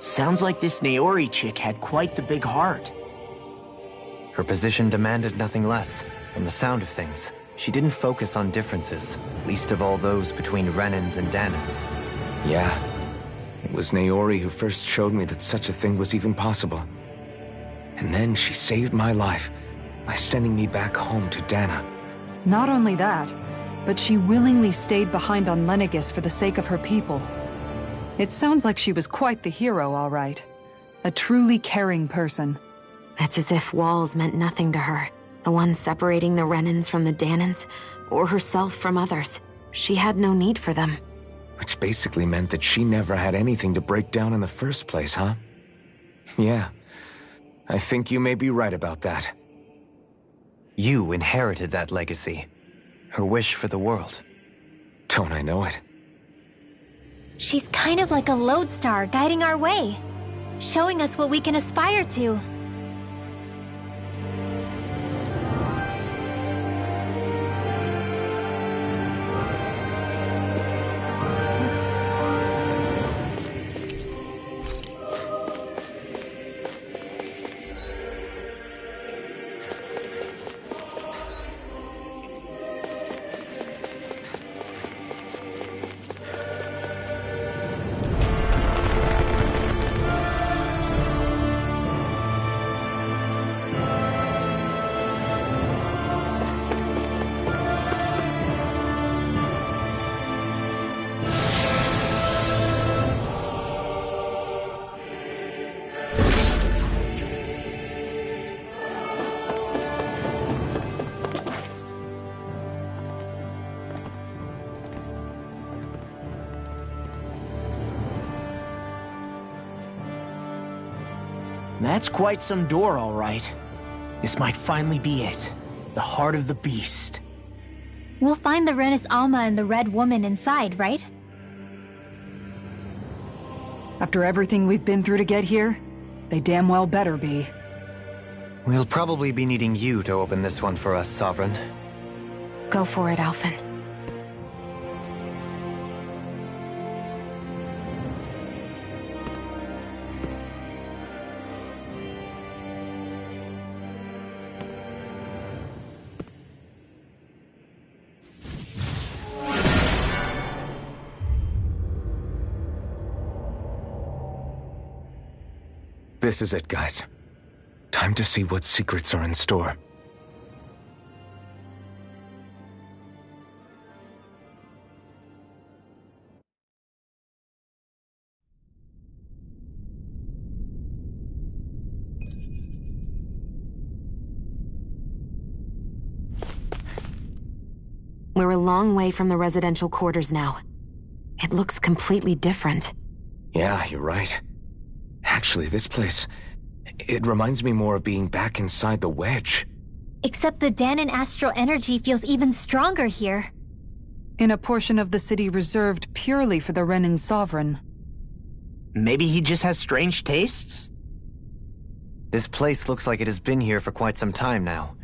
Sounds like this Naori chick had quite the big heart. Her position demanded nothing less. From the sound of things, she didn't focus on differences, least of all those between Renans and Danans. Yeah. It was Naori who first showed me that such a thing was even possible. And then she saved my life by sending me back home to Dana. Not only that, but she willingly stayed behind on Lenegis for the sake of her people. It sounds like she was quite the hero, all right. A truly caring person. It's as if walls meant nothing to her. The ones separating the Renans from the Danans, or herself from others. She had no need for them. Which basically meant that she never had anything to break down in the first place, huh? Yeah. I think you may be right about that. You inherited that legacy. Her wish for the world. Don't I know it? She's kind of like a lodestar guiding our way, showing us what we can aspire to. That's quite some door, all right. This might finally be it. The heart of the beast. We'll find the Renis Alma and the Red Woman inside, right? After everything we've been through to get here, they damn well better be. We'll probably be needing you to open this one for us, Sovereign. Go for it, Alphen. This is it, guys. Time to see what secrets are in store. We're a long way from the residential quarters now. It looks completely different. Yeah, you're right. Actually, this place... it reminds me more of being back inside the Wedge. Except the Danan astral energy feels even stronger here. In a portion of the city reserved purely for the Renin Sovereign. Maybe he just has strange tastes? This place looks like it has been here for quite some time now.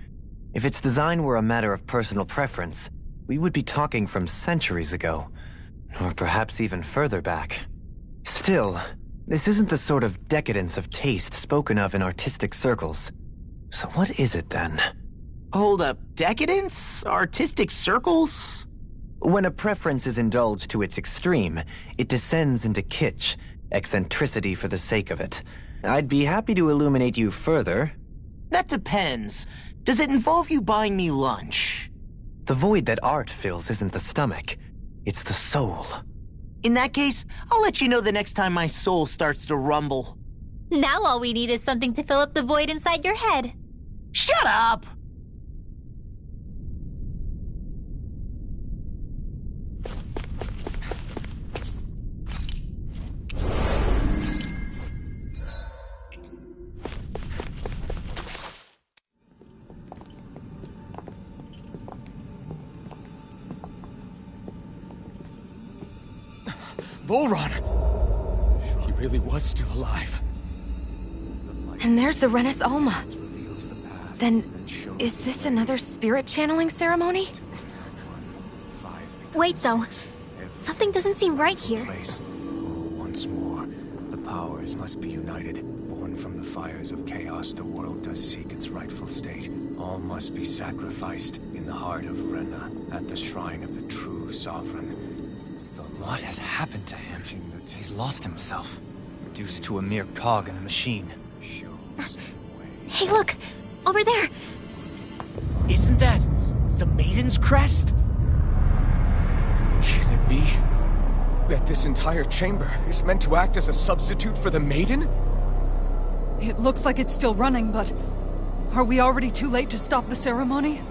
If its design were a matter of personal preference, we would be talking from centuries ago. Or perhaps even further back. Still, this isn't the sort of decadence of taste spoken of in artistic circles. So what is it then? Hold up, decadence? Artistic circles? When a preference is indulged to its extreme, it descends into kitsch, eccentricity for the sake of it. I'd be happy to illuminate you further. That depends. Does it involve you buying me lunch? The void that art fills isn't the stomach, it's the soul. In that case, I'll let you know the next time my soul starts to rumble. Now all we need is something to fill up the void inside your head. Shut up! Volron! He really was still alive. And there's the Renis Alma. Then, is this another spirit channeling ceremony? Wait, though. Something doesn't seem right here. Once more, the powers must be united. Born from the fires of chaos, the world does seek its rightful state. All must be sacrificed in the heart of Rena, at the shrine of the true sovereign. What has happened to him? He's lost himself. Reduced to a mere cog in a machine. Hey, look! Over there! Isn't that the Maiden's crest? Can it be that this entire chamber is meant to act as a substitute for the Maiden? It looks like it's still running, but... are we already too late to stop the ceremony?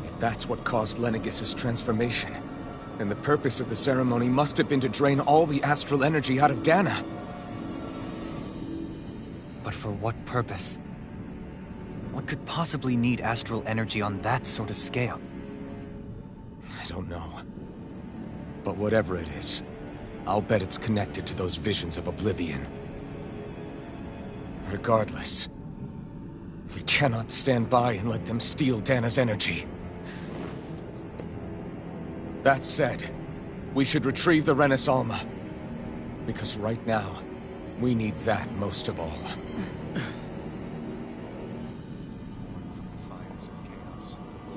If that's what caused Lenegis' transformation, then the purpose of the ceremony must have been to drain all the astral energy out of Dana. But for what purpose? What could possibly need astral energy on that sort of scale? I don't know. But whatever it is, I'll bet it's connected to those visions of oblivion. Regardless, we cannot stand by and let them steal Dana's energy. That said, we should retrieve the Renis Alma. Because right now, we need that most of all.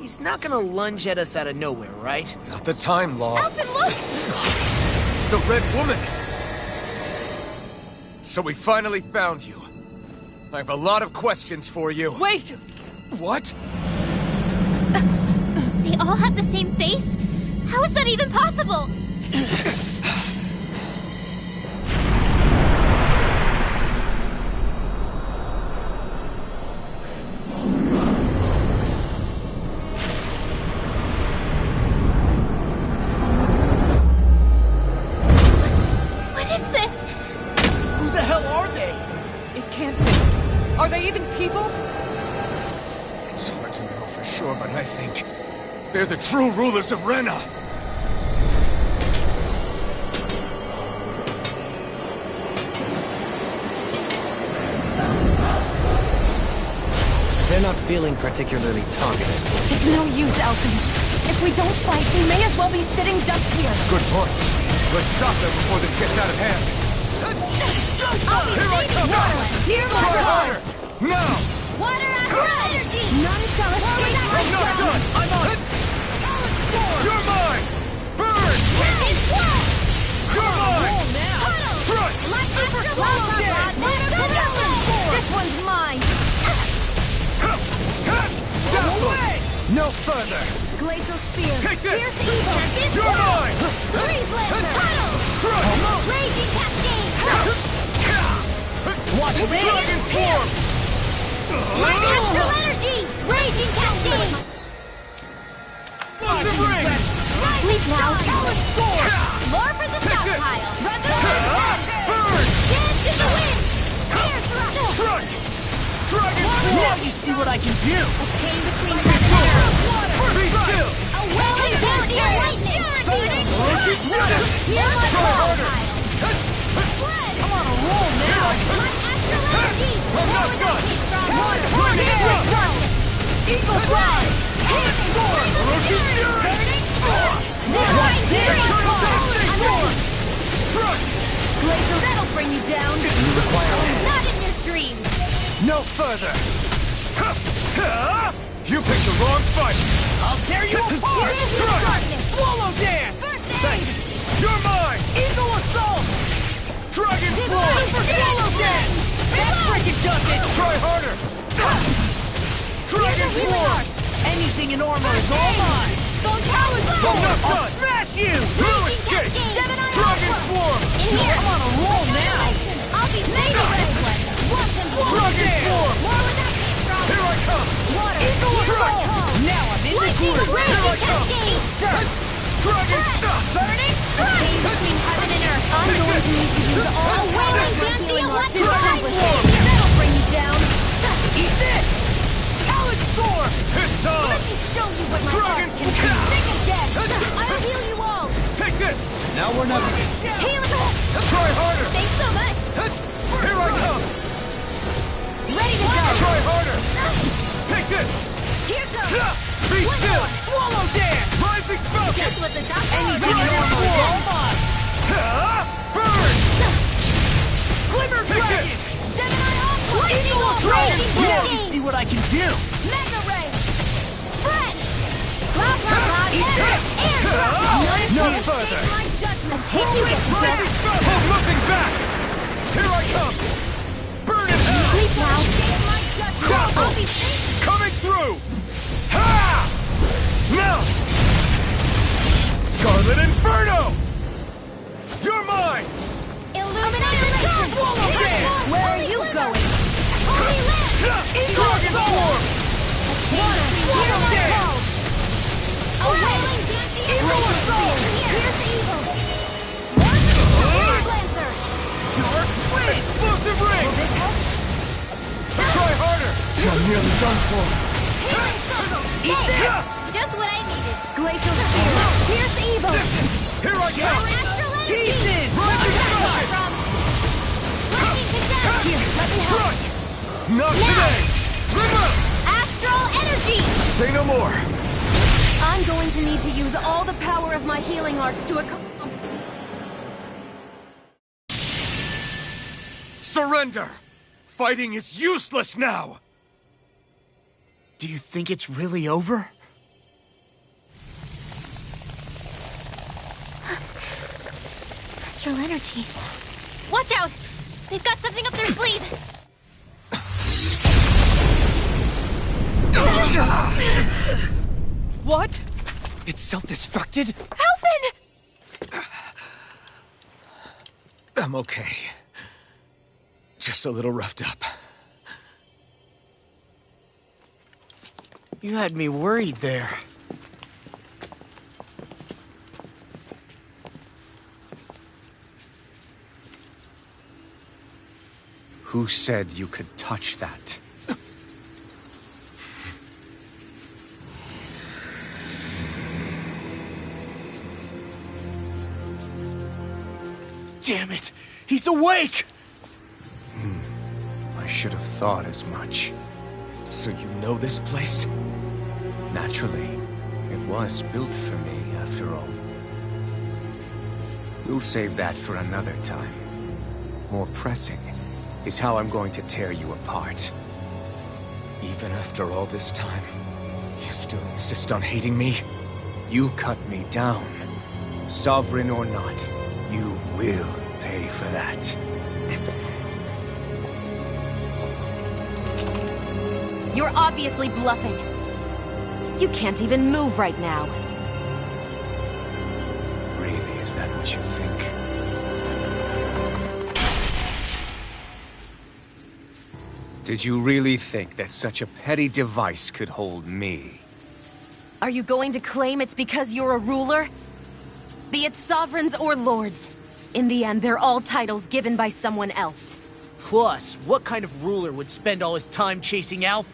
He's not gonna lunge at us out of nowhere, right? Not the time, Law. Alphen, look! The Red Woman! So we finally found you. I have a lot of questions for you. Wait! What? They all have the same face? How is that even possible? What is this? Who the hell are they? It can't be. Are they even people? It's hard to know for sure, but I think they're the true rulers of Rena. They're not feeling particularly targeted. It's no use, Alphen. If we don't fight, we may as well be sitting ducks here. Good point. Let's stop them before this gets out of hand. I'll be saving water. Near my Try door. harder! Now! Water after energy. None shall escape my I'm not done! I'm on! You're mine! Burn! You're mine! Strike! This one's mine. No further! Glacial spear. Take this! Fierce evil. You're mine! Freeze lancer. Raging cascade. Watch dragon form! Astral energy. Raging cascade. Sleep now. More for the stockpile. Burn! Dance in the wind. Air thrust. Strike! Dragon form! Now you see what I can do! A chain between heaven and earth. Be still! A welcome down to your lightning. Hear my stockpile. I'm on a roll now! My astral energy. I'm not done! Eagle fly. Orochi's fury! Glacial, that'll bring you down. You require Not in your dreams. No further! You picked the wrong fight! I'll tear you apart! Swallow dance! Thank you! You're mine! Eagle assault! Dragon Super form! swallow dance! That freaking does it! Try harder! Dragon form! Anything in armor is all mine! I'm not I'll done! smash you! Blue escape! Dragon form! In here. I'm on a roll now! I'll be made restless. Watch him Dragon form! More with that strong. Here I come! Water. Eagle assault! Now I'm in the groove! Here I come! Dragon stop! Burning. A chain between heaven and earth. I'm going to need to use all wailing dancing electrified. That'll bring you down. Eat this! Talent storm! This time! Let me show you what my Dragon heart can do. Think again. I'll heal you all. Take this! Now we're not... Healing. Try harder! Thanks so much. Here I come! Ready to go. Try harder! Take this! Here goes. Be still! Swallow dance! Rising Falcon! Just what the doctor Anything in armor is all mine! Burn! Hammer Dragon! Gemini Aqua! Eagle Dragon! Let me see what I can do! Mega Ray! Fred! Blah, blah, blah, air drop! No further! Take you get Hold nothing back! Here I come! Burn it out! Sleep now! Grapple! Coming through! Ha! Now! Scarlet Inferno! You're mine! Illuminator! Where are you going? Holy Land! Dragon Swarm! A wailing Eagle of Soul! Here's the evil! Lancer! Dark Wind! Explosive Ring! Will this help? Try harder! You're nearly done for. Eat this! Just what I needed. Glacial Spear! Here's the evil! Here I come! Astral Energy! Pieces! Rising Sky! Lightning to death! Here, let me help. Not today! Remote! Astral Energy! Say no more! I'm going to need to use all the power of my healing arts to Surrender! Fighting is useless now! Do you think it's really over? Astral energy. Watch out! They've got something up their sleeve! What? It's self-destructed? Alphen! I'm okay. Just a little roughed up. You had me worried there. Who said you could touch that? Damn it! He's awake! I should have thought as much. So you know this place? Naturally. It was built for me, after all. We'll save that for another time. More pressing is how I'm going to tear you apart. Even after all this time, you still insist on hating me? You cut me down. Sovereign or not, you will pay for that. You're obviously bluffing. You can't even move right now. Really, is that what you think? Did you really think that such a petty device could hold me? Are you going to claim it's because you're a ruler? Be it sovereigns or lords. In the end, they're all titles given by someone else. Plus, what kind of ruler would spend all his time chasing Alf,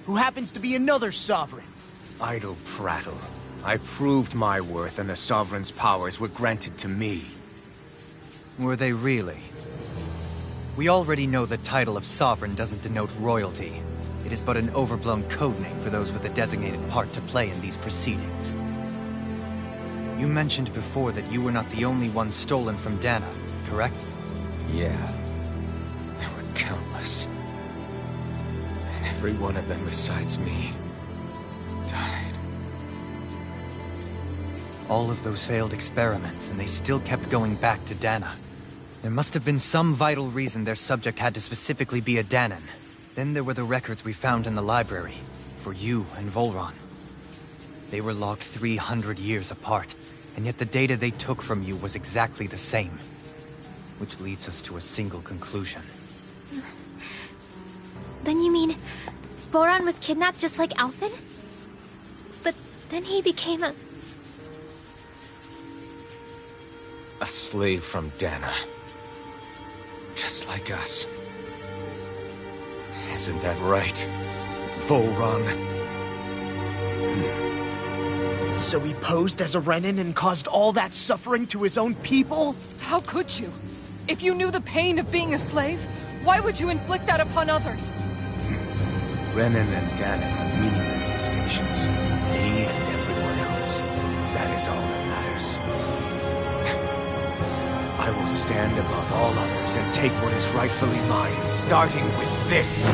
who happens to be another sovereign? Idle prattle. I proved my worth and the Sovereign's powers were granted to me. Were they really? We already know the title of Sovereign doesn't denote royalty. It is but an overblown codename for those with a designated part to play in these proceedings. You mentioned before that you were not the only one stolen from Dana, correct? Yeah. There were countless. And every one of them besides me died. All of those failed experiments, and they still kept going back to Dana. There must have been some vital reason their subject had to specifically be a Danan. Then there were the records we found in the library, for you and Volron. They were logged 300 years apart, and yet the data they took from you was exactly the same. Which leads us to a single conclusion. Then you mean Voron was kidnapped just like Alphen? But then he became a slave from Dana. Just like us. Isn't that right, Volron? So he posed as a Renin and caused all that suffering to his own people? How could you? If you knew the pain of being a slave, why would you inflict that upon others? Renin and Danan are meaningless distinctions. Me and everyone else. That is all that matters. I will stand above all others and take what is rightfully mine, starting with this.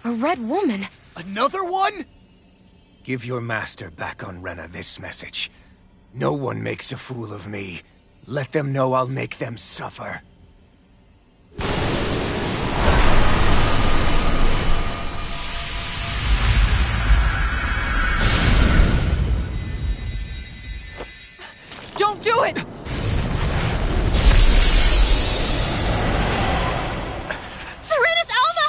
A red woman? Another one? Give your master back on Rena this message. No one makes a fool of me. Let them know I'll make them suffer. Don't do it! Serenus Alma!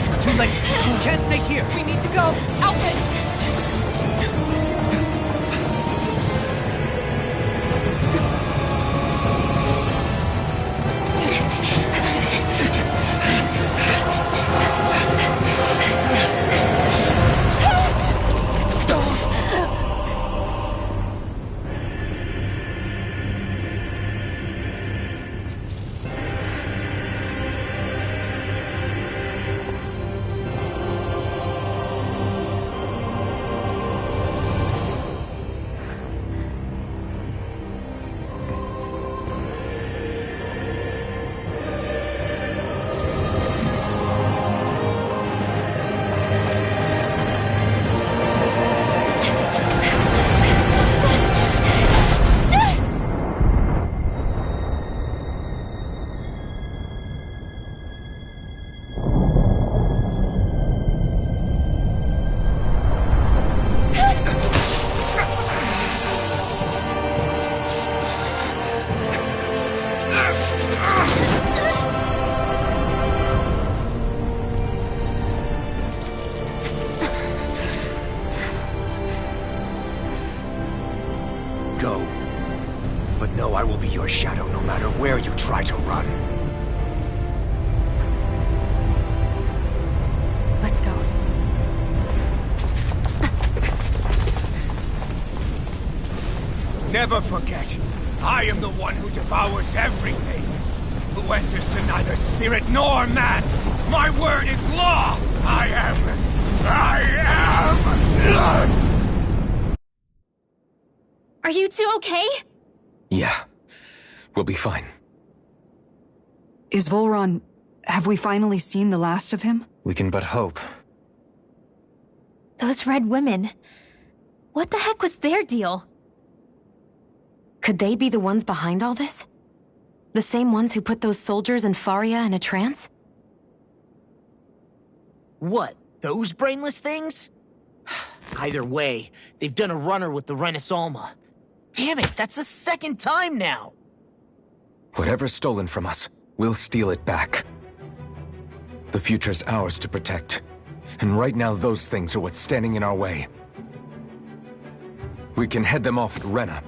It's too late. We can't stay here. We need to go. Alfin! Go. But know I will be your shadow no matter where you try to run. Let's go. Never forget, I am the one who devours everything. Who answers to neither spirit nor man. My word is law. I am. Are you two okay? Yeah. We'll be fine. Is Volron... have we finally seen the last of him? We can but hope. Those red women. What the heck was their deal? Could they be the ones behind all this? The same ones who put those soldiers and Faria in a trance? What, those brainless things? Either way, they've done a runner with the Renus Alma. Damn it, that's the second time now! Whatever's stolen from us, we'll steal it back. The future's ours to protect. And right now those things are what's standing in our way. We can head them off at Rena.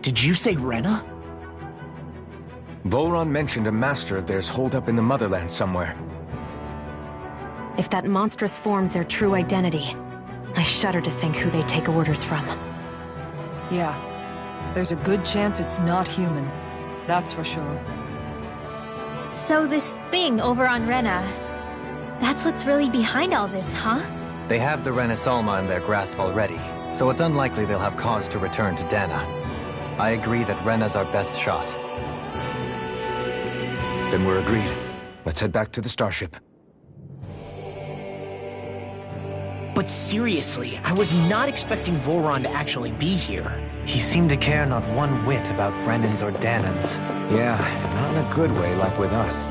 Did you say Rena? Volron mentioned a master of theirs holed up in the motherland somewhere. If that monstrous form's their true identity, I shudder to think who they take orders from. Yeah. There's a good chance it's not human. That's for sure. So this thing over on Rena... that's what's really behind all this, huh? They have the Renus Alma in their grasp already, so it's unlikely they'll have cause to return to Dana. I agree that Rena's our best shot. Then we're agreed. Let's head back to the starship. But seriously, I was not expecting Volron to actually be here. He seemed to care not one whit about Renans or Danans. Yeah, not in a good way like with us.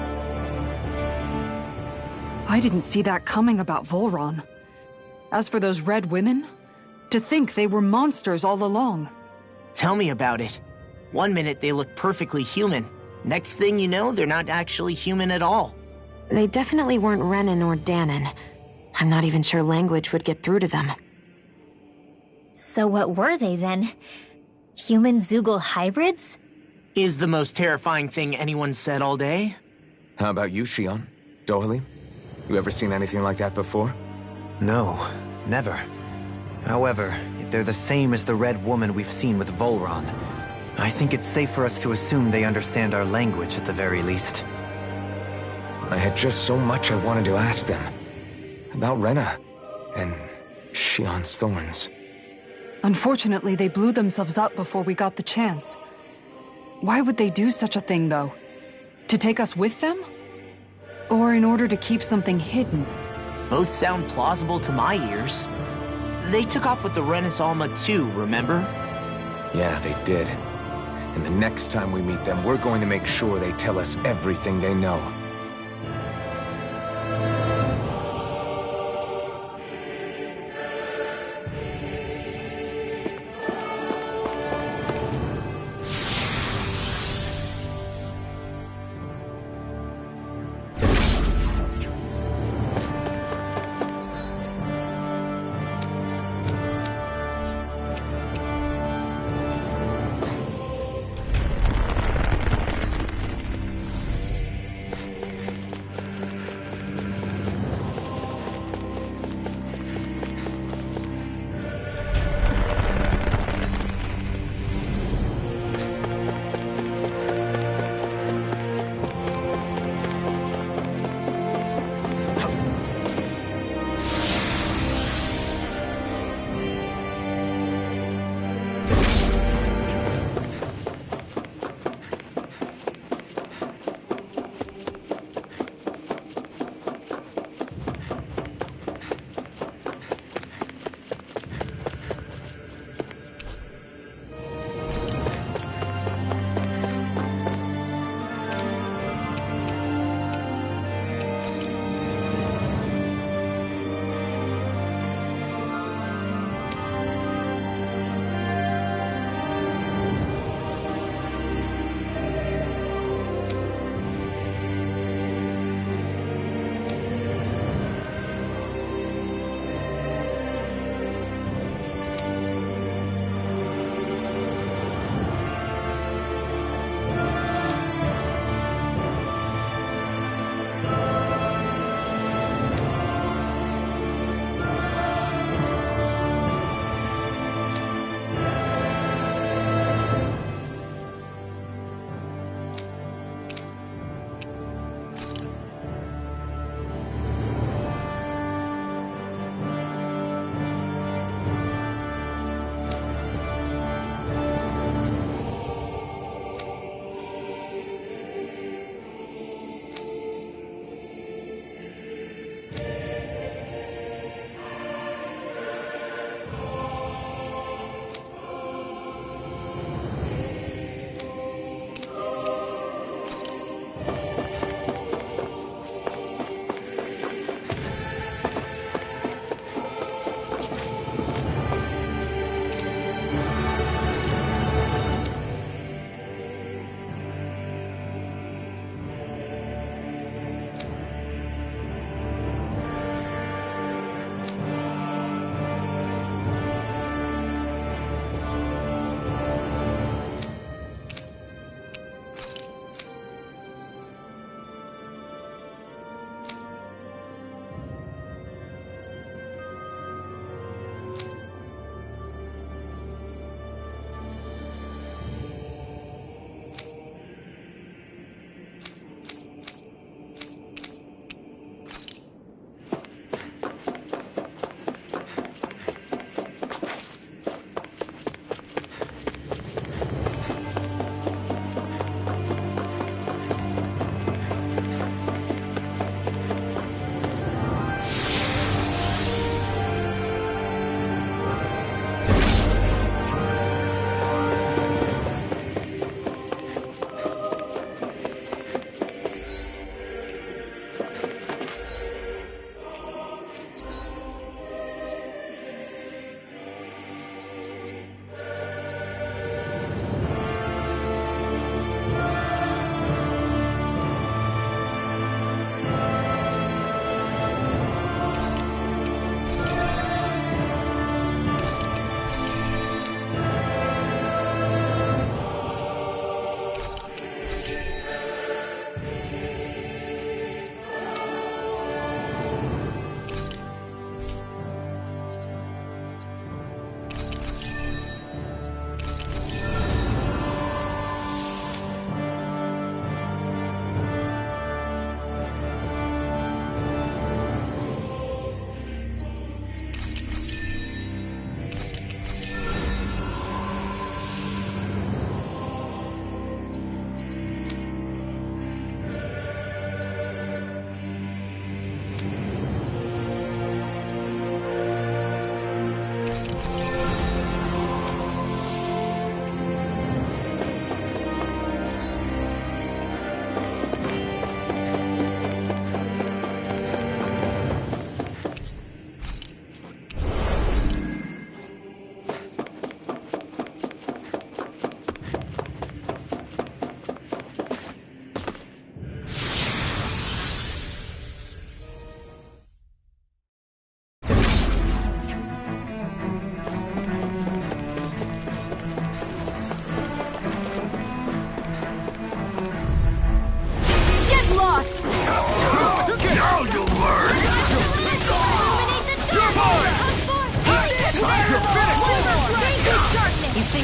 I didn't see that coming about Volron. As for those red women, to think they were monsters all along. Tell me about it. One minute they look perfectly human. Next thing you know, they're not actually human at all. They definitely weren't Renan or Danan. I'm not even sure language would get through to them. So what were they then? Human Zoogle hybrids? Is the most terrifying thing anyone said all day. How about you, Shion? Dohalie? You ever seen anything like that before? No, never. However, if they're the same as the red woman we've seen with Volron, I think it's safe for us to assume they understand our language at the very least. I had just so much I wanted to ask them. About Rena, and Shion's thorns. Unfortunately, they blew themselves up before we got the chance. Why would they do such a thing, though? To take us with them? Or in order to keep something hidden? Both sound plausible to my ears. They took off with the Renis Alma too, remember? Yeah, they did. And the next time we meet them, we're going to make sure they tell us everything they know.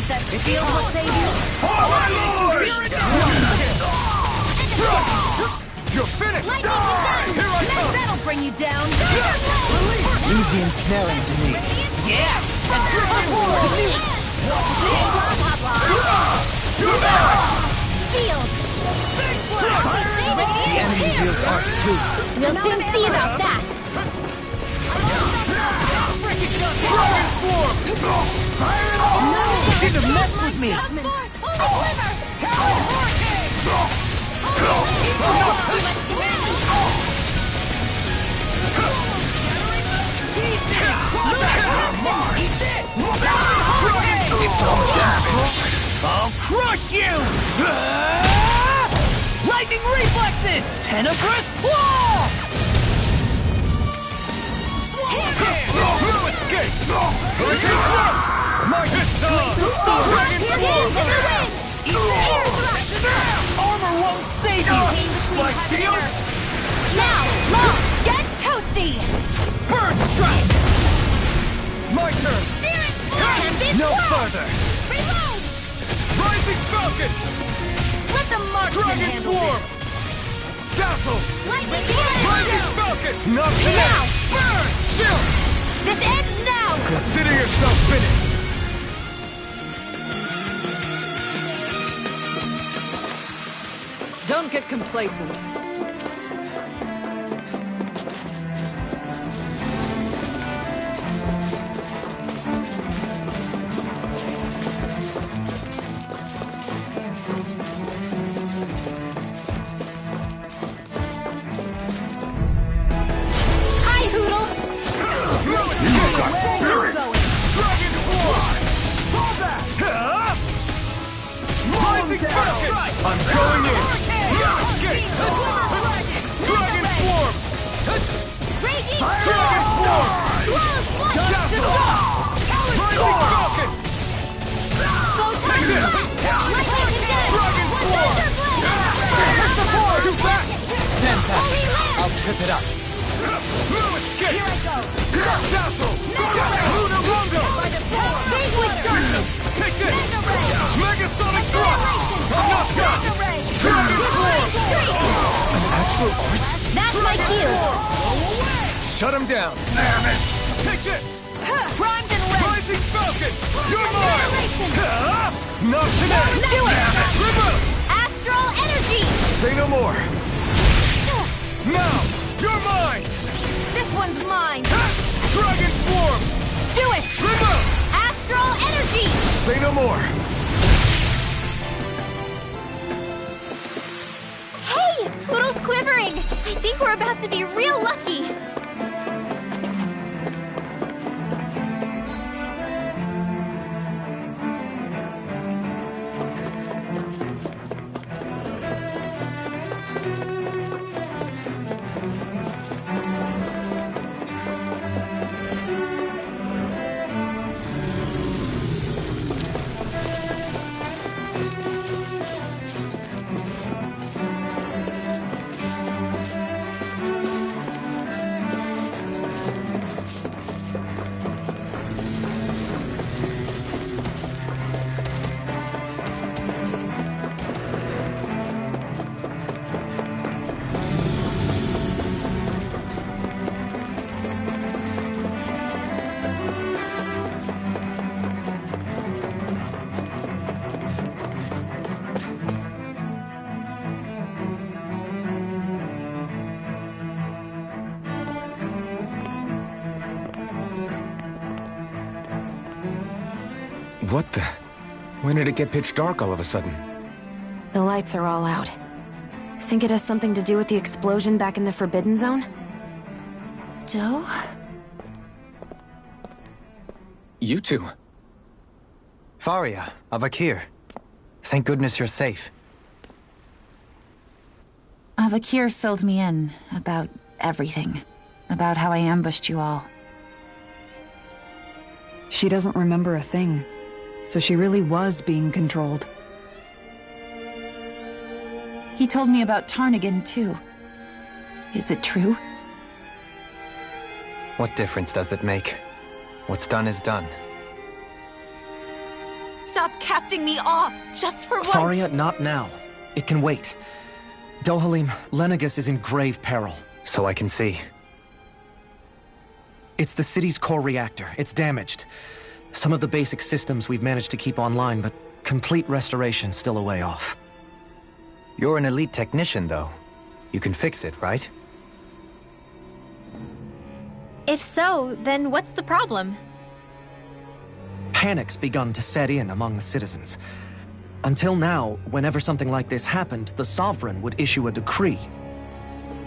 think that shield will save you? You're finished! Here I come! That'll bring you down! Leave the ensnaring to me. Yeah! Field! The enemy wields arts too. We'll soon see about that. You shouldn't have messed with me. I'll crush you! Lightning reflexes! Tenebrous claw! My Armor won't save you! My shield? Now, Long, get toasty! Bird strike! My turn! No further. Reload! Rising Falcon! Let the marksman Dragon handle Swarm! this! Dazzle! Lightning Rising Falcon! Not Now! Burn! Shoot! This ends now! Consider yourself finished! Don't get complacent. Hi, Hoodle! Rising Falcon! I'm going in! Dragon Swarm! Dragon Swarm! Dazzle! Rising Falcon! Take this! Dragon Swarm! Too fast! Stand back. I'll trip it up. Escape! Dazzle! Luna Rondo! Take this! Megasonic Thrust! I'm not done! Dragon Swarm! An astral art? That's my cue! Shut him down! Damn it! Take this! Primed and ready! Rising Falcon! You're mine! Not today! Do it! Damn it! Remove! Astral energy! Say no more! Now! You're mine! This one's mine! Dragon Swarm! Do it! Remove! Astral energy! Say no more! Hey! Poodle's quivering! I think we're about to be real lucky! What the? When did it get pitch dark all of a sudden? The lights are all out. Think it has something to do with the explosion back in the Forbidden Zone? Doe? You two. Faria, Avakir. Thank goodness you're safe. Avakir filled me in about everything. About how I ambushed you all. She doesn't remember a thing, so she really was being controlled. He told me about Tarnigan, too. Is it true? What difference does it make? What's done is done. Stop casting me off, just for once. Faria, not now. It can wait. Dohalim, Lenegis is in grave peril. So I can see. It's the city's core reactor. It's damaged. Some of the basic systems we've managed to keep online, but complete restoration's still a way off. You're an elite technician, though. You can fix it, right? If so, then what's the problem? Panic's begun to set in among the citizens. Until now, whenever something like this happened, the Sovereign would issue a decree.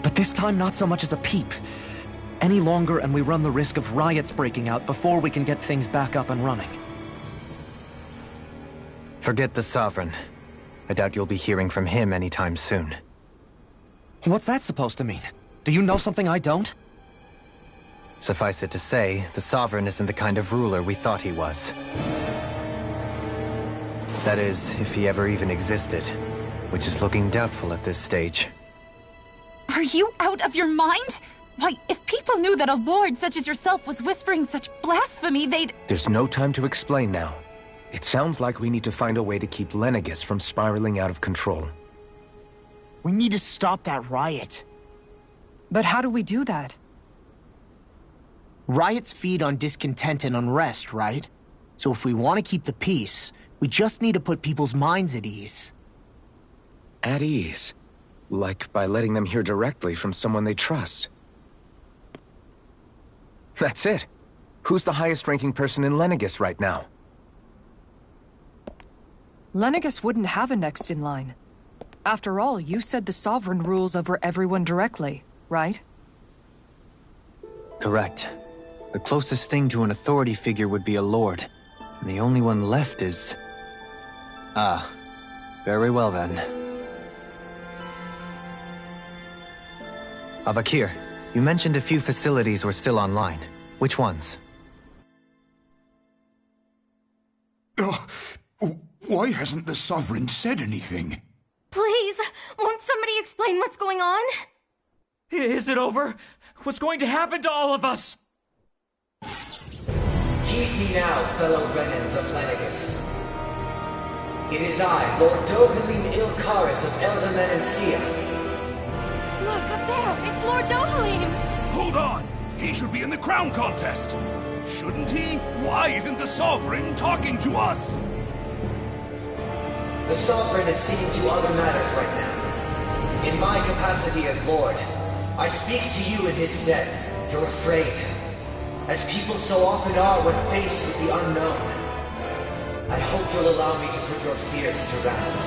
But this time, not so much as a peep. Any longer and we run the risk of riots breaking out before we can get things back up and running. Forget the Sovereign. I doubt you'll be hearing from him anytime soon. What's that supposed to mean? Do you know something I don't? Suffice it to say, the Sovereign isn't the kind of ruler we thought he was. That is, if he ever even existed, which is looking doubtful at this stage. Are you out of your mind? Why, if people knew that a lord such as yourself was whispering such blasphemy, they'd... There's no time to explain now. It sounds like we need to find a way to keep Lenegis from spiraling out of control. We need to stop that riot. But how do we do that? Riots feed on discontent and unrest, right? So if we want to keep the peace, we just need to put people's minds at ease. At ease? Like by letting them hear directly from someone they trust. That's it. Who's the highest-ranking person in Lenegis right now? Lenegis wouldn't have a next in line. After all, you said the Sovereign rules over everyone directly, right? Correct. The closest thing to an authority figure would be a lord. And the only one left is... Ah. Very well then. Avakir, you mentioned a few facilities were still online. Which ones? Why hasn't the Sovereign said anything? Please, won't somebody explain what's going on? Is it over? What's going to happen to all of us? Heed me now, fellow Renans of Lenegis. It is I, Lord Dohalim Ilkaris of Eldaman and Sia. Look, up there! It's Lord Dohalim! Hold on! He should be in the crown contest! Shouldn't he? Why isn't the Sovereign talking to us? The Sovereign is seeing to other matters right now. In my capacity as Lord, I speak to you in his stead. You're afraid. As people so often are when faced with the unknown. I hope you'll allow me to put your fears to rest.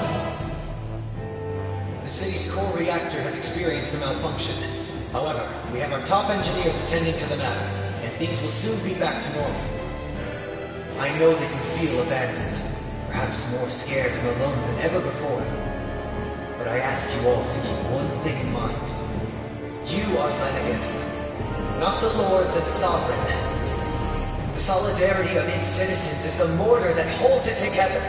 The city's core reactor has experienced a malfunction. However, we have our top engineers attending to the matter, and things will soon be back to normal. I know that you feel abandoned, perhaps more scared and alone than ever before. But I ask you all to keep one thing in mind. You are Lenegis, not the lords and sovereign. The solidarity of its citizens is the mortar that holds it together.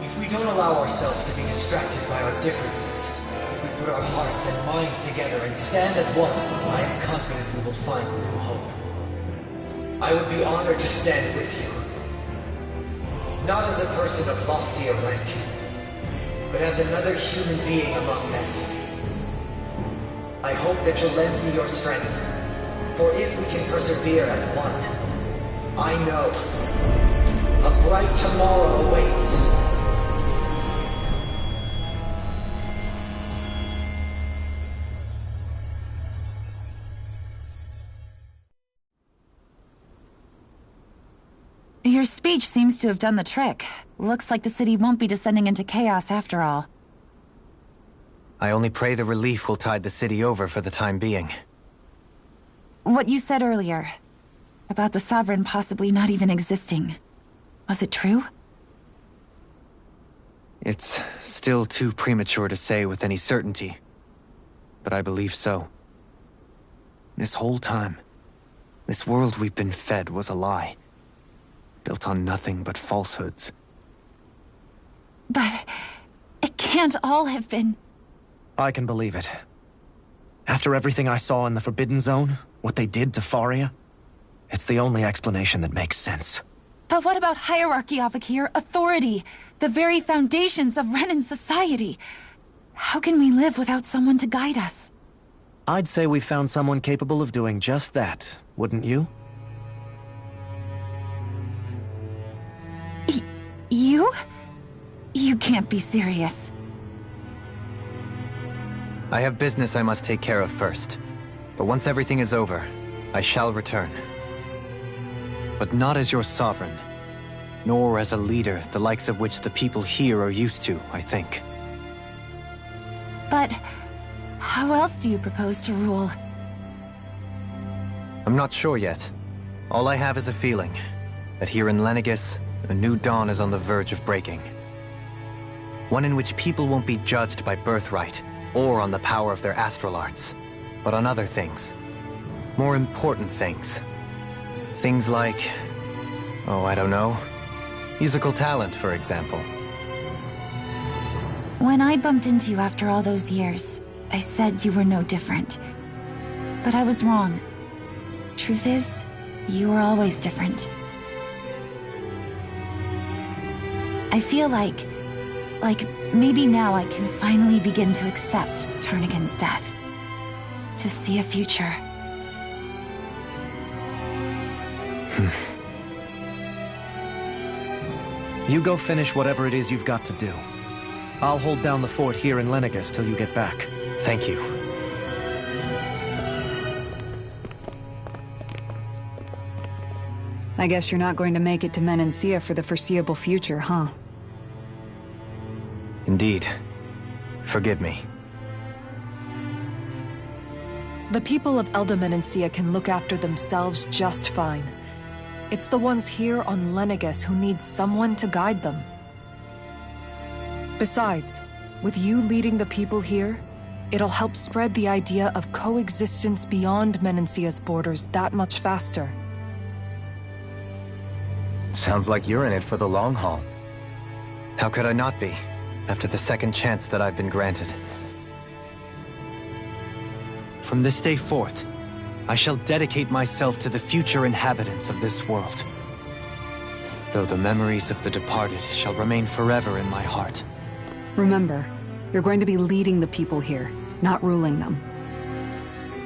If we don't allow ourselves to be distracted by our differences, if we put our hearts and minds together and stand as one, I am confident we will find new hope. I would be honored to stand with you. Not as a person of loftier rank, but as another human being among men. I hope that you'll lend me your strength, for if we can persevere as one, I know a bright tomorrow awaits. Your speech seems to have done the trick. Looks like the city won't be descending into chaos after all. I only pray the relief will tide the city over for the time being. What you said earlier, about the Sovereign possibly not even existing, was it true? It's still too premature to say with any certainty, but I believe so. This whole time, this world we've been fed was a lie, built on nothing but falsehoods. But it can't all have been... I can believe it. After everything I saw in the Forbidden Zone, what they did to Faria, it's the only explanation that makes sense. But what about hierarchy, Avakir? Authority? The very foundations of Renan society? How can we live without someone to guide us? I'd say we found someone capable of doing just that, wouldn't you? You? You can't be serious. I have business I must take care of first. But once everything is over, I shall return. But not as your sovereign, nor as a leader the likes of which the people here are used to, I think. But how else do you propose to rule? I'm not sure yet. All I have is a feeling that here in Lenegis, a new dawn is on the verge of breaking. One in which people won't be judged by birthright or on the power of their astral arts, but on other things. More important things. Things like, oh, I don't know, musical talent, for example. When I bumped into you after all those years, I said you were no different. But I was wrong. Truth is, you were always different. I feel like maybe now I can finally begin to accept Turnigan's death. To see a future. You go finish whatever it is you've got to do. I'll hold down the fort here in Lenegis till you get back. Thank you. I guess you're not going to make it to Menancia for the foreseeable future, huh? Indeed. Forgive me. The people of Elda Menancia can look after themselves just fine. It's the ones here on Lenegis who need someone to guide them. Besides, with you leading the people here, it'll help spread the idea of coexistence beyond Menancia's borders that much faster. Sounds like you're in it for the long haul. How could I not be, after the second chance that I've been granted? From this day forth, I shall dedicate myself to the future inhabitants of this world. Though the memories of the departed shall remain forever in my heart. Remember, you're going to be leading the people here, not ruling them.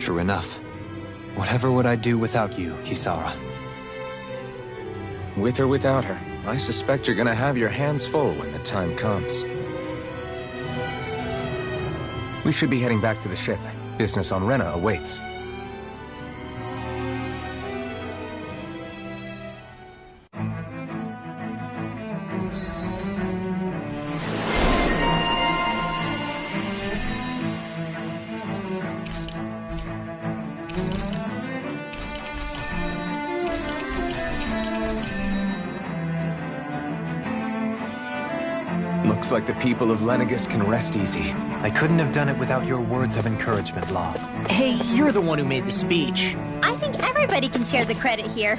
True enough. Whatever would I do without you, Kisara? With or without her, I suspect you're gonna have your hands full when the time comes. We should be heading back to the ship. Business on Rena awaits. Looks like the people of Lenegis can rest easy. I couldn't have done it without your words of encouragement, Law. Hey, you're the one who made the speech. I think everybody can share the credit here.